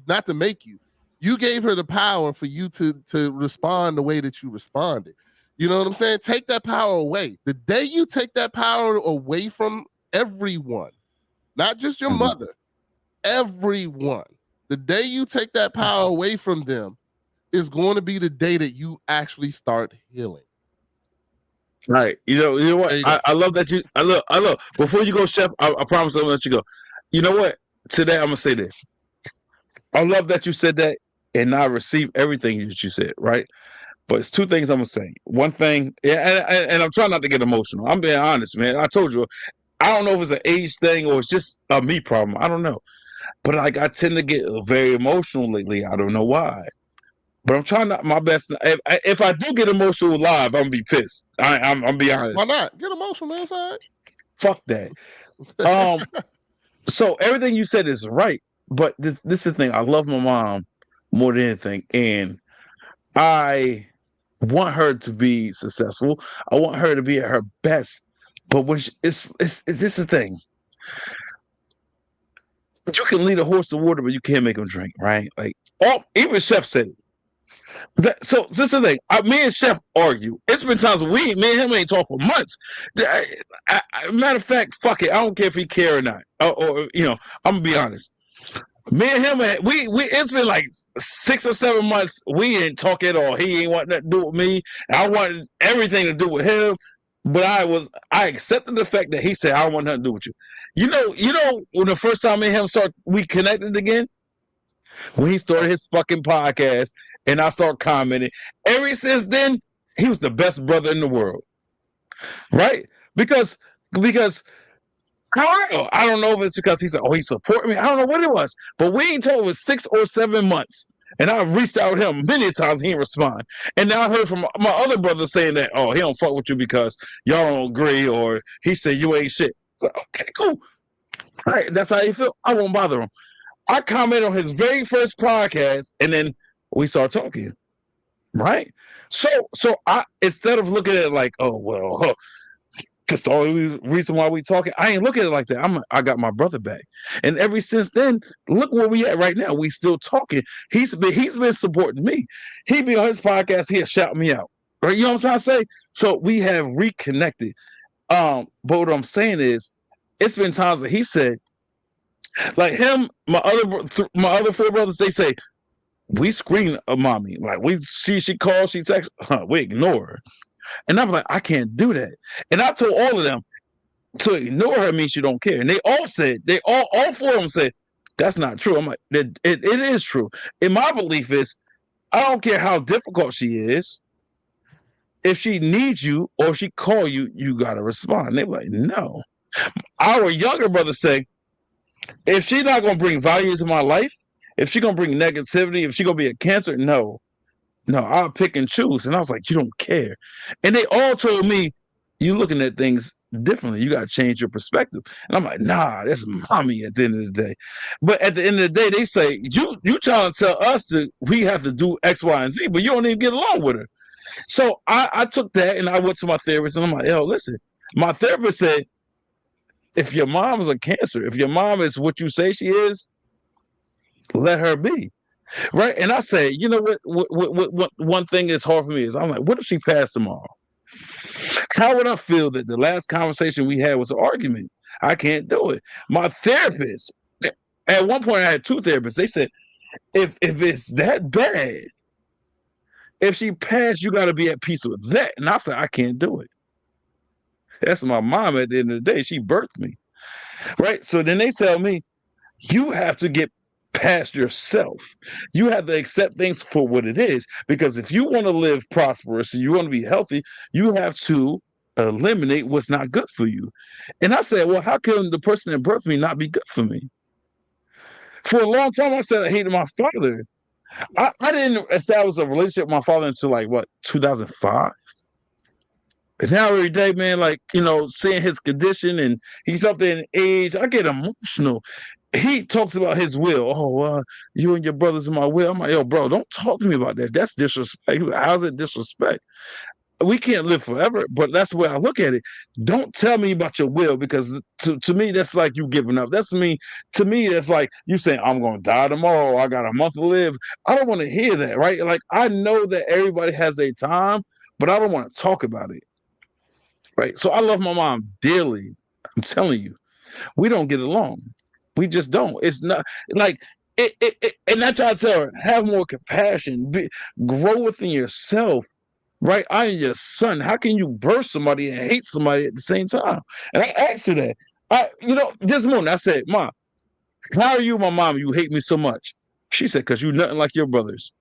not to make you. You gave her the power for you to respond the way that you responded. You know what I'm saying? Take that power away. The day you take that power away from everyone, not just your mother, everyone, the day you take that power away from them is going to be the day that you actually start healing. Right. You know what? I love that you. I love. Before you go, Chef, I promise I'm gonna let you go. You know what? Today I'm gonna say this. I love that you said that, and I receive everything that you said. Right. But it's two things I'm gonna say. One thing, and I'm trying not to get emotional. I'm being honest, man. I told you, I don't know if it's an age thing or it's just a me problem. I don't know. But like I tend to get very emotional lately. I don't know why. But I'm trying my best. If I do get emotional live, I'm gonna be pissed. I'm be honest. Why not? Get emotional, man. It's all right. Fuck that. So everything you said is right, but this is the thing. I love my mom more than anything, and I want her to be successful. I want her to be at her best. But when it's this the thing. You can lead a horse to water, but you can't make him drink, right? Like, even Chef said it. So this is the thing. Me and Chef argue. It's been times me and him ain't talked for months. Matter of fact, fuck it. I don't care if he care or not. Or I'm gonna be honest. Me and him, we it's been like 6 or 7 months. We ain't talk at all. He ain't want nothing to do with me. I wanted everything to do with him. But I accepted the fact that he said I don't want nothing to do with you. You know when the first time me and him we connected again when he started his fucking podcast. And I start commenting. Ever since then, he was the best brother in the world, right? Because I don't know if it's because he said, "Oh, he supported me." I don't know what it was, but we ain't told it was 6 or 7 months, and I reached out to him many times. He didn't respond, and now I heard from my other brother saying that, "Oh, he don't fuck with you because y'all don't agree," or he said you ain't shit. So, okay, cool. All right, that's how you feel. I won't bother him. I commented on his very first podcast, and then we started talking, right? So I instead of looking at it like, oh well, just the only reason why we talking, I ain't looking at it like that. I got my brother back, and ever since then, look where we at right now. We still talking. He's been supporting me. He be on his podcast. He'll shout me out, right? You know what I'm trying to say? So we have reconnected. But what I'm saying is, it's been times that he said, like him, my other 4 brothers, they say, we screen a mommy. Like she calls, she texts, we ignore her. And I'm like, I can't do that. And I told all of them to ignore her means you don't care. And they all said, all 4 of them said, that's not true. I'm like, it is true. And my belief is, I don't care how difficult she is. If she needs you or she call you, you gotta respond. They're like, no. Our younger brother say, if she's not gonna bring value to my life, if she's gonna bring negativity, if she's gonna be a cancer, no, I'll pick and choose. And I was like, you don't care. And they all told me, you looking at things differently. You got to change your perspective. And I'm like, nah, that's mommy at the end of the day. But at the end of the day, they say, you trying to tell us we have to do X, Y, and Z, but you don't even get along with her. So I took that and I went to my therapist and I'm like, yo, listen, my therapist said, if your mom is a cancer, if your mom is what you say she is, let her be. Right. And I say, you know what one thing that's hard for me is I'm like, what if she passed tomorrow? How would I feel that the last conversation we had was an argument? I can't do it. My therapist, at one point, I had two therapists. They said, if it's that bad, if she passed, you got to be at peace with that. And I said, I can't do it. That's my mom at the end of the day. She birthed me. Right. So then they tell me, you have to get past yourself. You have to accept things for what it is. Because if you want to live prosperous and you want to be healthy, you have to eliminate what's not good for you. And I said, well, how can the person that birthed me not be good for me? For a long time, I said I hated my father. I didn't establish a relationship with my father until like what, 2005. And now every day, man, like, seeing his condition and he's up there in age, I get emotional. He talks about his will. Oh, you and your brothers in my will. I'm like, yo, bro, don't talk to me about that. That's disrespect. How's it disrespect? We can't live forever, but that's the way I look at it. Don't tell me about your will, because to me, that's like you giving up. To me, that's like you saying, I'm going to die tomorrow. I got a month to live. I don't want to hear that, right? Like, I know that everybody has a time, but I don't want to talk about it. Right. So I love my mom dearly. I'm telling you, we don't get along. We just don't. It's not like and I try to tell her, have more compassion, grow within yourself. Right. I am your son. How can you birth somebody and hate somebody at the same time? And I asked her that. This morning I said, Mom, how are you, my mom? You hate me so much. She said, because you're nothing like your brothers.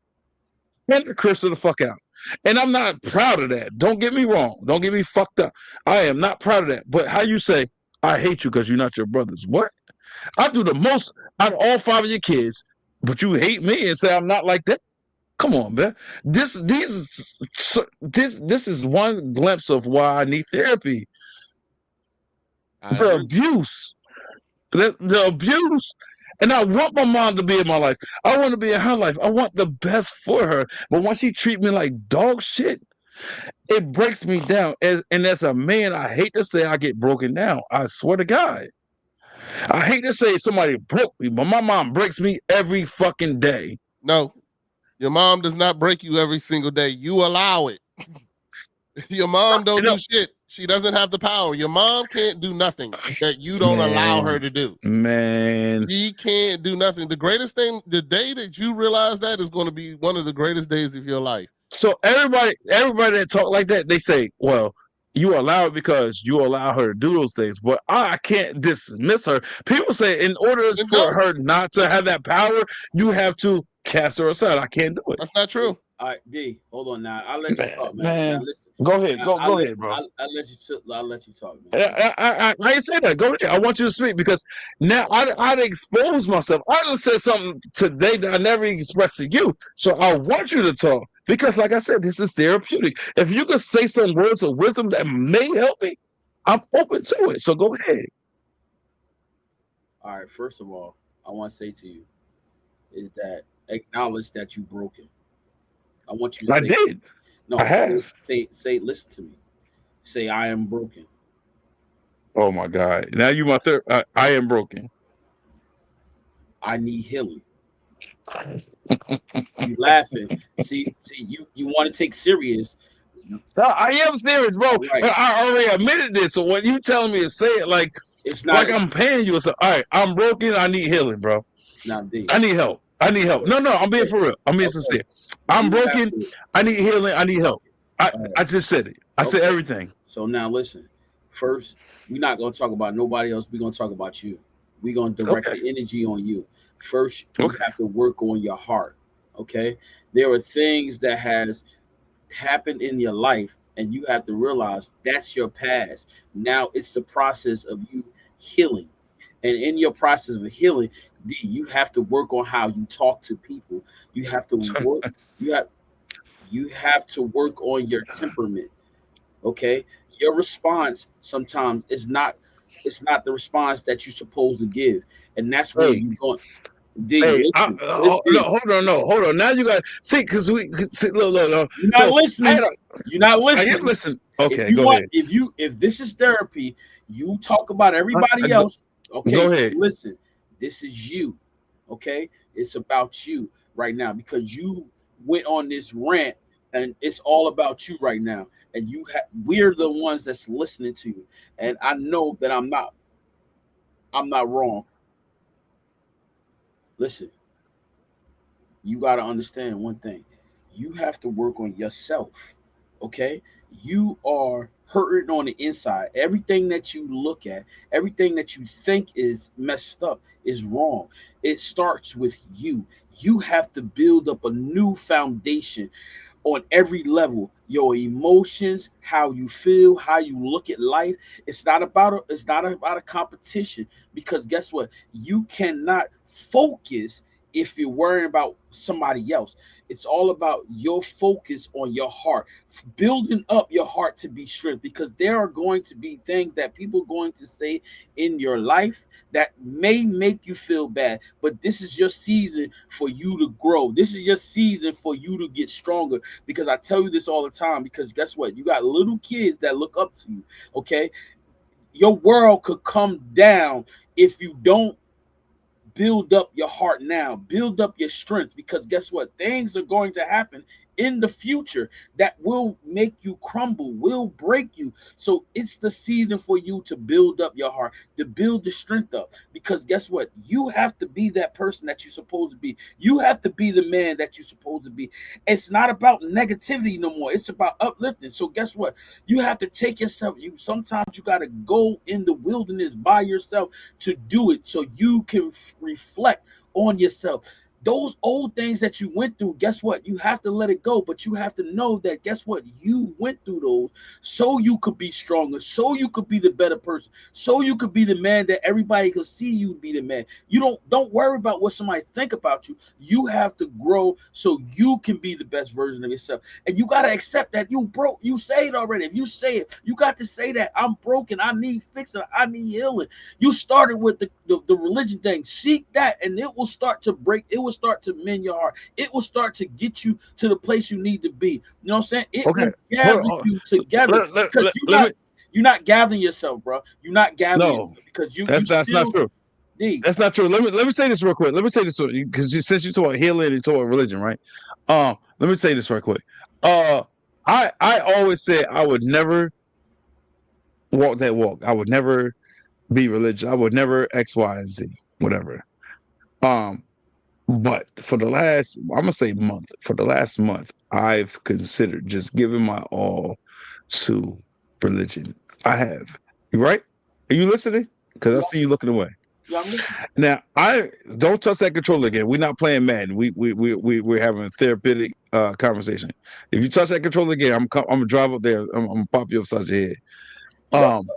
And curse her the fuck out. And I'm not proud of that. Don't get me wrong. Don't get me fucked up. I am not proud of that. But how you say, I hate you because you're not your brothers? What? I do the most out of all 5 of your kids, but you hate me and say I'm not like that? Come on, man. This is one glimpse of why I need therapy. The abuse. The abuse. And I want my mom to be in my life. I want to be in her life. I want the best for her. But once she treat me like dog shit, it breaks me down. And as a man, I hate to say I get broken down. I swear to God. I hate to say somebody broke me, but my mom breaks me every fucking day. No, your mom does not break you every single day. You allow it. Your mom don't do shit. She doesn't have the power. Your mom can't do nothing that you don't allow her to do. Man. She can't do nothing. The greatest thing, the day that you realize that is going to be one of the greatest days of your life. So everybody that talk like that, they say, well, you allow it because you allow her to do those things. But I can't dismiss her. People say in order for her not to have that power, you have to cast her aside. I can't do it. That's not true. All right, D, hold on now. I'll let you talk, man. Now, listen. Go ahead. Go ahead, bro. I'll let you talk, man. I ain't say that. Go ahead. I want you to speak because now I'd expose myself. I just said something today that I never expressed to you. So I want you to talk because, like I said, this is therapeutic. If you could say some words of wisdom that may help me, I'm open to it. So go ahead. All right. First of all, I want to say to you is that acknowledge that you're broken. I want you to say, I did. No, I have. Say, listen to me. Say, I am broken. Oh my God. Now you my third. I am broken. I need healing. You laughing. See, you want to take serious. No, I am serious, bro. Right. I already admitted this. So when you telling me to say it like it's not like I'm paying you, so all right, I'm broken, I need healing, bro. Now, D. I need help. No, I'm being for real. I'm being sincere. I'm broken. I need healing. I need help. I just said it. I said everything. So now listen. First, we're not gonna talk about nobody else. We're gonna talk about you. We're gonna direct the energy on you. First, you have to work on your heart. Okay. There are things that has happened in your life, and you have to realize that's your past. Now it's the process of you healing. And in your process of healing, D, you have to work on how you talk to people. You have to work. You have to work on your temperament. Okay, your response sometimes is not. It's not the response that you're supposed to give, and that's where you're going. D, listen, hold on. Now you got because look. You're not listening. You're not listening. I am listening. Okay, ahead. If this is therapy, you talk about everybody else. Okay, go ahead. So listen, this is you. Okay, it's about you right now because you went on this rant and it's all about you right now. And we're the ones that's listening to you. And I know that I'm not wrong. Listen, you got to understand one thing. You have to work on yourself. Okay? You are hurting on the inside. Everything that you look at, everything that you think is messed up is wrong. It starts with you. You have to build up a new foundation on every level. Your emotions, how you feel, how you look at life. It's not about a competition, because guess what? You cannot focus if you're worrying about somebody else. It's all about your focus on your heart, building up your heart to be strength, because there are going to be things that people are going to say in your life that may make you feel bad, but this is your season for you to grow. This is your season for you to get stronger, because I tell you this all the time, because guess what? You got little kids that look up to you. Okay, your world could come down if you don't build up your heart now, build up your strength, because guess what? Things are going to happen in the future that will make you crumble, will break you. So it's the season for you to build up your heart, to build the strength up, because guess what? You have to be that person that you're supposed to be. You have to be the man that you're supposed to be. It's not about negativity no more, it's about uplifting. So guess what? You have to take yourself, you sometimes you got to go in the wilderness by yourself to do it, so you can reflect on yourself. Those old things that you went through, guess what? You have to let it go, but you have to know that, guess what? You went through those so you could be stronger, so you could be the better person, so you could be the man that everybody could see you be the man. You don't worry about what somebody think about you. You have to grow so you can be the best version of yourself. And you got to accept that you broke. You say it already. If you say it, you got to say that I'm broken, I need fixing, I need healing. You started with the religion thing. Seek that, and it will start to break. It will start to mend your heart. It will start to get you to the place you need to be. You know what I'm saying? It Okay, will hold gather on. you together, because Let me. you're not gathering yourself, bro. You're not gathering No, yourself, because you that's not still true. D. That's not true. Let me say this real quick. Let me say this because since you talk about healing and talk about religion, right? Let me say this right quick. Uh, I always said I would never walk that walk. I would never be religious. I would never X, Y, and Z, whatever. Um, but for the last, I'm gonna say month. For the last month, I've considered just giving my all to religion. I have. You right? Are you listening? Because I Yeah, see you looking away. yeah, I'm listening. Now, I don't touch that controller again. We're not playing Madden. We're having a therapeutic conversation. If you touch that controller again, I'm gonna drive up there. I'm gonna pop you upside your head. Yo, Um,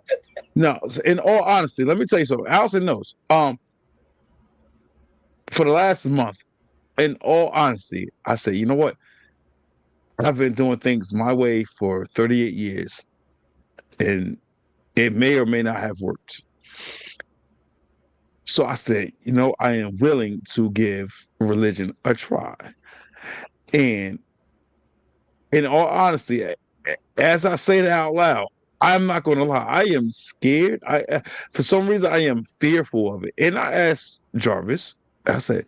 no, in all honesty, let me tell you something. Allison knows. For the last month, in all honesty, I say, you know what? I've been doing things my way for 38 years, and it may or may not have worked. So I said, I am willing to give religion a try. And in all honesty, as I say that out loud, I'm not going to lie. I am scared. For some reason, I am fearful of it. And I asked Jarvis, I said,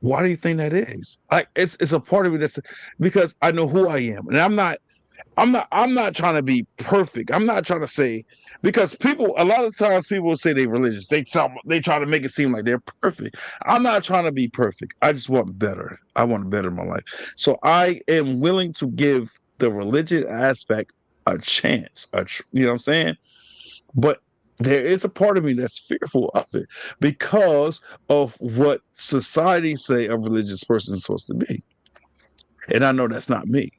why do you think that is? Like, it's a part of me that's because I know who I am, and I'm not trying to be perfect. I'm not trying to say because a lot of times people will say they're religious. They try to make it seem like they're perfect. I'm not trying to be perfect. I just want better. I want to better my life. So I am willing to give the religion aspect a chance. You know what I'm saying? But there is a part of me that's fearful of it because of what society say a religious person is supposed to be. And I know that's not me.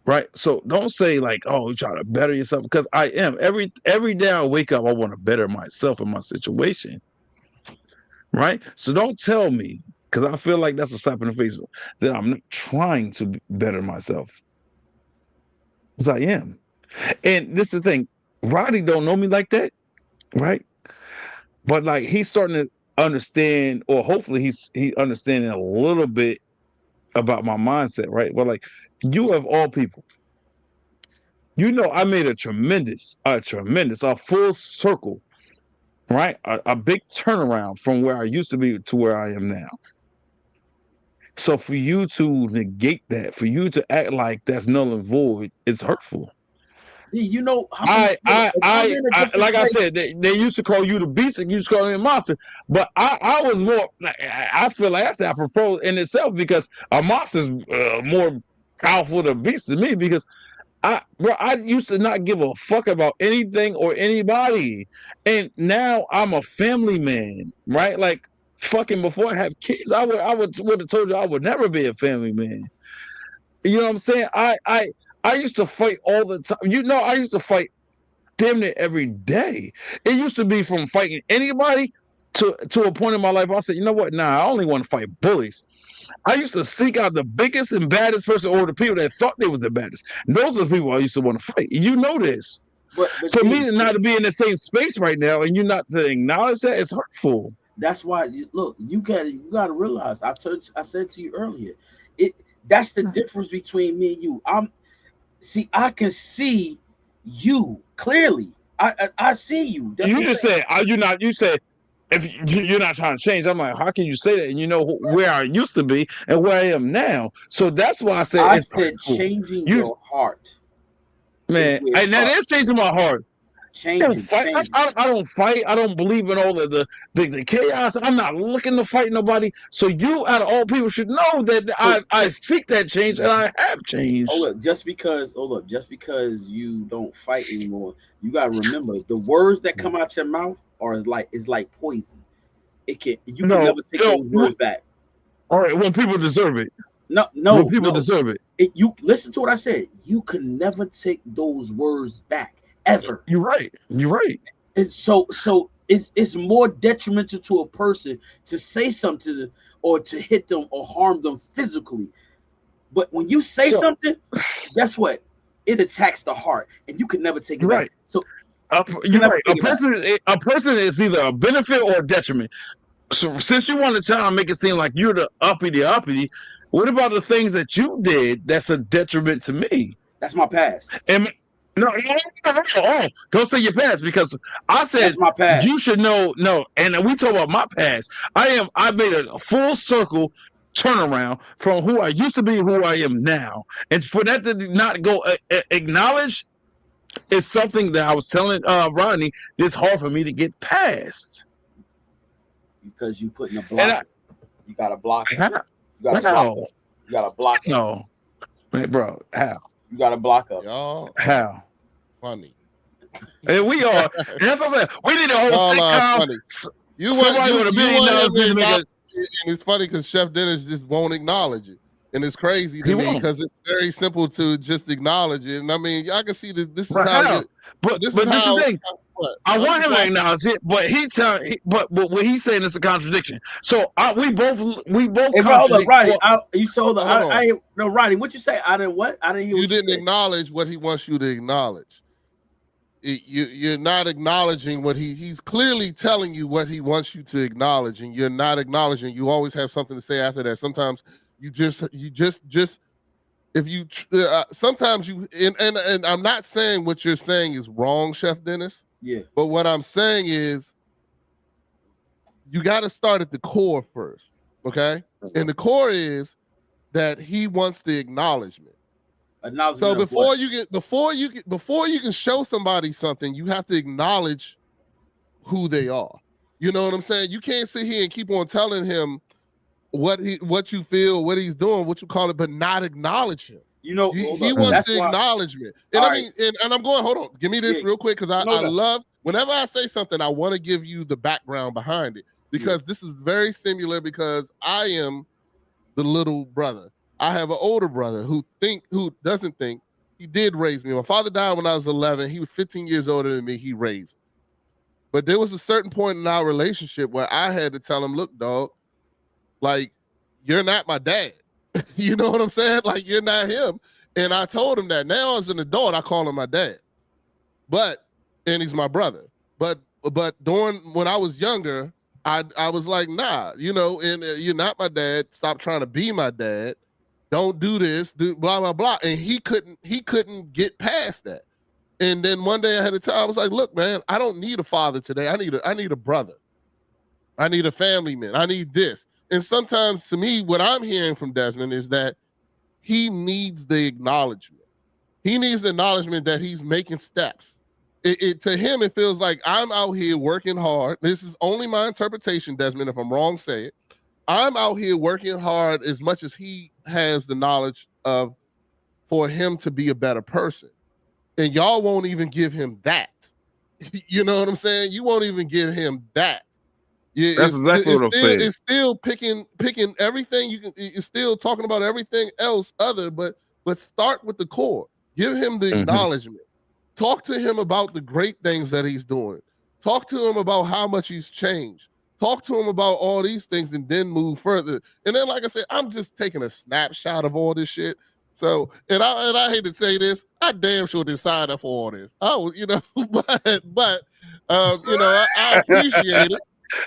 Right. So don't say like, oh, you try to better yourself because I am. Every day I wake up, I want to better myself and my situation. Right. So don't tell me because I feel like that's a slap in the face that I'm not trying to better myself. Because I am. And this is the thing. Rodney don't know me like that. Right. But like he's starting to understand, or hopefully he understanding a little bit about my mindset, right? Well, like you of all people, I made a full circle, right? A big turnaround from where I used to be to where I am now. So for you to negate that, for you to act like that's null and void, it's hurtful. You know how many look, if I'm in a I different like I place. said, they used to call you the beast and you used to call me a monster. But I was more, I feel like that's apropos in itself because a monster's more powerful than a beast to me because I used to not give a fuck about anything or anybody. And now I'm a family man, right? Like fucking before I have kids, would have told you I would never be a family man. You know what I'm saying? I used to fight all the time. You know, I used to fight damn near every day. It used to be from fighting anybody to a point in my life. I said, you know what? Nah, I only want to fight bullies. I used to seek out the biggest and baddest person, or the people that thought they was the baddest. And those are the people I used to want to fight. You know this. But For me G, to not to be in the same space right now, and you not to acknowledge that, it's hurtful. that's why look, you gotta realize. I said to you earlier, it that's the difference between me and you. I can see you clearly. I see you. That's You what I'm just saying. said, "Are you not?" You said, "If you're not trying to change," I'm like, "How can you say that?" And you know where I used to be and where I am now. So that's why I said I it's said hurtful. changing You your heart is man, where it and that starts. is chasing my heart. I don't Changing, fight. changing. I don't fight. I don't believe in all of the chaos. I'm not looking to fight nobody. So you, out of all people, should know that I seek that change and I have Oh changed. look, just because you don't fight anymore, you gotta remember the words that come out your mouth are like is like poison. You can No, never take no. those words back. All right, when people deserve it, No, when no, people no. deserve it. You listen to what I said. You can never take those words back ever. You're right. You're right. It's more detrimental to a person to say something to them or to hit them or harm them physically. But when you say So something, guess what? It attacks the heart, and you can never take it you're back. right. So you can You're never right. take it back. A person is either a benefit or a detriment. So since you want to try and make it seem like you're the uppity, what about the things that you did that's a detriment to me? That's my past. And no, don't say your past because I said That's my you past. should know. No, and we talk about my past. I made a full circle turnaround from who I used to be, who I am now, and for that to not go acknowledge is something that I was telling Rodney. It's hard for me to get past. Because you putting a And block. You got to block up. how? You got to block How? up. You got to block up. No, man, bro. How? You got to block up. Y'all How? funny. And we are. And that's what I'm saying. We need a whole Y'all are sitcom. funny. Somebody with $1 million want him to need to make a. acknowledge it, and it's funny because Chef Dennis just won't acknowledge it, and it's crazy He to me won't. because it's very simple to just acknowledge it. And I mean, I can see that this is Right, how how? you. But This is this is the how. thing. What? I I'm want just him to watching. acknowledge it, but but what he's saying is a contradiction. So we both Hey, bro, hold up, contradict. Rodney. Well, You told Hold on. no, Rodney. What you say? I didn't what? I didn't hear You what you didn't said. acknowledge what he wants you to acknowledge. You're not acknowledging what he's clearly telling you what he wants you to acknowledge, and you're not acknowledging. You always have something to say after that. Sometimes you just if you sometimes you and I'm not saying what you're saying is wrong, Chef Dennis. Yeah. But what I'm saying is you got to start at the core first, okay? And the core is that he wants the acknowledgement. So before you can show somebody something, you have to acknowledge who they are. You know what I'm saying? You can't sit here and keep on telling him what you feel, what he's doing, what you call it, but not acknowledge him. You know, He wants the acknowledgement. And I mean, and I'm going, hold on, give me this real quick, because I love, whenever I say something, I want to give you the background behind it, because this is very similar, because I am the little brother. I have an older brother who doesn't think. He did raise me. My father died when I was 11. He was 15 years older than me. He raised me. But there was a certain point in our relationship where I had to tell him, look, dog, like, you're not my dad. You know what I'm saying? Like, you're not him. And I told him that. Now as an adult, I call him my dad. And he's my brother. But during when I was younger, I was like, nah, you know, and you're not my dad. Stop trying to be my dad. Don't do this, do blah, blah, blah. And he couldn't get past that. And then one day I had to tell, I was like, look, man, I don't need a father today. I need a brother. I need a family man. I need this. And sometimes, to me, what I'm hearing from Desmond is that he needs the acknowledgement. He needs the acknowledgement that he's making steps. To him, it feels like I'm out here working hard. This is only my interpretation, Desmond. If I'm wrong, say it. I'm out here working hard as much as he has the knowledge of for him to be a better person. And y'all won't even give him that. You know what I'm saying? You won't even give him that. That's exactly what I'm saying. It's still picking everything you can. It's still talking about everything else other, but start with the core. Give him the acknowledgement. Talk to him about the great things that he's doing. Talk to him about how much he's changed. Talk to him about all these things, and then move further. And then, like I said, I'm just taking a snapshot of all this shit. So, and I hate to say this, I damn sure didn't sign up for all this. Oh, but I appreciate it.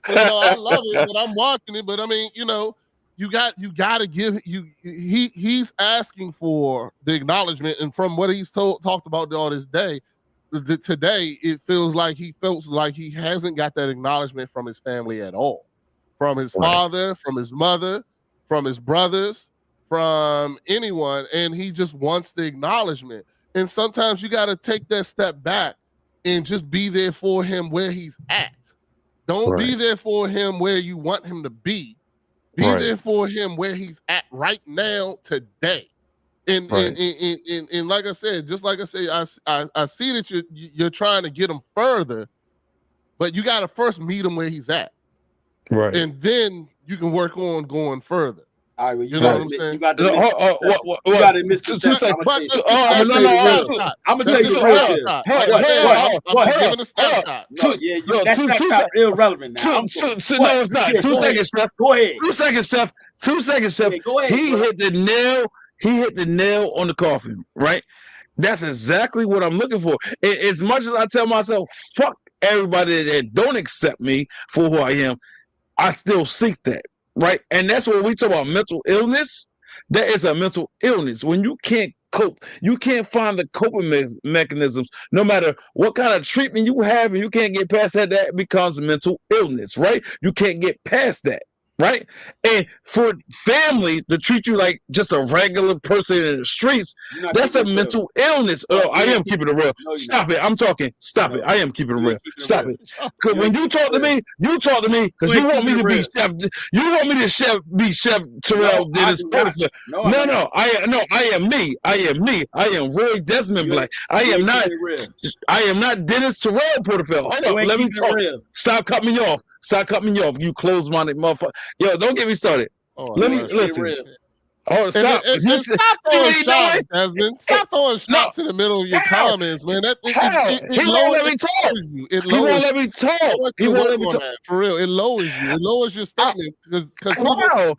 I love it, but I'm watching it. But I mean, you got to give he's asking for the acknowledgement, and from what he's talked about all this day, today it feels like he hasn't got that acknowledgement from his family at all, from his father, from his mother, from his brothers, from anyone, and he just wants the acknowledgement. And sometimes you got to take that step back and just be there for him where he's at. Don't be there for him where you want him to be. Be there for him where he's at right now, today. And like I said, just like I say, I see that you're trying to get him further, but you got to first meet him where he's at, right? And then you can work on going further. All right, well, you know what I'm saying? You got to miss the 2 seconds. I'm going to tell you that snapshot irrelevant now. No, it's not. 2 seconds, Chef. Go ahead. 2 seconds, Chef. 2 seconds, Chef. Go ahead. He hit the nail on the coffin, right? That's exactly what I'm looking for. As much as I tell myself, fuck everybody that don't accept me for who I am, I still seek that. Right. And that's when we talk about mental illness. That is a mental illness. When you can't cope, you can't find the coping mechanisms, no matter what kind of treatment you have, and you can't get past that becomes mental illness. Right. You can't get past that. Right. And for family to treat you like just a regular person in the streets, that's a mental illness. Oh, I am keeping it real. Stop it. I'm talking. Stop it. I am keeping it real. Stop it. Because when you talk to me because you want me to be Chef. You want me to be Chef Terrell Dennis Porterfield. No. I am me. I am Roy Desmond Black. I am not Dennis Terrell Porterfield. Hold on. Let me talk. Stop cutting me off. You close-minded motherfucker. Yo, don't get me started. Let me listen. Oh, stop! Stop throwing shots, Desmond. Stop throwing shots in the middle of your comments, man. He won't let me talk. He won't let me talk. He won't let me talk. For real, it lowers you. It lowers your statement because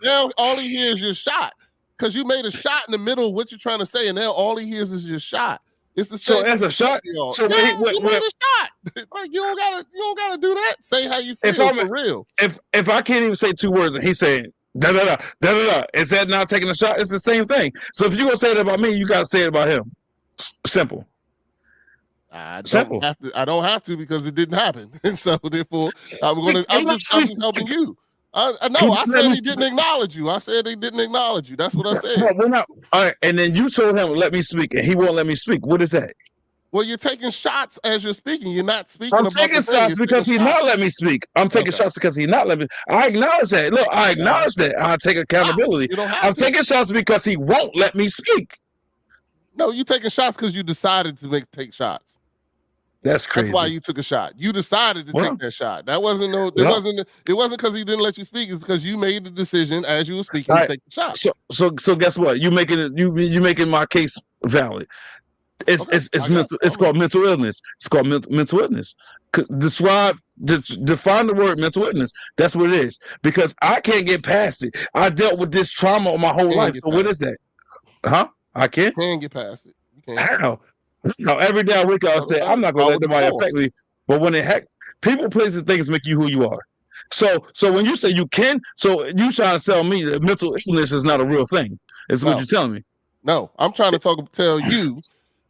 now all he hears is your shot. Because you made a shot in the middle of what you're trying to say, and now all he hears is your shot. It's the same. So that's a shot. So you made a shot. Like you don't gotta do that. Say how you feel for real. If I can't even say 2 words and he's saying da da da da da da, is that not taking a shot? It's the same thing. So if you're gonna say it about me, you gotta say it about him. Simple. I don't have to because it didn't happen, and so therefore I'm just helping you. I said he didn't acknowledge you. I said he didn't acknowledge you. That's what I said. We're not. All right, and then you told him, let me speak, and he won't let me speak. What is that? Well, you're taking shots as you're speaking. You're not speaking. I'm taking shots because he's not letting me speak. I'm taking shots because he's not letting me. I acknowledge that. Look, I acknowledge that. I take accountability. I'm taking shots because he won't let me speak. No, you're taking shots because you decided to take shots. That's crazy. That's why you took a shot. You decided to take that shot. That wasn't It wasn't because he didn't let you speak. It's because you made the decision as you were speaking to take the shot. So guess what? You making my case valid. It's mental. It's called mental illness. It's called mental illness. Define the word mental illness. That's what it is. Because I can't get past it. I dealt with this trauma my whole life. So what is that? Huh? I can't. You can't get past it. You can't. How? No, every day I wake up and say, I'm not going to let nobody affect me. But when people, places, and things make you who you are. So when you say you can, so you trying to tell me that mental illness is not a real thing. Is what you're telling me. No, I'm trying to tell you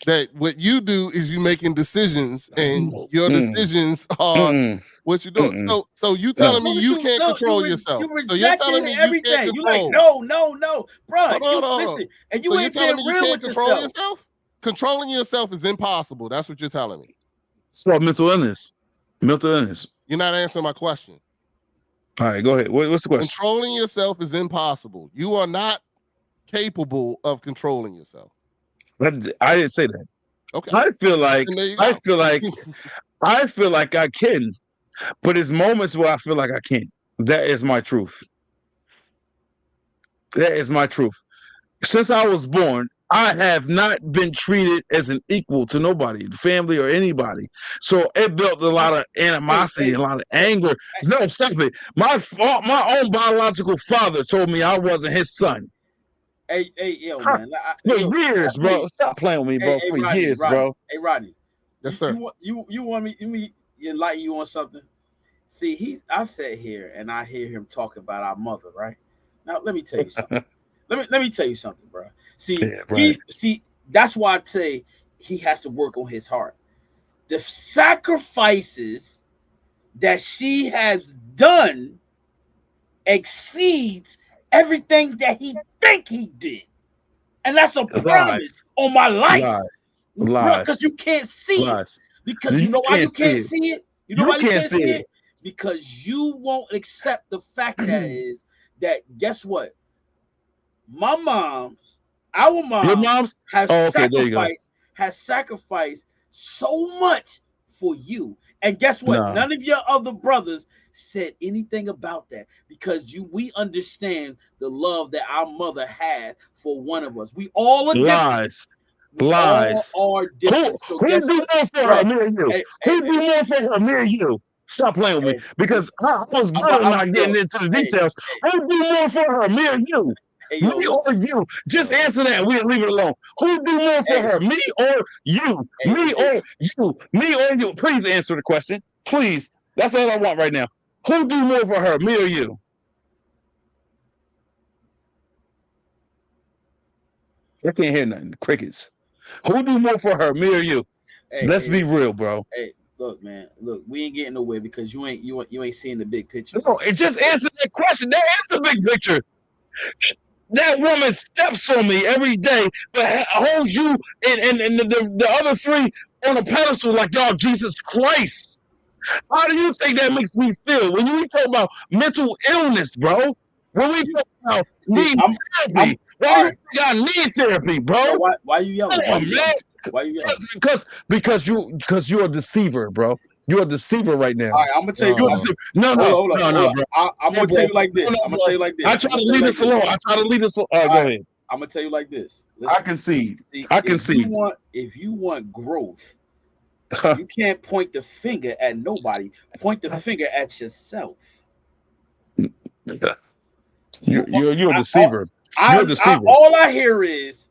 that what you do is you making decisions, and your decisions are what you're doing. So you telling me you can't control yourself? You So you're telling me you can't everything. You like control? no, bro. Hold on. Listen, and you So you're ain't telling being me you real can't with control yourself. yourself? Controlling yourself is impossible. That's what you're telling me. It's called mental illness. Mental illness. You're not answering my question. All right, go ahead. What's the question? Controlling yourself is impossible. You are not capable of controlling yourself. I didn't say that. Okay. I feel like I can, but there's moments where I feel like I can't. That is my truth. That is my truth. Since I was born, I have not been treated as an equal to nobody, family or anybody. So it built a lot of animosity, a lot of anger. No, stop it. My own biological father told me I wasn't his son. Hey, yo, man. For years, bro. Stop playing with me, bro. For Rodney, years, Rodney. bro. Hey, Rodney. Yes, sir. You want me enlighten you on something? See, I sat here and I hear him talk about our mother, right? Now let me tell you something. let me tell you something, bro. See, that's why I say he has to work on his heart. The sacrifices that she has done exceeds everything that he think he did, and that's a promise on my life. Because you can't see it. Because you know why you can't see it? You know why you can't see it? Because you won't accept the fact that guess what? My mom's, our mom, your mom's has sacrificed so much for you. And guess what? None of your other brothers said anything about that because we understand the love that our mother had for one of us. We all are different. Lies. All are different. Who do more for her, me or you? Who do more for her, me or you? Stop playing with me because I was good at not getting into the details. Who do more for her, me or you? Me or you? Just answer that and we'll leave it alone. Who do more for her, me or you? Me or you? Me or you? Please answer the question. Please. That's all I want right now. Who do more for her, me or you? I can't hear nothing. Crickets. Who do more for her, me or you? Let's be real, bro. Hey, look, man. Look, we ain't getting nowhere because you ain't seeing the big picture. No, it just answered that question. That is the big picture. That woman steps on me every day, but holds you and the other three on a pedestal like y'all, Jesus Christ. How do you think that makes me feel when we talk about mental illness, bro? When we talk about needing therapy, why do you think I need therapy, bro? Why you yelling? Why you yelling? Because you're a deceiver, bro. You're a deceiver right now. All right, I'm gonna tell you. You're a deceiver. No, bro. I'm gonna tell you like this. I'm gonna tell you like this. I try to leave this alone. Go ahead. I'm gonna tell you like this. Listen, I concede. I concede. If you want growth, you can't point the finger at nobody. Point the finger at yourself. You're a deceiver. You're a deceiver. All I hear is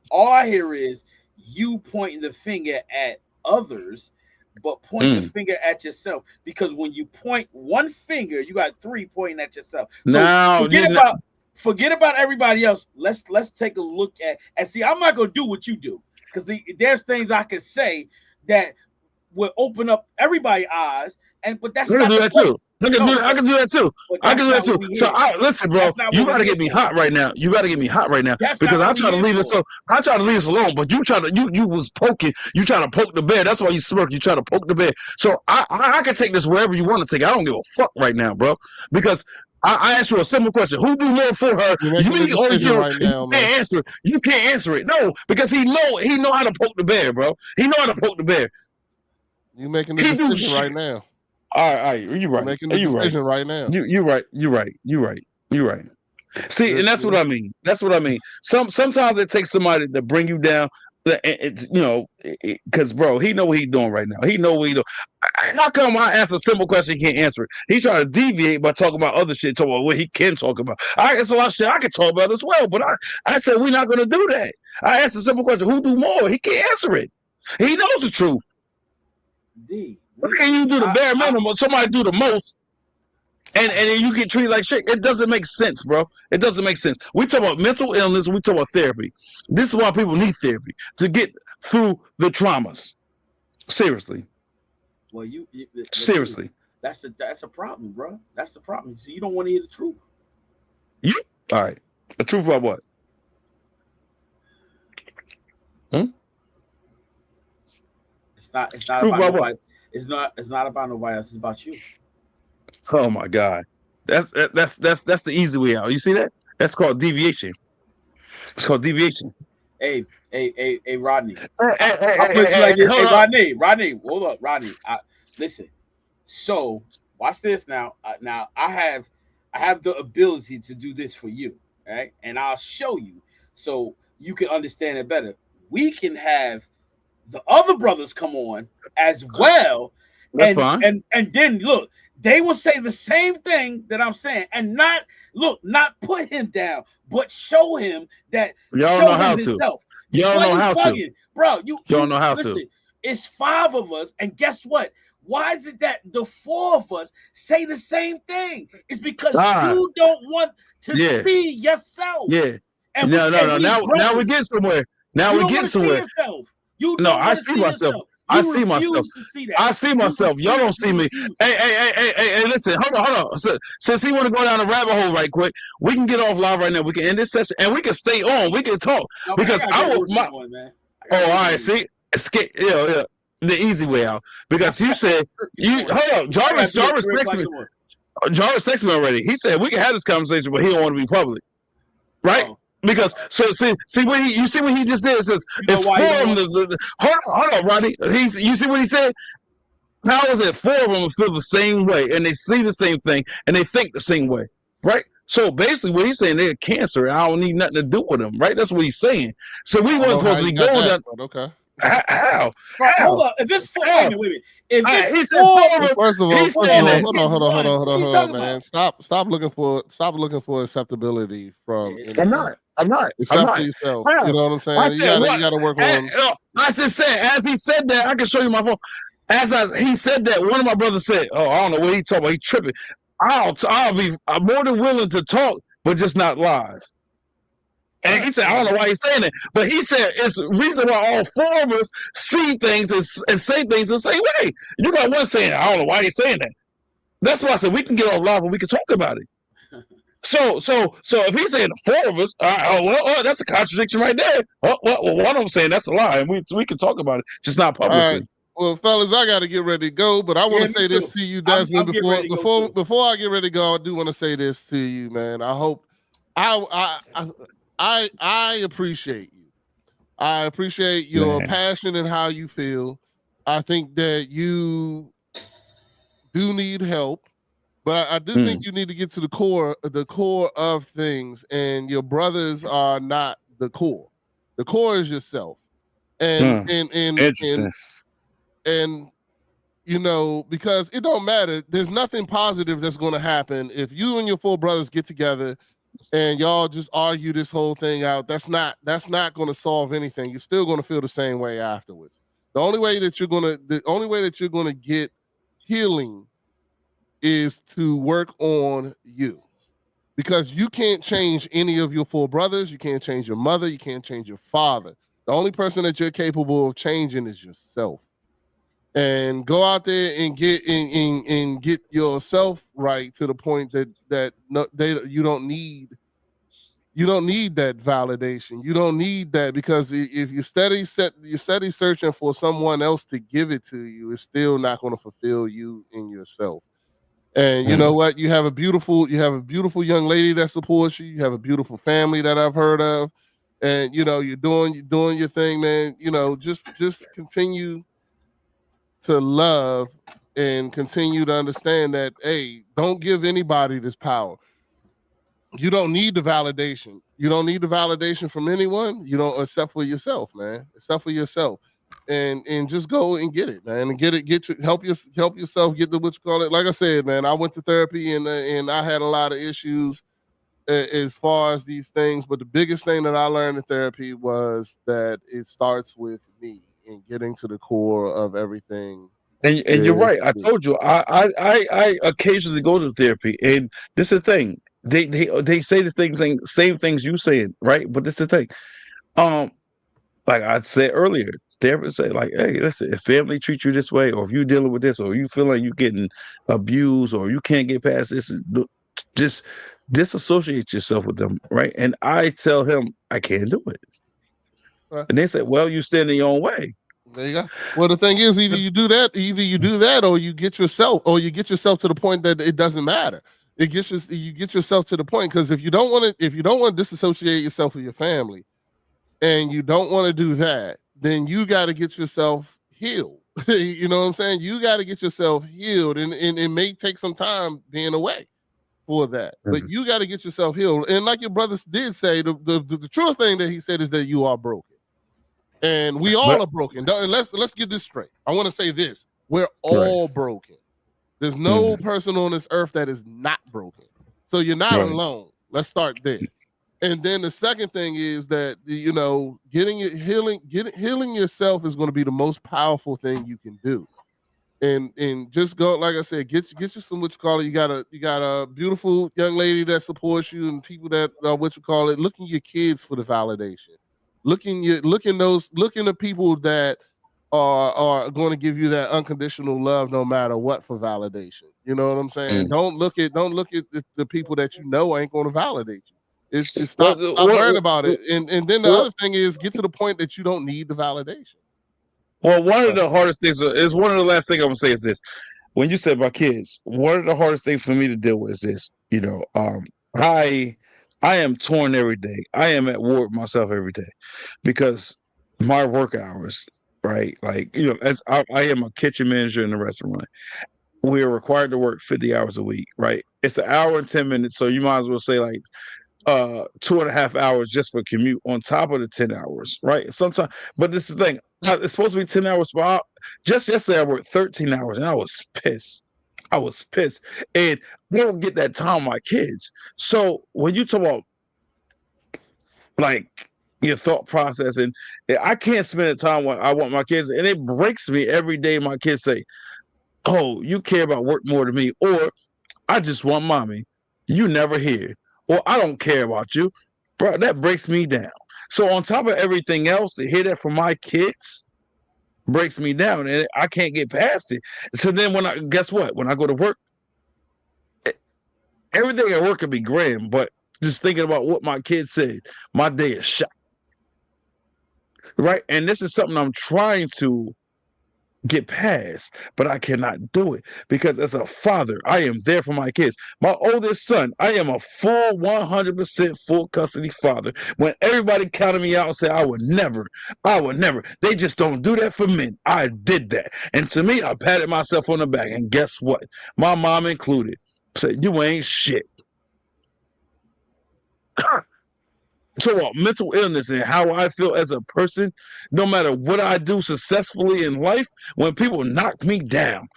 you pointing the finger at others, but point the finger at yourself. Because when you point one finger, you got three pointing at yourself. So forget about everybody else. Let's take a look at and see. I'm not gonna do what you do because there's things I can say that will open up everybody's eyes. But that's not do that too. I can do that too. So listen, bro. You gotta get me hot right now. Because I try to leave this. I try to leave this alone, but you was poking. You try to poke the bear. That's why you smirk. You try to poke the bear. So I can take this wherever you want to take it. I don't give a fuck right now, bro. Because I asked you a simple question. Who do more for her? Me or you? Right now, you can't answer it. You can't answer it. No, because he know how to poke the bear, bro. He know how to poke the bear. You making the decision right now. All right, you're right. Making the decision right now. You're right. See, and that's what I mean. Sometimes it takes somebody to bring you down. Because bro, he know what he's doing right now. He know what he's doing. How come I ask a simple question, he can't answer it? He trying to deviate by talking about other shit, talking about what he can talk about. It's a lot of shit I can talk about as well, but I said we're not going to do that. I asked a simple question: who do more? He can't answer it. He knows the truth. Why can't you do the bare minimum? Somebody do the most, and then you get treated like shit. It doesn't make sense, bro. It doesn't make sense. We talk about mental illness. We talk about therapy. This is why people need therapy to get through the traumas. Seriously. Well, Seriously. that's a problem, bro. That's the problem. See, you don't want to hear the truth. You all right. The truth about what? Hmm? It's not Truth about about what? nobody. It's not about nobody else. It's about you. Oh my God. That's the easy way out. You see that? That's called deviation. It's called deviation. Hey, Rodney. Hey, hey, hey, I'll hey, put you hey, like hey, this. Hey, hold up. Rodney, hold up, Rodney. Listen. So watch this now. Now I have the ability to do this for you, right? And I'll show you so you can understand it better. We can have the other brothers come on as well, That's and fine. and then look, they will say the same thing that I'm saying, and not put him down, but Y'all don't show know him how to. himself. Y'all don't Boy, know you how to. bugging, bro. Y'all don't know how to. Listen. It's five of us, and guess what? Why is it that the four of us say the same thing? It's because Ah, you don't want to yeah, see yourself, yeah. and No, we no, and no. we Now we brothers. get somewhere. Now You we don't get want to see somewhere. yourself. You No, don't I want to see see myself. yourself. I You see myself. refuse to see that. I see You myself. Y'all don't refuse. see You me. refuse. Hey, listen. Hold on. Since he want to go down a rabbit hole right quick, we can get off live right now. We can end this session and we can stay on. We can talk No, man, I because gotta I go to will. work in the morning, man. I Oh, gotta all go to work right. in the morning. See, escape. Yeah. The easy way out because you said Work in the you. morning. Hold up, I gotta Jarvis. be at Jarvis three texted o'clock me. in the morning. Jarvis texted me already. He said we can have this conversation, but he don't want to be public, right? Oh, Because so see what you see what he just did. It says you know it's why four you of don't them. want? Hold on, Rodney. You see what he said? How is it four of them feel the same way and they see the same thing and they think the same way, right? So basically, what he's saying, they're cancer. And I don't need nothing to do with them, right? That's what he's saying. So I we don't wasn't know how supposed to you be got going that, down. but okay. How? Bro, hold How? up. If it's four, wait a How? minute, wait a minute. If it's He said four, four of Well, us. first He's of saying all, that. four hold on, against hold on, hold one, on, hold what are on, you hold on, talking man. about? Stop looking for acceptability from I'm anyone. not. I'm not. I'm Except for not. yourself. You How? know what I'm I saying? said You what? gotta work on. I just said as he said that. I can show you my phone. He said that, one of my brothers said, "Oh, I don't know what he talking about. He tripping." I'll be more than willing to talk, but just not live. All And right. he said, I don't know why he's saying it, but he said it's the reason why all four of us see things and say things the same way. You got one saying, I don't know why he's saying that. That's why I said we can get off live and we can talk about it. So if he's saying four of us, that's a contradiction right there. Well, one of them saying that's a lie, and we can talk about it, just not All right. publicly. Well, fellas, I got to get ready to go, but I want Yeah, to me say this too. to you, I'm Desmond. getting ready to go too. Before I get ready to go, I do want to say this to you, man. I hope I appreciate you. I appreciate your Man. passion and how you feel. I think that you do need help, but I do think you need to get to the core of things, and your brothers are not the core. The core is yourself. And Mm. and and and Interesting. and you know, because it don't matter. There's nothing positive that's going to happen if you and your four brothers get together and y'all just argue this whole thing out. That's not going to solve anything. You're still going to feel the same way afterwards. The only way that you're going to get healing is to work on you. Because you can't change any of your four brothers, you can't change your mother, you can't change your father. The only person that you're capable of changing is yourself. And go out there and get yourself right to the point that no, you don't need that validation. You don't need that because if you're steady searching for someone else to give it to you, it's still not going to fulfill you in yourself. And you know what? You have a beautiful young lady that supports you. You have a beautiful family that I've heard of, and you know you're doing your thing, man. You know, just continue to love and continue to understand that, hey, don't give anybody this power. You don't need the validation. You don't need the validation from anyone. You don't, except for yourself, man. Except for yourself, and just go and get it, man. And help yourself get the what you call it. Like I said, man, I went to therapy and I had a lot of issues as far as these things. But the biggest thing that I learned in therapy was that it starts with me and getting to the core of everything And you're with right. I me. told you I occasionally go to therapy, and this is the thing. They say the same things you saying, right? But this is the thing. Um, like I said earlier, therapists say, like, hey, listen, if family treats you this way, or if you're dealing with this, or you feel like you're getting abused, or you can't get past this, just disassociate yourself with them, right? And I tell him I can't do it. Right. And they say, well, you stand in your own way. There you go. Well, the thing is, either you do that, or you get yourself to the point that it doesn't matter. You get yourself to the point, because if you don't want to disassociate yourself with your family, and you don't want to do that, then you got to get yourself healed. You know what I'm saying? You got to get yourself healed, and it may take some time being away for that, but you got to get yourself healed. And like your brothers did say, the true thing that he said is that you are broken. And we all are broken. Let's get this straight. I want to say this. We're all broken. There's no person on this earth that is not broken. So you're not alone. Let's start there. And then the second thing is that, you know, healing yourself is going to be the most powerful thing you can do. And just go, like I said, get you some, what you call it. You got a beautiful young lady that supports you, and people that what you call it. Looking your kids for the validation. Looking at people that are going to give you that unconditional love no matter what for validation. You know what I'm saying? Don't look at the people that you know ain't going to validate you. Stop worrying about it. And then the other thing is, get to the point that you don't need the validation. Well, one of the hardest things is, one of the last things I'm gonna say is this. When you said about kids, one of the hardest things for me to deal with is this. You know, I am torn every day. I am at war with myself every day, because my work hours, right? Like, you know, as I am a kitchen manager in a restaurant. We are required to work 50 hours a week, right? It's an hour and 10 minutes, so you might as well say like 2.5 hours just for commute on top of the 10 hours, right? Sometimes, but this is the thing. It's supposed to be 10 hours per. Just yesterday, I worked 13 hours, and I was pissed. And I don't get that time with my kids. So when you talk about like your thought process, and I can't spend the time when I want my kids, and it breaks me every day. My kids say, "Oh, you care about work more than me," or "I just want mommy. You never here." Well, I don't care about you, bro. That breaks me down. So on top of everything else, to hear that from my kids breaks me down, and I can't get past it. So then guess what? When I go to work, everything at work could be grand, but just thinking about what my kids said, my day is shot. Right? And this is something I'm trying to get past, but I cannot do it, because as a father, I am there for my kids. My oldest son, I am a full 100% full custody father. When everybody counted me out and said I would never, they just don't do that for men. I did that, and to me, I patted myself on the back. And guess what? My mom included said, "You ain't shit." So mental illness and how I feel as a person, no matter what I do successfully in life, when people knock me down,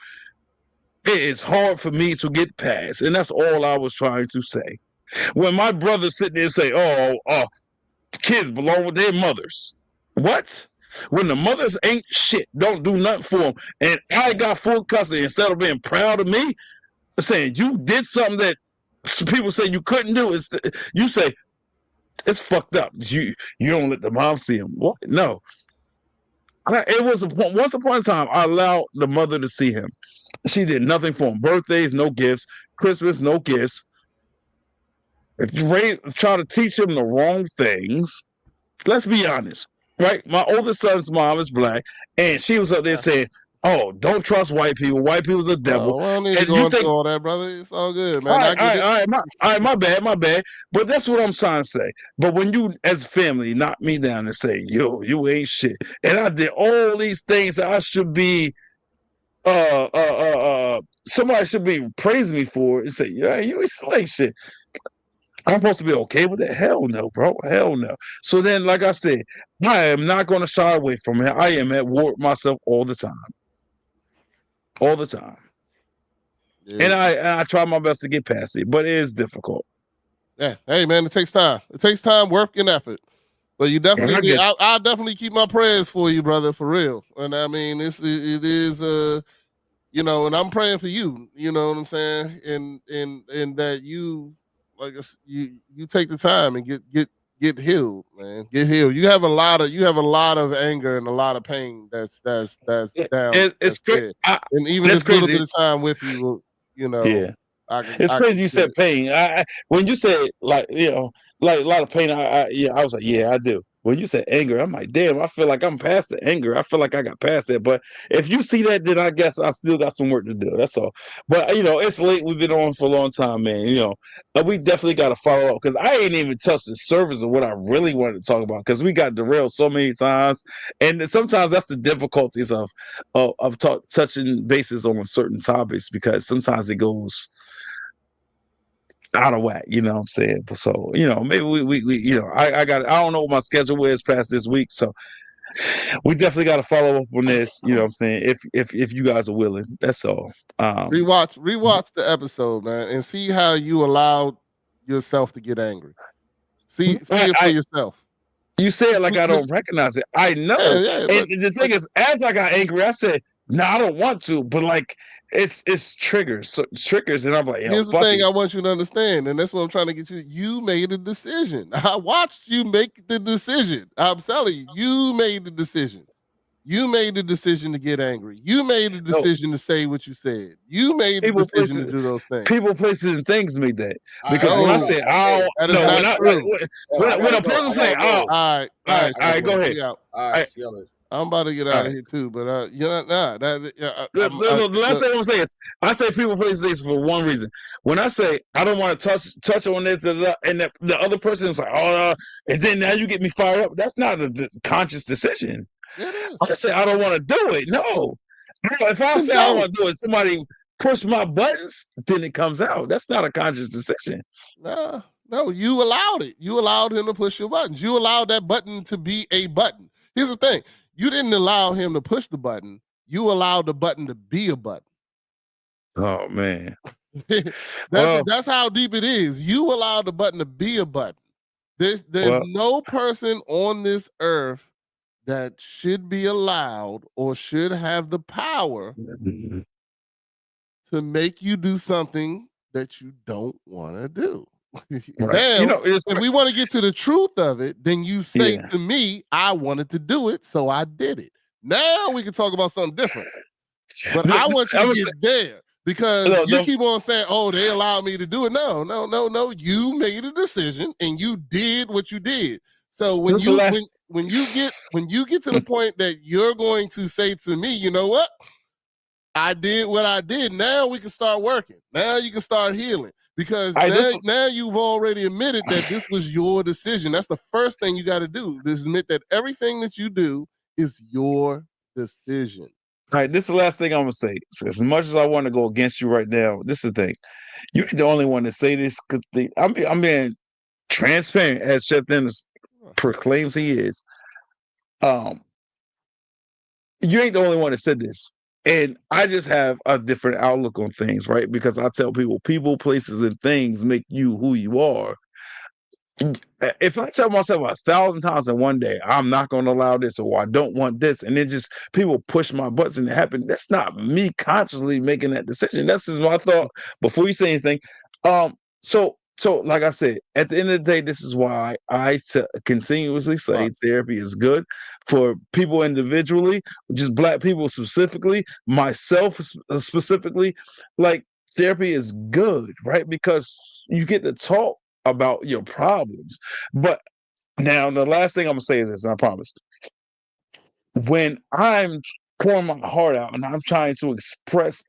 it is hard for me to get past. And that's all I was trying to say. When my brothers sit there and say, kids belong with their mothers. What? When the mothers ain't shit, don't do nothing for them, and I got full custody, instead of being proud of me, saying you did something that people say you couldn't do, you say, it's fucked up. You don't let the mom see him. What? No. It was once upon a time I allowed the mother to see him. She did nothing for him. Birthdays, no gifts. Christmas, no gifts. Try to teach him the wrong things. Let's be honest, right? My oldest son's mom is black, and she was up there saying, "Oh, don't trust white people. White people's the devil." I don't need to go into all that, brother. It's all good, man. All right, my bad. But that's what I'm trying to say. But when you, as a family, knock me down and say, "Yo, you ain't shit," and I did all these things that I should be, somebody should be praising me for, and say, "Yeah, you ain't slay shit." I'm supposed to be okay with that? Hell no, bro. Hell no. So then, like I said, I am not going to shy away from it. I am at war with myself all the time. All the time. Yeah. And I try my best to get past it, but it is difficult. Yeah. Hey, man, it takes time. It takes time, work, and effort. But you definitely, I'll definitely keep my prayers for you, brother, for real. And I mean, it is, you know, and I'm praying for you. You know what I'm saying? And that you, like, you take the time and get get healed, man. Get healed. You have a lot of anger and a lot of pain that's down It's that's there. And even that's this little bit crazy. of time with you, you know, Yeah. It's I can crazy you get said it. pain. When you said like like a lot of pain, I was like, yeah, I do. When you said anger, I'm like, damn, I feel like I'm past the anger. I feel like I got past that. But if you see that, then I guess I still got some work to do. That's all. But it's late. We've been on for a long time, man. We definitely got to follow up because I ain't even touched the surface of what I really wanted to talk about because we got derailed so many times, and sometimes that's the difficulties of touching bases on certain topics because sometimes it goes out of whack, you know what I'm saying? But so, maybe we I don't know what my schedule is past this week. So we definitely got to follow up on this, you know what I'm saying? If you guys are willing, that's all. Rewatch the episode, man, and see how you allowed yourself to get angry. See it for I yourself. you say it like I Just- don't recognize it. I yeah, know. yeah. And the thing is, as I got angry, I said, no, I don't want to, but like it's triggers. So triggers, and I'm like, Here's the fuck thing it. I want you to understand, and that's what I'm trying to get you. You made a decision. I watched you make the decision. I'm telling you, you made the decision. You made the decision to get angry. You made the No, decision to say what you said. You made the people decision to places do those things. people places and things made that. All right, Because I when got I No, something. say oh that is no, not true. I when gotta a go. person I say gotta oh go. All all right, right, go ahead. we out. All All right, right, see y'all later. I'm about to get all out of right. here too, but nah, that yeah, The last look, thing I'm gonna say is I say people places things for one reason. When I say I don't want to touch on this, and the other person is like, oh, and then now you get me fired up. That's not a conscious decision. yeah, it is. I say I don't want to do it. No, if I Then say I don't don't. want to do it, somebody push my buttons, then it comes out. That's not a conscious decision. Nah, no, you allowed it. You allowed him to push your buttons. You allowed that button to be a button. Here's the thing: you didn't allow him to push the button. You allowed the button to be a button. Oh man. that's Well, that's how deep it is. You allowed the button to be a button. There's well. no person on this earth that should be allowed or should have the power to make you do something that you don't want to do. Right. Now, It's if we want to get to the truth of it, then you say yeah. to me, I wanted to do it, so I did it. Now we can talk about something different. But I want you I to was get there because no, you no, keep on saying, "Oh, they allowed me to do it." No, no, no, no. You made a decision and you did what you did. So when this is the you last. when you get to the point that you're going to say to me, you know what? I did what I did. Now we can start working. Now you can start healing because I this now you've already admitted that this was your decision. That's the first thing you got to do. Is admit that everything that you do is your decision. All right, this is the last thing I'm gonna say. So as much as I want to go against you right now, this is the thing. You're the only one to say this because I'm being transparent as Chef Dennis proclaims he is. Um, you ain't the only one that said this. And I just have a different outlook on things, right? Because I tell people, places, and things make you who you are. If I tell myself 1,000 times in one day, I'm not going to allow this or I don't want this, and then just people push my buttons and it happen, that's not me consciously making that decision. That's just my thought before you say anything. So like I said, at the end of the day, this is why continuously say Right. therapy is good for people individually, just Black people specifically, myself specifically. Like therapy is good, right? Because you get to talk about your problems. But now the last thing I'm gonna say is this, and I promise. When I'm pouring my heart out and I'm trying to express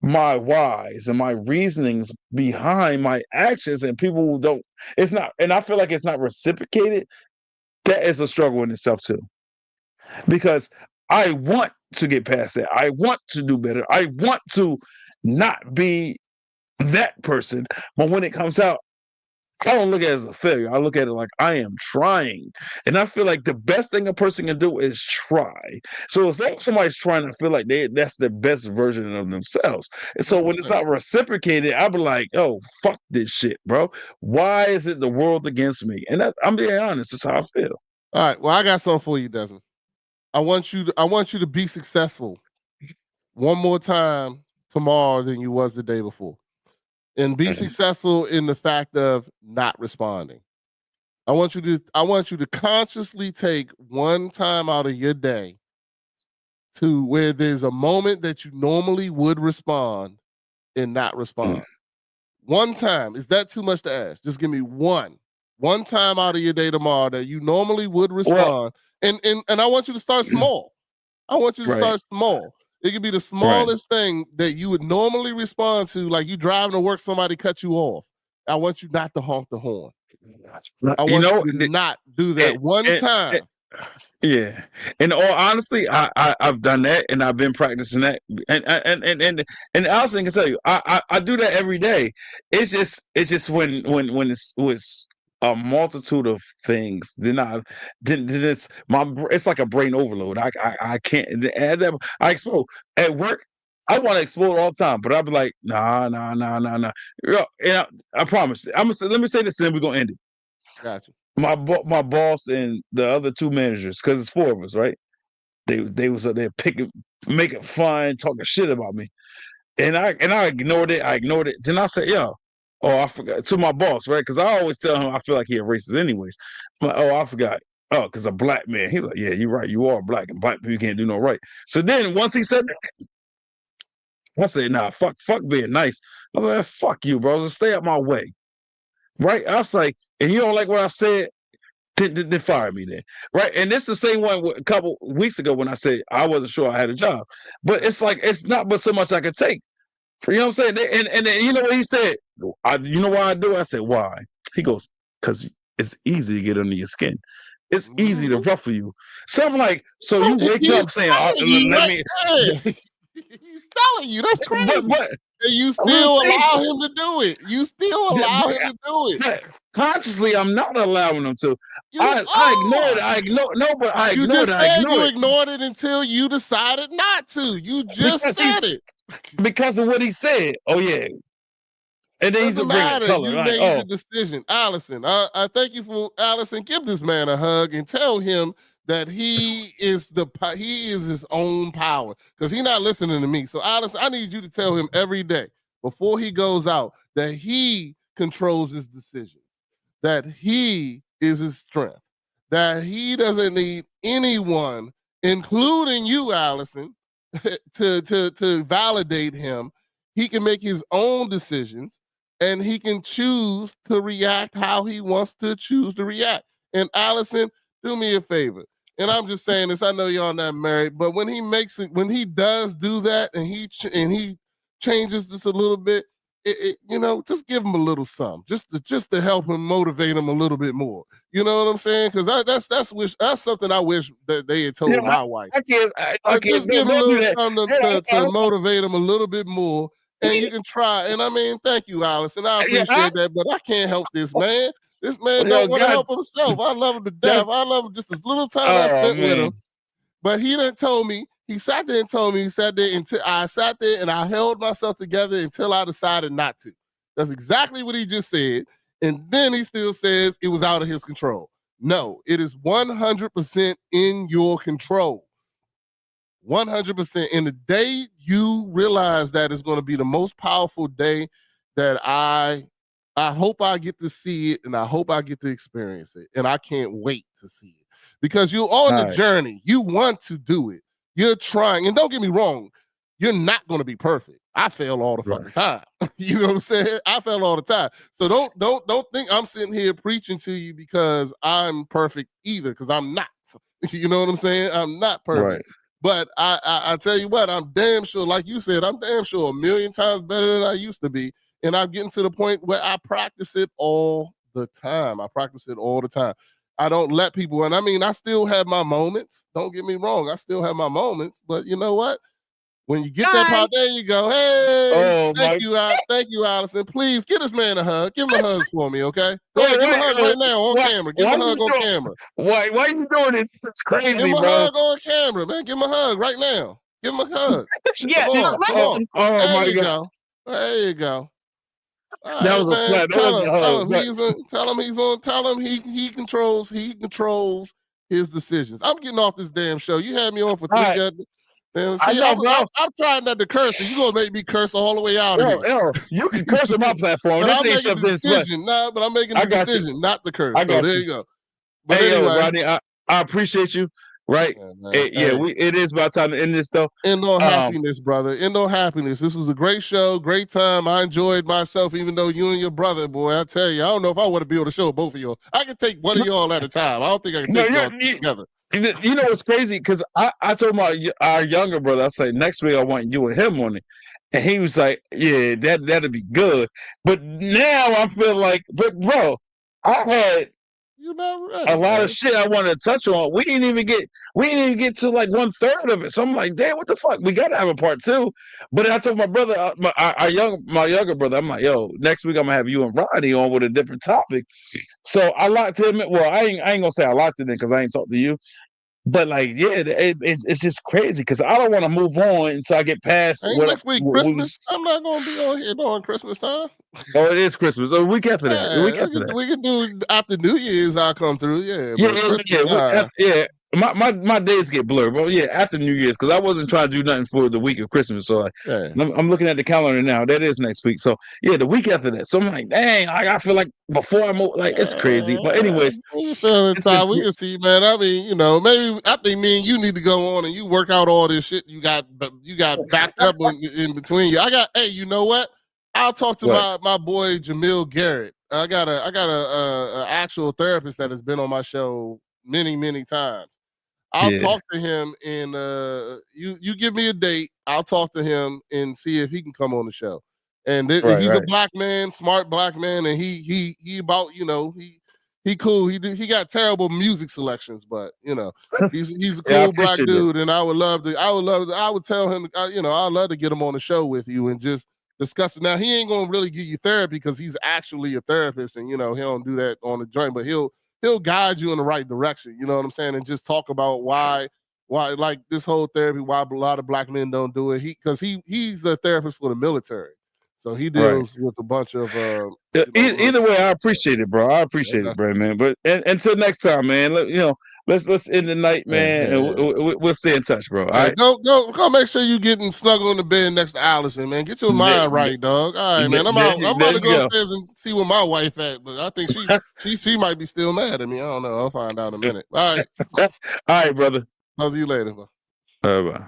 my whys and my reasonings behind my actions, and people who don't, it's not, and I feel like it's not reciprocated, that is a struggle in itself too. Because I want to get past that. I want to do better. I want to not be that person. But when it comes out, I don't look at it as a failure. I look at it like I am trying. And I feel like the best thing a person can do is try. So as long as somebody's trying to feel like that's the best version of themselves. And so when it's 100%. not reciprocated, I'll be like, oh, fuck this shit, bro. Why is it the world against me? And I'm being honest, that's how I feel. All right. Well, I got something for you, Desmond. I want you to be successful one more time tomorrow than you was the day before. And be successful in the fact of not responding. I want you to consciously take one time out of your day to where there's a moment that you normally would respond and not respond. One time. Is that too much to ask? Just give me one. One time out of your day tomorrow that you normally would Well, respond. And I want you to start small. I want you to right, start small. It could be the right. smallest thing that you would normally respond to, like you driving to work, somebody cut you off. I want you not to honk the horn. I You want know, you to not do it, that one it, time. yeah. In all honesty, I've done that and I've been practicing that. And I also can tell you, I do that every day. It's just when it's was a multitude of things. Then it's like a brain overload. I can't add that. I explode at work. I want to explode all the time, but I'll be like, nah, nah, nah, nah, nah. And I promise. Let me say this, and then we're gonna end it. Gotcha. My boss and the other two managers, because it's four of us, right? They was up there picking, making fun, talking shit about me, and I ignored it. I ignored it. Then I said, "Yo, oh, I forgot," to my boss, right? Because I always tell him I feel like he a racist, anyways. I'm like, oh, I forgot. Oh, because a black man. He's like, yeah, you're right. You are black, and black people can't do no right. So then once he said that, I said, nah, fuck being nice. I was like, fuck you, bro. Just stay out my way, right? I was like, and you don't like what I said. Then fire me then, right? And this is the same one a couple weeks ago when I said I wasn't sure I had a job, but it's like it's not but so much I could take. For, you know what I'm saying? And then you know what he said? You know why I do it? I said why? He goes, because it's easy to get under your skin. It's easy to Mhm. ruffle you. So I'm like, so Oh, you waking he's up saying, telling you let right me, there. He's telling you. That's crazy. but And you I'm still saying, allow him to do it. You still allow him to do it. but consciously I'm not allowing them to. You I ignore it. are. I ignore no, but I You ignore it. just I said ignore you it ignored it until you decided not to. You just because said he's it. because of what he said. Oh yeah, and then he's Doesn't gonna bring it matter. color. You Like, made the oh, decision. Allison, I thank you for Allison. Give this man a hug and tell him that he is his own power because he's not listening to me. So Allison, I need you to tell him every day before he goes out that he controls his decisions, that he is his strength, that he doesn't need anyone, including you, Allison, to validate him. He can make his own decisions and he can choose to react how he wants to choose to react. And Allison, do me a favor. And I'm just saying this. I know y'all not married, but when he makes it, when he does do that, and he changes this a little bit, just give him a little something, just to help him motivate him a little bit more. You know what I'm saying? Because that's something I wish that they had you told know, my wife. I can't Just give him a don't do little that. something to motivate him a little bit more, and you can try. And I mean, thank you, Allison. I Yeah, appreciate that, but I can't help this man. This man yo, don't want to God, help himself. I love him to death. that's I love him just as little time I oh spent with him. man, But he done told me, he sat there and told me, he sat there until I sat there and I held myself together until I decided not to. That's exactly what he just said. And then he still says it was out of his control. No, it is 100% in your control. 100%. And the day you realize that is going to be the most powerful day that I hope I get to see it and I hope I get to experience it. And I can't wait to see it because you're on the all right, journey. You want to do it. You're trying. And don't get me wrong, you're not going to be perfect. I fail all the right, fucking time. You know what I'm saying? I fail all the time. So don't think I'm sitting here preaching to you because I'm perfect either, because I'm not. You know what I'm saying? I'm not perfect. right. But I tell you what, I'm damn sure, like you said, I'm damn sure a million times better than I used to be. And I'm getting to the point where I practice it all the time. I practice it all the time. I don't let people, and I mean, I still have my moments. Don't get me wrong. I still have my moments. But you know what? When you get that Hi. part, there you go. Hey, Oh my, thank you, Allison. Please give this man a hug. Give him a hug for me, okay? Go wait, ahead, give him a wait, hug wait. right now on Why, camera. Give him why a you hug on doing? camera. Why you doing it? It's Give him crazy, a bro. hug on camera, man. Give him a hug right now. Give him a hug. Yeah, Come See, on, come on. listen. oh There my you God, go. There you go. All that right, was a man. slap. That wasn't a Tell hug, him but he controls his decisions. I'm getting off this damn show. You had me on for all three right. good See, I know, bro. I'm trying not to curse, and you gonna make me curse all the way out of here. You can curse on my platform. But This I'm ain't making the something decision. Nah, but I'm making the decision not to curse. I So got there you. you go. But Hey, yo, anyway, Rodney, I appreciate you. Right? yeah, man. It is about time to end this though. End on happiness, brother. End on happiness. This was a great show, great time. I enjoyed myself, even though you and your brother, boy, I tell you, I don't know if I want to be on the show with both of y'all. I can take one of y'all at a time. I don't think I can take y'all together. You know what's crazy? Because I told our younger brother, I said next week I want you and him on it, and he was like, "Yeah, that'd be good." But now I feel like, but bro, I had You're not ready, a lot man. of shit I wanted to touch on. We didn't even get to like 1/3 of it. So I'm like, damn, what the fuck? We gotta have a part 2. But I told my brother, my younger brother, I'm like, yo, next week I'm gonna have you and Rodney on with a different topic. So I locked him in. Well, I ain't gonna say I locked it in because I ain't talked to you. But like, yeah, it's just crazy because I don't want to move on until I get past Ain't next week Christmas? I'm not gonna be on here during Christmas time. Oh, it is Christmas. Oh, a week after that. A week Yeah, after that. we can do after New Year's. I'll come through. Yeah, but Christmas, Yeah. My days get blurred. Well, yeah, after New Year's because I wasn't trying to do nothing for the week of Christmas. So I'm looking at the calendar now. That is next week. So yeah, the week after that. So I'm like, dang, I feel like before I move, like it's crazy. But anyways, you feeling time? We can see, man. I mean, you know, maybe I think me and you need to go on and you work out all this shit you got backed up in between you. Hey, you know what? I'll talk to my boy Jamil Garrett. I got a actual therapist that has been on my show many times. I'll talk to him and you give me a date. I'll talk to him and see if he can come on the show. And he's a black man, smart black man, and he about, you know, he cool. He got terrible music selections, but you know, he's a cool black dude, and I would tell him, you know, I'd love to get him on the show with you and just discuss it. Now he ain't gonna really give you therapy because he's actually a therapist, and you know he don't do that on the joint, but he'll guide you in the right direction. You know what I'm saying? And just talk about why like this whole therapy, why a lot of black men don't do it. He's a therapist for the military. So he deals with a bunch of either way, I appreciate it, bro. I appreciate it, bro, man. But until next time, man. Let's end the night, man, and we'll stay in touch, bro. All right, go make sure you getting snuggle in the bed next to Allison, man. Get your mind right, dog. All right, man. I'm about to go upstairs and see where my wife at, but I think she might be still mad at me. I don't know. I'll find out in a minute. All right, all right, brother. I'll see you later, bro. Bye.